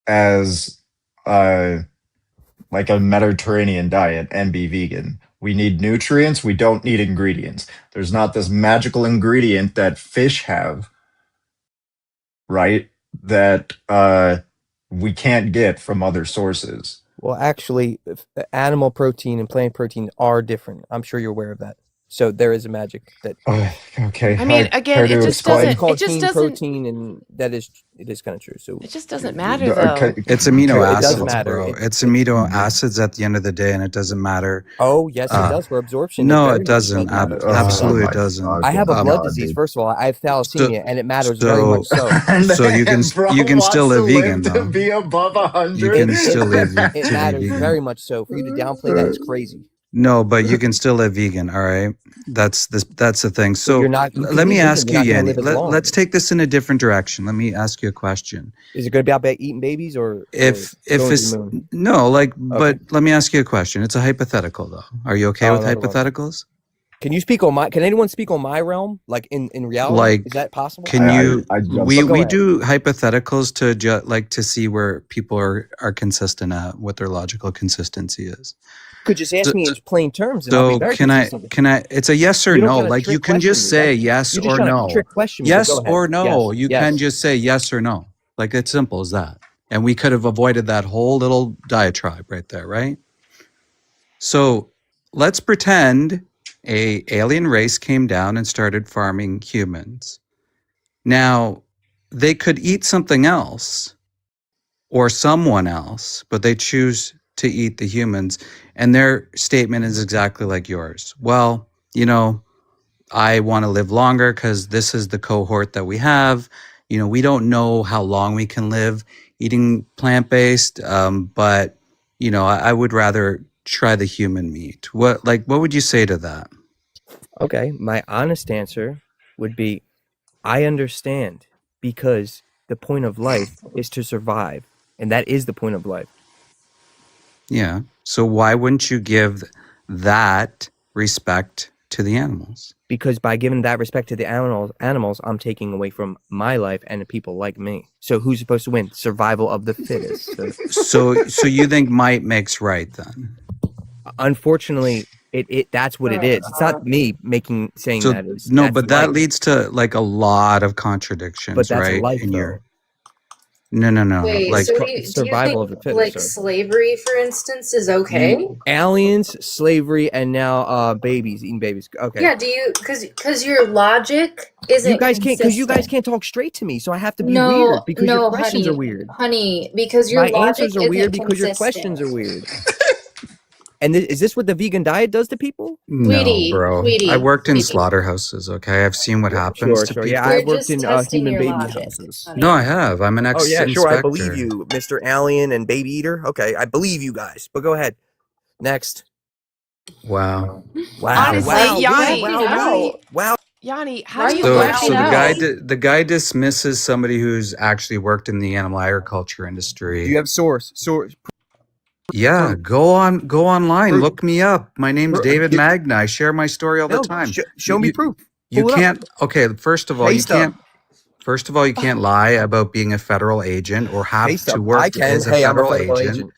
as like a Mediterranean diet and be vegan. We need nutrients, we don't need ingredients. There's not this magical ingredient that fish have, right? That we can't get from other sources. Well, actually, animal protein and plant protein are different. I'm sure you're aware of that. So there is a magic that. Okay. I mean, again, it just It's doesn't. called It just heme doesn't. protein, and it is kind of true. So It just doesn't matter though. It's amino It does acids, matter. bro. It's amino acids at the end of the day, and it doesn't matter. Oh, yes, it does for absorption. No, very it much doesn't. matter. Absolutely, it doesn't. I have a blood disease. First of all, I have thalassemia, and it matters very So, much so. so you can still live vegan though. Be above 100. You can still live It to matters be vegan. very much so. For you to downplay that is crazy. No, but you can still live vegan. All right, that's the thing. So you're not- you can let be me vegan, ask you, you're not gonna Yanni. live as long. Let's take this in a different direction. Let me ask you a question. Is it going to be about eating babies or If going to it's the moon? no, like, but let me ask you a question. It's a hypothetical, though. Are you okay Oh, with another one. hypotheticals? Can you speak on my? Can anyone speak on my realm? Like in reality, Like, is that possible? can you? Go we ahead. do hypotheticals to like to see where people are consistent at, what their logical consistency is. Could just ask So- me in plain terms, and I'll be So very can consistent. I? It's a yes or You don't no. gotta Like you trick can just question me. say yes You're just or trying to no. trick question me, but Yes go ahead. or no. Yes, You yes. can just say yes or no. Like it's simple as that. And we could have avoided that whole little diatribe right there, right? So let's pretend a alien race came down and started farming humans. Now, they could eat something else or someone else, but they choose to eat the humans. And their statement is exactly like yours. Well, I want to live longer because this is the cohort that we have. We don't know how long we can live eating plant-based, but I would rather try the human meat. What would you say to that? Okay, my honest answer would be I understand, because the point of life is to survive, and that is the point of life. Yeah. So why wouldn't you give that respect to the animals? Because by giving that respect to the animals, I'm taking away from my life and the people like me. So who's supposed to win? Survival of the fittest. So you think might makes right then? Unfortunately, that's what it is. It's not me saying So that is. no, That's but that life. leads to like a lot of contradictions, But that's right? life, In though. your no. Wait, Like so do you survival of think the like fittest. slavery, for instance, is okay? Aliens, slavery, and now babies eating babies. Okay. Yeah, do you because your logic isn't You guys can't consistent. talk straight to me, so I have to be No, weird because your no, questions are honey, weird. honey, because your My logic answers are isn't weird because your questions are consistent. weird. And is this what the vegan diet does to people? no, bro. I worked in Sweetie. slaughterhouses, okay? I've seen what happens to Sure. Yeah, people. I You're worked just in testing human your baby logic, houses. No, honey. I have. I'm an Oh yeah, sure. I believe ex-inspector. you, Mr. Alien and Baby Eater. Okay, I believe you guys. But go ahead. Next. Wow. Honestly, Wow. Yanni, how Why do are you you So lashing out? the guy dismisses somebody who's actually worked in the animal agriculture industry. Do you have source? Yeah, go online, Proof. look me up. My name's David Magna. I share my story all the No, time. show me proof. You Pull it up. can't. Okay, first of all, Pay you stub. can't. First of all, you can't lie about being a federal agent or have Pay to stub. work I can. as a Hey, I'm a federal federal agent. agent.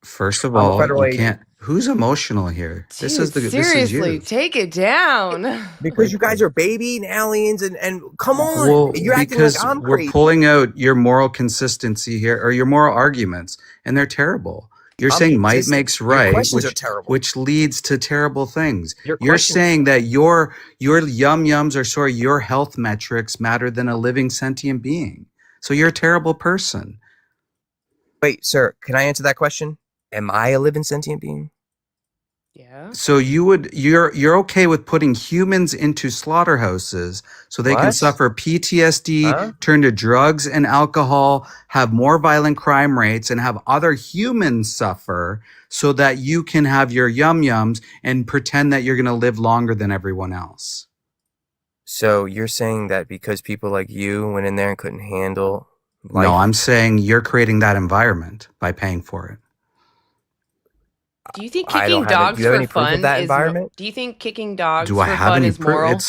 First of I'm a all, federal you agent. can't. Who's emotional here? This is Dude, this is seriously, you. take it down. Because you guys are baby and aliens and come on. Well, You're acting like because I'm we're crazy. pulling out your moral consistency here, or your moral arguments, and they're terrible. You're I'm saying might consistent. makes Your right, questions are terrible. which leads to terrible things. Your You're questions. saying that your yums or sorry, your health metrics matter than a living sentient being. So you're a terrible person. Wait, sir, can I answer that question? Am I a living sentient being? Yeah. So you're okay with putting humans into slaughterhouses so they can What? suffer PTSD, Huh? turn to drugs and alcohol, have more violent crime rates, and have other humans suffer so that you can have your yum-yums and pretend that you're going to live longer than everyone else. So you're saying that because people like you went in there and couldn't handle life? No, I'm saying you're creating that environment by paying for it. Do you think I don't kicking have it. Do dogs you have for any proof of fun that is environment? do you think kicking dogs Do I for have fun any is proof? moral?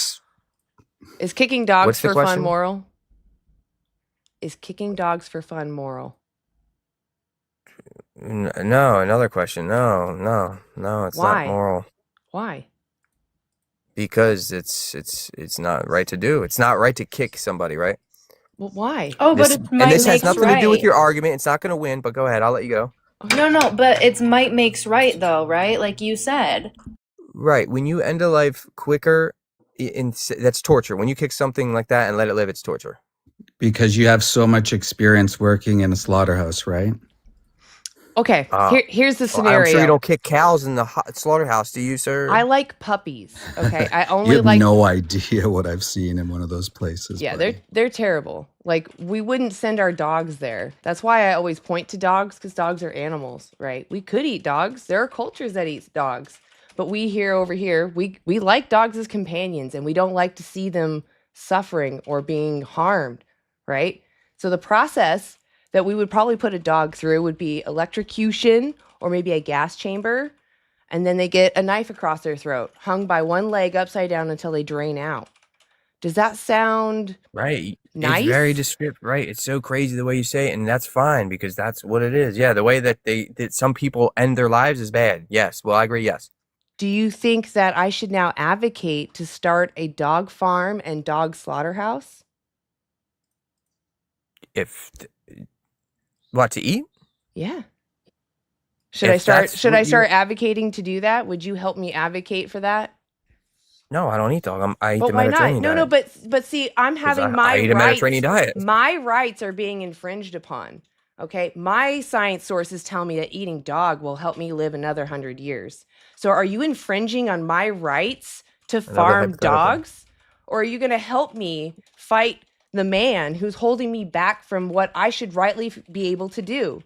Is kicking dogs What's the for fun question? moral? Is kicking dogs for fun moral? No, another question. No, it's Why? not moral. Why? Because it's not right to do. It's not right to kick somebody, right? Well, why? Oh, but This, it's and might this has makes nothing to do with right. your argument. It's not going to win, but go ahead. I'll let you go. No, but it's might makes right though, right? Like you said. Right. When you end a life quicker, that's torture. When you kick something like that and let it live, it's torture. Because you have so much experience working in a slaughterhouse, right? Okay, here's the Well, scenario. I'm sure you don't kick cows in the slaughterhouse, do you, sir? I like puppies. Okay, I You only have like. no idea what I've seen in one of those places. Yeah, buddy. they're terrible. Like we wouldn't send our dogs there. That's why I always point to dogs because dogs are animals, right? We could eat dogs. There are cultures that eat dogs, but over here, we like dogs as companions, and we don't like to see them suffering or being harmed, right? So the process that we would probably put a dog through would be electrocution or maybe a gas chamber, and then they get a knife across their throat, hung by one leg upside down until they drain out. Does that sound Right. nice? It's very descriptive. Right. It's so crazy the way you say it, and that's fine because that's what it is. Yeah, the way that that some people end their lives is bad. Yes. Well, I agree. Yes. Do you think that I should now advocate to start a dog farm and dog slaughterhouse? What to eat? Yeah. Should I start advocating to do that? Would you help me advocate for that? No, I don't eat dog. I eat But the why not? Mediterranean No, diet. but see, I'm having I my eat a rights. Mediterranean diet. My rights are being infringed upon. Okay, my science sources tell me that eating dog will help me live another 100 years. So are you infringing on my rights to Another farm hypothetical. dogs? Or are you going to help me fight the man who's holding me back from what I should rightly be able to do?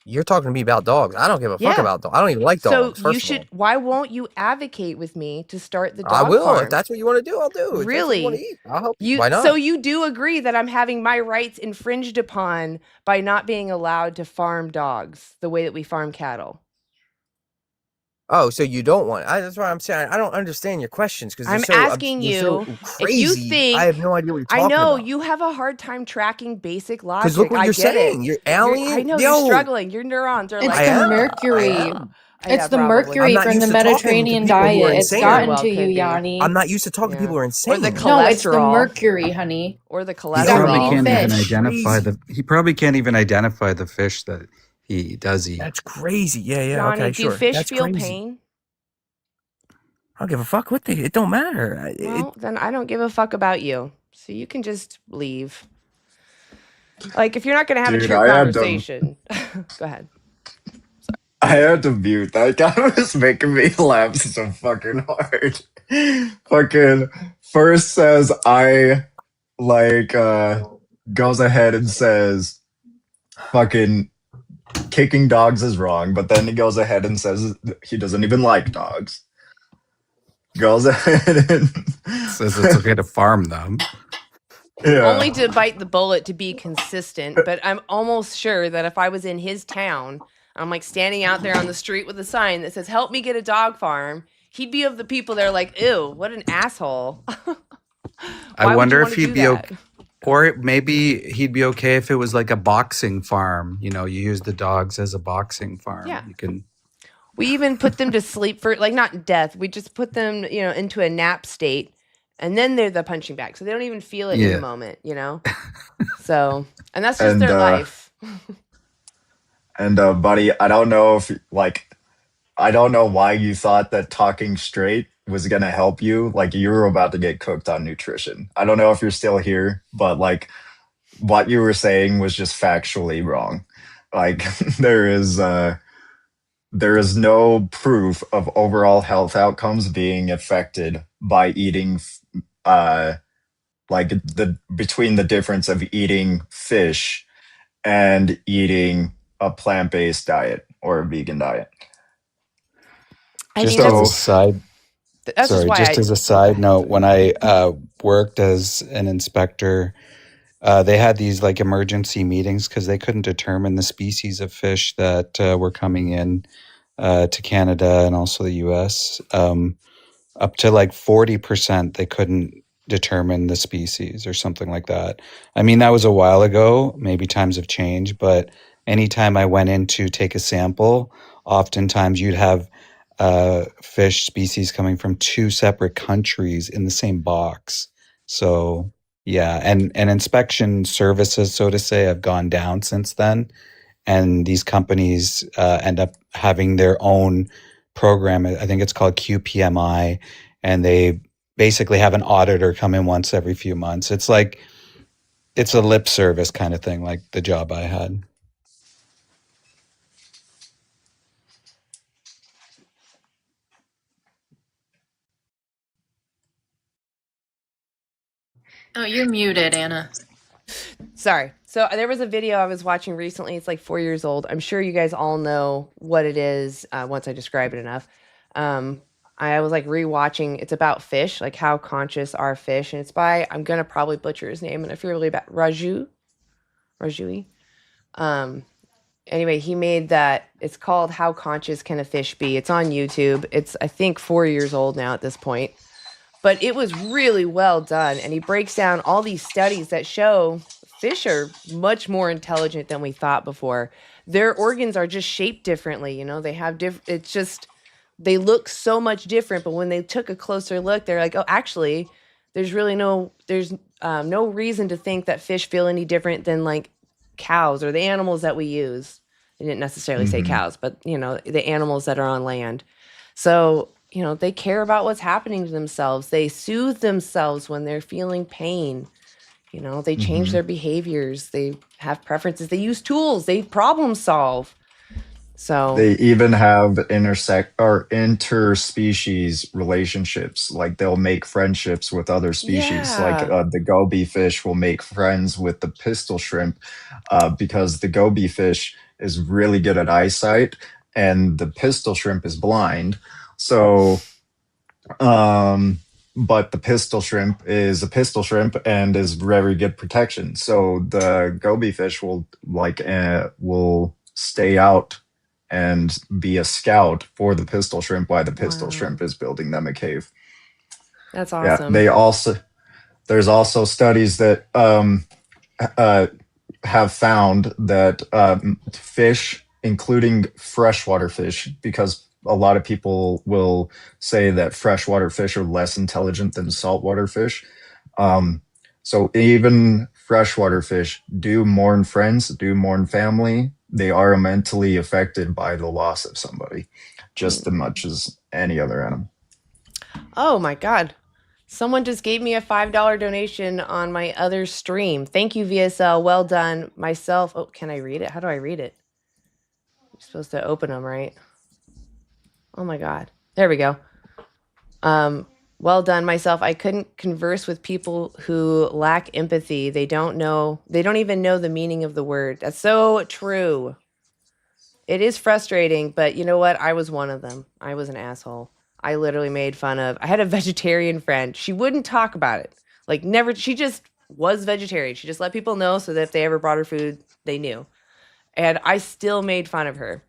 You're talking to me about dogs. I don't give a fuck Yeah. about dogs. I don't even like So dogs, you first of all. should, why won't you advocate with me to start the I dog will. farm? If that's what you want to do, I'll do. If that's what you want to Really? eat, I'll help you. You, Why not? so you do agree that I'm having my rights infringed upon by not being allowed to farm dogs the way that we farm cattle? Oh, so you don't want? That's why I'm saying I don't understand your questions because I'm they're asking they're you so if you crazy. think I have no idea what you're I talking know about. you have a hard time tracking basic Because look logic. what I you're get saying. it. You're I alien. know Yo, you're struggling. Your neurons are It's like, I the am. mercury. I am. yeah, It's the probably. I'm mercury not from used the to talking to Mediterranean people who are diet. It's insane. Very gotten well to you, could be. Yanni. I'm not used to talking to Yeah. people who are Or the insane. No, it's the cholesterol. mercury, honey. Or the He probably cholesterol. can't even fish. identify he probably can't even identify the fish that he does eat. That's crazy. Yeah, yeah. Johnny, Okay, do sure. fish That's feel crazy. pain? I don't give a fuck what they. It don't matter. Well, then I don't give a fuck about you. So you can just leave. Like, if you're not going to have a Dude, true I had to conversation, go ahead. I had to mute that guy. Was making me laugh so fucking hard. Fucking first says I like goes ahead and says fucking kicking dogs is wrong, but then he goes ahead and says he doesn't even like dogs. Goes ahead and Says it's okay to farm them. yeah. Only to bite the bullet to be consistent, but I'm almost sure that if I was in his town, I'm like standing out there on the street with a sign that says, "Help me get a dog farm," he'd be of the people that are like, "Ew, what an asshole." I Why would you wonder want if to he'd do be that? okay. Or maybe he'd be okay if it was like a boxing farm. You know, you use the dogs as a boxing farm. Yeah. You can. We even put them to sleep for, like, not death. We just put them, into a nap state, and then they're the punching bag. So they don't even feel it in the Yeah. moment, So, and that's just And their life. and buddy, I don't know if I don't know why you thought that talking straight was gonna help you. Like you were about to get cooked on nutrition. I don't know if you're still here, but like what you were saying was just factually wrong. Like there is no proof of overall health outcomes being affected by eating like the between the difference of eating fish and eating a plant-based diet or a vegan diet. I Just mean, as a that's side, just sorry, why just as a go side ahead. note, when I worked as an inspector, they had these like emergency meetings because they couldn't determine the species of fish that were coming in to Canada and also the U.S. Up to like 40%, they couldn't determine the species or something like that. I mean, that was a while ago. Maybe times have changed, but anytime I went in to take a sample, oftentimes you'd have fish species coming from two separate countries in the same box. So yeah, and inspection services, so to say, have gone down since then, and these companies end up having their own program. I think it's called QPMI, and they basically have an auditor come in once every few months. It's like it's a lip service kind of thing, like the job I had. Oh, you're muted, Anna. Sorry. So there was a video I was watching recently. It's like 4 years old. I'm sure you guys all know what it is once I describe it enough. I was like rewatching. It's about fish, like how conscious are fish, and it's by, I'm gonna probably butcher his name, and I feel really bad. Rajui. Anyway, he made that. It's called "How Conscious Can a Fish Be?" It's on YouTube. It's, I think, 4 years old now at this point. But it was really well done, and he breaks down all these studies that show fish are much more intelligent than we thought before. Their organs are just shaped differently, they have it's just, they look so much different, but when they took a closer look, they're like, oh, actually, there's no reason to think that fish feel any different than like cows or the animals that we use. They didn't necessarily say cows, but the animals that are on land. So, they care about what's happening to themselves. They soothe themselves when they're feeling pain. You know, they change hmm their behaviors. They have preferences. They use tools. They problem solve. So, They even have intersect or interspecies relationships. Like they'll make friendships with other species. Like yeah. the goby fish will make friends with the pistol shrimp because the goby fish is really good at eyesight and the pistol shrimp is blind. So um, but the pistol shrimp is a pistol shrimp and is very good protection. So the goby fish will stay out and be a scout for the pistol shrimp while the pistol Wow. shrimp is building them a cave. That's Yeah, awesome. there's also studies that uh, have found that fish, including freshwater fish, because a lot of people will say that freshwater fish are less intelligent than saltwater fish. Um, so even freshwater fish do mourn friends, do mourn family. They are mentally affected by the loss of somebody just as much as any other animal. Oh my God. Someone just gave me a $5 donation on my other stream. Thank you, VSL. Well done. Myself. Oh, can I read it? How do I read it? You're supposed to open them, right? Oh my God. There we go. Well done, myself. I couldn't converse with people who lack empathy. They don't even know the meaning of the word. That's so true. It is frustrating, but you know what? I was one of them. I was an asshole. I literally made fun of. I had a vegetarian friend. She wouldn't talk about it. Like never. She just was vegetarian. She just let people know so that if they ever brought her food, they knew. And I still made fun of her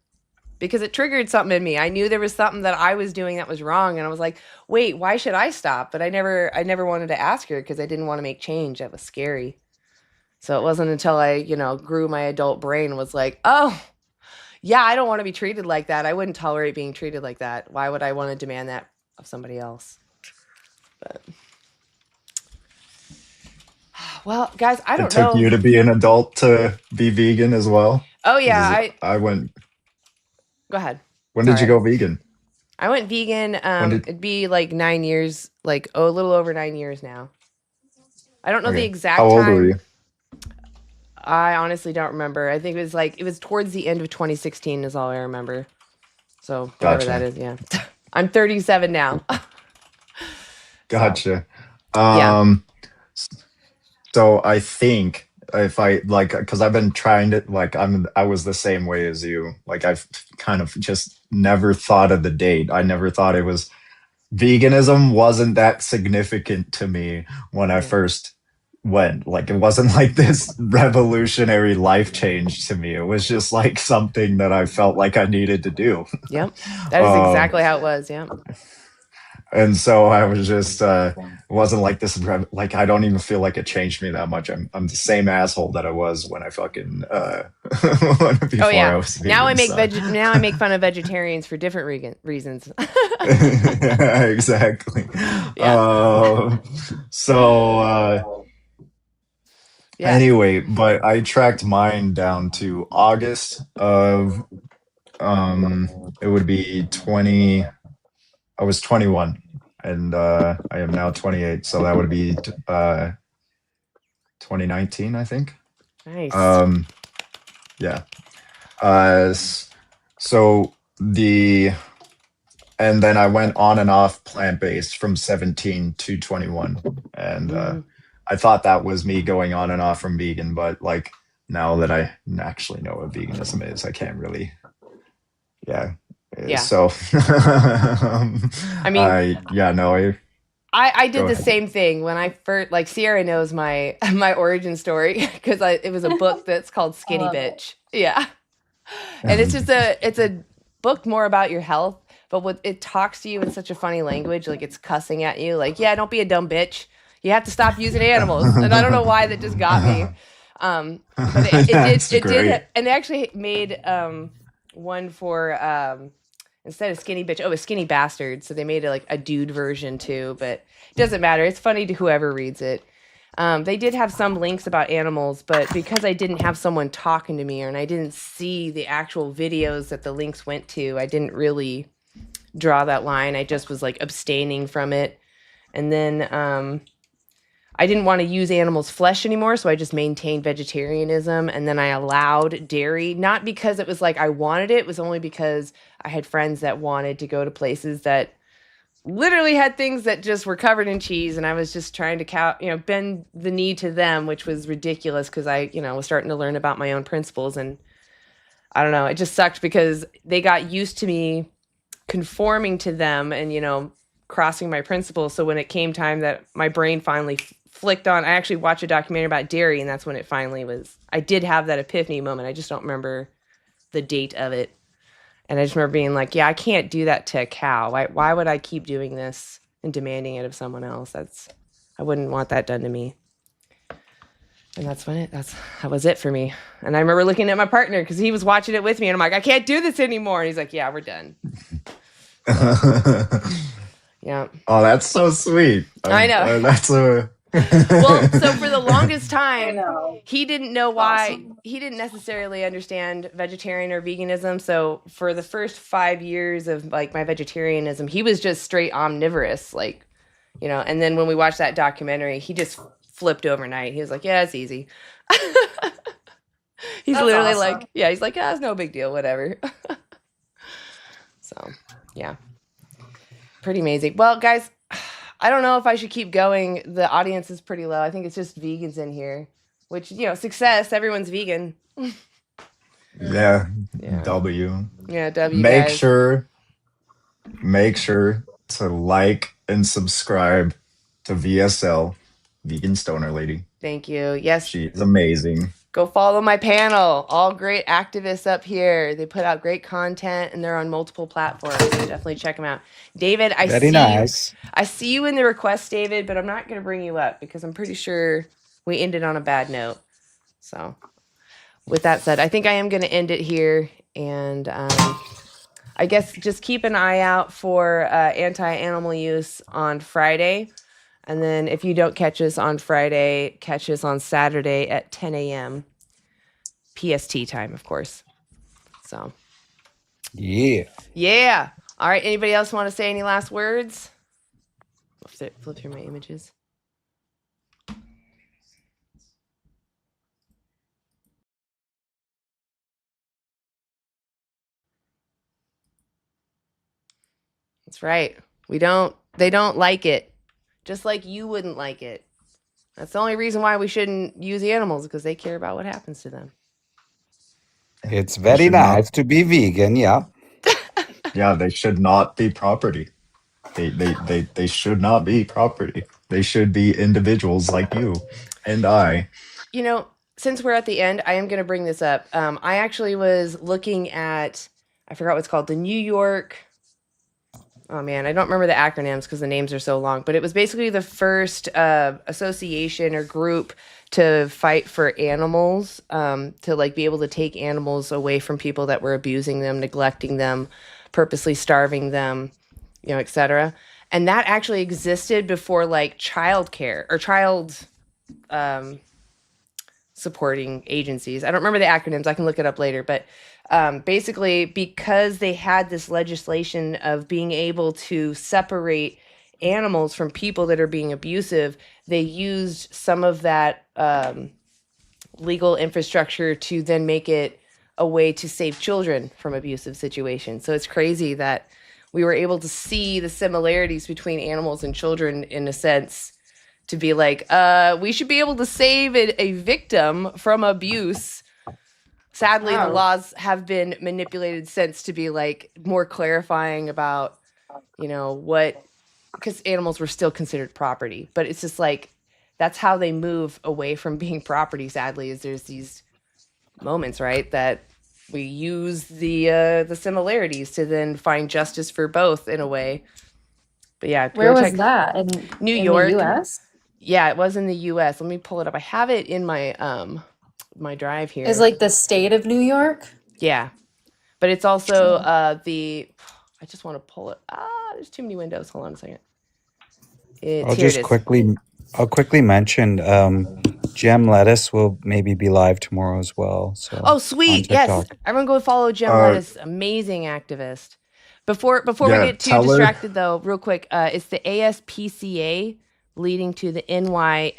because it triggered something in me. I knew there was something that I was doing that was wrong, and I was like, "Wait, why should I stop?" But I never wanted to ask her because I didn't want to make change. That was scary. So it wasn't until I, grew my adult brain was like, "Oh, yeah, I don't want to be treated like that. I wouldn't tolerate being treated like that. Why would I want to demand that of somebody else?" But well, guys, I It don't took know. you to be an adult to be vegan as well. Oh yeah, 'Cause I went. go ahead. When did you Sorry. go vegan? I went vegan. When did? It'd be like 9 years, a little over 9 years now. I don't know the Okay. exact How old were time. you? I honestly don't remember. I think it was towards the end of 2016 is all I remember. So whatever that Gotcha. is, yeah. I'm 37 now. Gotcha. Yeah. So I think if I like, because I've been trying to like, I was the same way as you. Like I've kind of just never thought of the date. I never thought it was veganism wasn't that significant to me when I first went. Like it wasn't like this revolutionary life change to me. It was just like something that I felt like I needed to do. Yep. That is exactly how it was. Yeah. And so I was just it wasn't like this like I don't even feel like it changed me that much. I'm the same asshole that I was when I fucking before Oh yeah. I was vegan, Now I make so. now I make fun of vegetarians for different reasons. Yeah, exactly. Yeah. Yeah. Anyway, but I tracked mine down to August of it would be 20. I was 21 and I am now 28, so that would be 2019, I think. Nice. Yeah. So and then I went on and off plant-based from 17 to 21, and I thought that was me going on and off from vegan, but like now that I actually know what veganism is, I can't really. Yeah. Yeah. So I mean, I did the same thing when I first, like, Sierra knows my origin story because it was a book that's called Skinny Bitch. Yeah. And it's a book more about your health, but it talks to you in such a funny language, like it's cussing at you, like, yeah, don't be a dumb bitch. You have to stop using animals. And I don't know why that just got me. But it did, and they actually made one for instead of skinny bitch, a skinny bastard. So they made it like a dude version too, but it doesn't matter. It's funny to whoever reads it. They did have some links about animals, but because I didn't have someone talking to me and I didn't see the actual videos that the links went to, I didn't really draw that line. I just was like abstaining from it. And then I didn't want to use animals' flesh anymore, so I just maintained vegetarianism, and then I allowed dairy, not because it was like I wanted it was only because I had friends that wanted to go to places that literally had things that just were covered in cheese, and I was just trying to bend the knee to them, which was ridiculous because I was starting to learn about my own principles, and I don't know, it just sucked because they got used to me conforming to them and crossing my principles. So when it came time that my brain finally flicked on, I actually watched a documentary about dairy, and that's when it finally was. I did have that epiphany moment. I just don't remember the date of it. And I just remember being like, yeah, I can't do that to a cow. Why would I keep doing this and demanding it of someone else? I wouldn't want that done to me. And that was it for me. And I remember looking at my partner because he was watching it with me, and I'm like, I can't do this anymore. And he's like, yeah, we're done. Yeah. Oh, that's so sweet. I know. That's a. Well, so for the longest time, he didn't know why. He didn't necessarily understand vegetarian or veganism. So for the first 5 years of like my vegetarianism, he was just straight omnivorous, and then when we watched that documentary, he just flipped overnight. He was like, yeah, it's easy. He's That's literally awesome. like, yeah, he's like, yeah, it's no big deal, whatever. So, yeah. Pretty amazing. Well, guys, I don't know if I should keep going. The audience is pretty low. I think it's just vegans in here, which, success. Everyone's vegan. Yeah. Yeah. W. Yeah, W, Make guys. sure to like and subscribe to VSL, Vegan Stoner Lady. Thank you. Yes. She is amazing. Go follow my panel. All great activists up here. They put out great content, and they're on multiple platforms. So definitely check them out. David, I Very see nice. I see you in the request, David, but I'm not going to bring you up because I'm pretty sure we ended on a bad note. So with that said, I think I am going to end it here. And I guess just keep an eye out for anti-animal use on Friday. And then if you don't catch us on Friday, catch us on Saturday at 10 a.m. PST time, of course. So, Yeah. yeah. All right. Anybody else want to say any last words? Flip through my images. That's right. They don't like it. Just like you wouldn't like it. That's the only reason why we shouldn't use animals, because they care about what happens to them. It's They very should not. nice to be vegan, yeah. Yeah, they should not be property. They should not be property. They should be individuals like you and I. Since we're at the end, I am going to bring this up. I actually was looking at, I forgot what it's called, the New York. Oh man, I don't remember the acronyms because the names are so long, but it was basically the first association or group to fight for animals, to like be able to take animals away from people that were abusing them, neglecting them, purposely starving them, etc. And that actually existed before like child care or child supporting agencies. I don't remember the acronyms. I can look it up later, but basically because they had this legislation of being able to separate animals from people that are being abusive, they used some of that legal infrastructure to then make it a way to save children from abusive situations. So it's crazy that we were able to see the similarities between animals and children in a sense, to be like, we should be able to save a victim from abuse. Sadly, the laws have been manipulated since to be like more clarifying about, what, because animals were still considered property. But it's just like, that's how they move away from being property, sadly, is there's these moments, right, that we use the similarities to then find justice for both in a way. But yeah, Where go was check that? New in York. the US? Yeah, it was in the US. Let me pull it up. I have it in my my drive here. Is like the state of New York? Yeah. But it's also I just want to pull it. There's too many windows. Hold on a second. I'll quickly mention Gem Lettuce will maybe be live tomorrow as well. So Oh, sweet. on Yes. TikTok. Everyone go follow Gem Lettuce. Amazing Before we Yeah, get too tell her. distracted though, real quick, it's the ASPCA leading to the NYSPCC,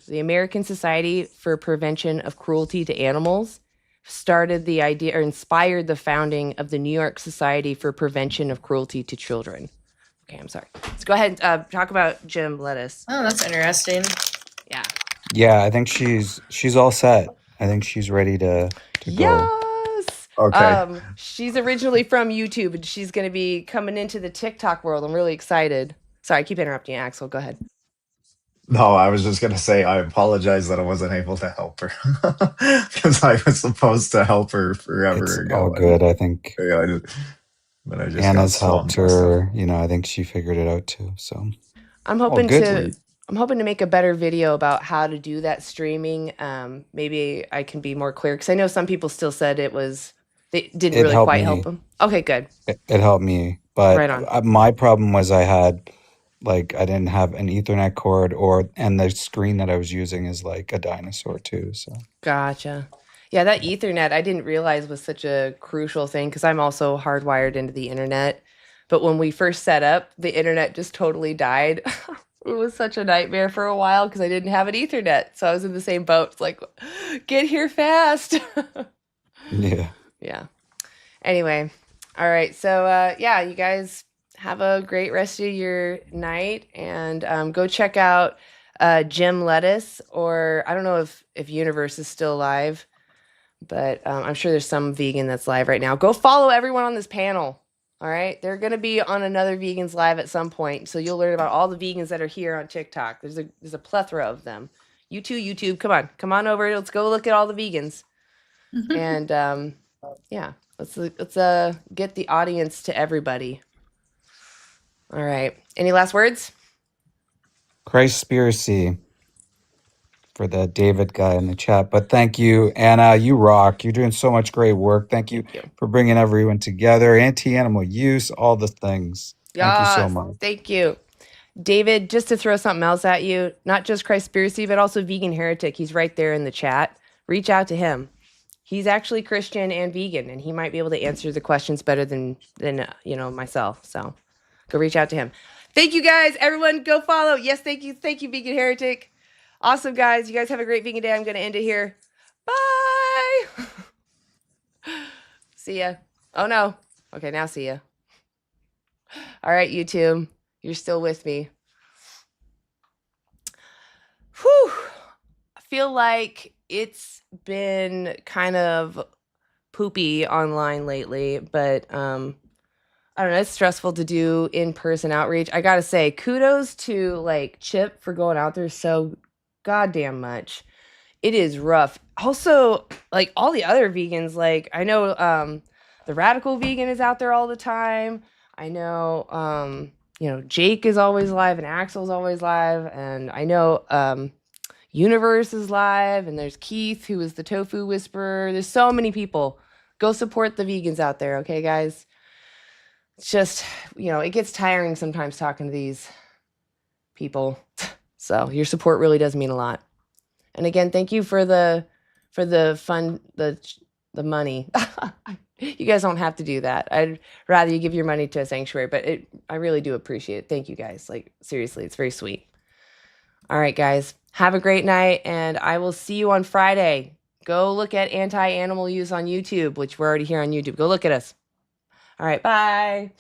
the American Society for Prevention of Cruelty to Animals, started the idea or inspired the founding of the New York Society for Prevention of Cruelty to Children. Okay, I'm sorry. Let's go ahead and talk about Jim Lettuce. Oh, that's interesting. Yeah. Yeah, I think she's all set. I think she's ready to go. Yes. Okay. She's originally from YouTube, and she's going to be coming into the TikTok world. I'm really excited. Sorry, I keep interrupting you, Axel. Go ahead. No, I was just gonna say I apologize that I wasn't able to help her because I was supposed to help her forever It's ago. all good. I think But I just got Anna's helped swamped with stuff. her. You know, I think she figured it out too. So I'm all hoping good. to make a better video about how to do that streaming. Maybe I can be more clear because I know some people still said they didn't It really helped quite help me. them. Okay, good. It helped me, but Right on. my problem was I didn't have an Ethernet cord and the screen that I was using is like a dinosaur too. So Gotcha. Yeah, that Ethernet I didn't realize was such a crucial thing because I'm also hardwired into the internet. But when we first set up, the internet just totally died. It was such a nightmare for a while because I didn't have an Ethernet. So I was in the same boat. It's like, get here fast. yeah. Yeah. Anyway, all right. So yeah, you guys have a great rest of your night, and go check out Jim Lettuce, or I don't know if Universe is still live, but I'm sure there's some vegan that's live right now. Go follow everyone on this panel. All right, they're gonna be on another Vegans Live at some point, so you'll learn about all the vegans that are here on TikTok. There's a plethora of them. You too, YouTube. Come on over. Let's go look at all the vegans, and yeah, let's get the audience to everybody. All right. Any last words? Christspiracy for the David guy in the chat. But thank you, Anna. You rock. You're doing so much great work. Thank you for bringing everyone together. Anti-animal use, all the things. Thank you so Yes, much. thank you. David, just to throw something else at you, not just Christspiracy, but also Vegan Heretic. He's right there in the chat. Reach out to him. He's actually Christian and vegan, and he might be able to answer the questions better than myself. So go reach out to him. Thank you, guys. Everyone, go follow. Yes, thank you, Vegan Heretic. Awesome, guys. You guys have a great vegan day. I'm going to end it here. Bye. See ya. Oh, no. Okay, now see ya. All right, YouTube. You're still with me. Whew. I feel like it's been kind of poopy online lately, but I don't know, it's stressful to do in-person outreach. I gotta say, kudos to like Chip for going out there so goddamn much. It is rough. Also, like all the other vegans, like I know the Radical Vegan is out there all the time. I know Jake is always live and Axel's always live, and I know Universe is live, and there's Keith, who is the Tofu Whisperer. There's so many people. Go support the vegans out there, okay, guys? It's just, it gets tiring sometimes talking to these people. So your support really does mean a lot. And again, thank you for the fun, the money. You guys don't have to do that. I'd rather you give your money to a sanctuary, but I really do appreciate it. Thank you guys. Like, seriously, it's very sweet. All right, guys. Have a great night, and I will see you on Friday. Go look at anti-animal use on YouTube, which we're already here on YouTube. Go look at us. All right, bye.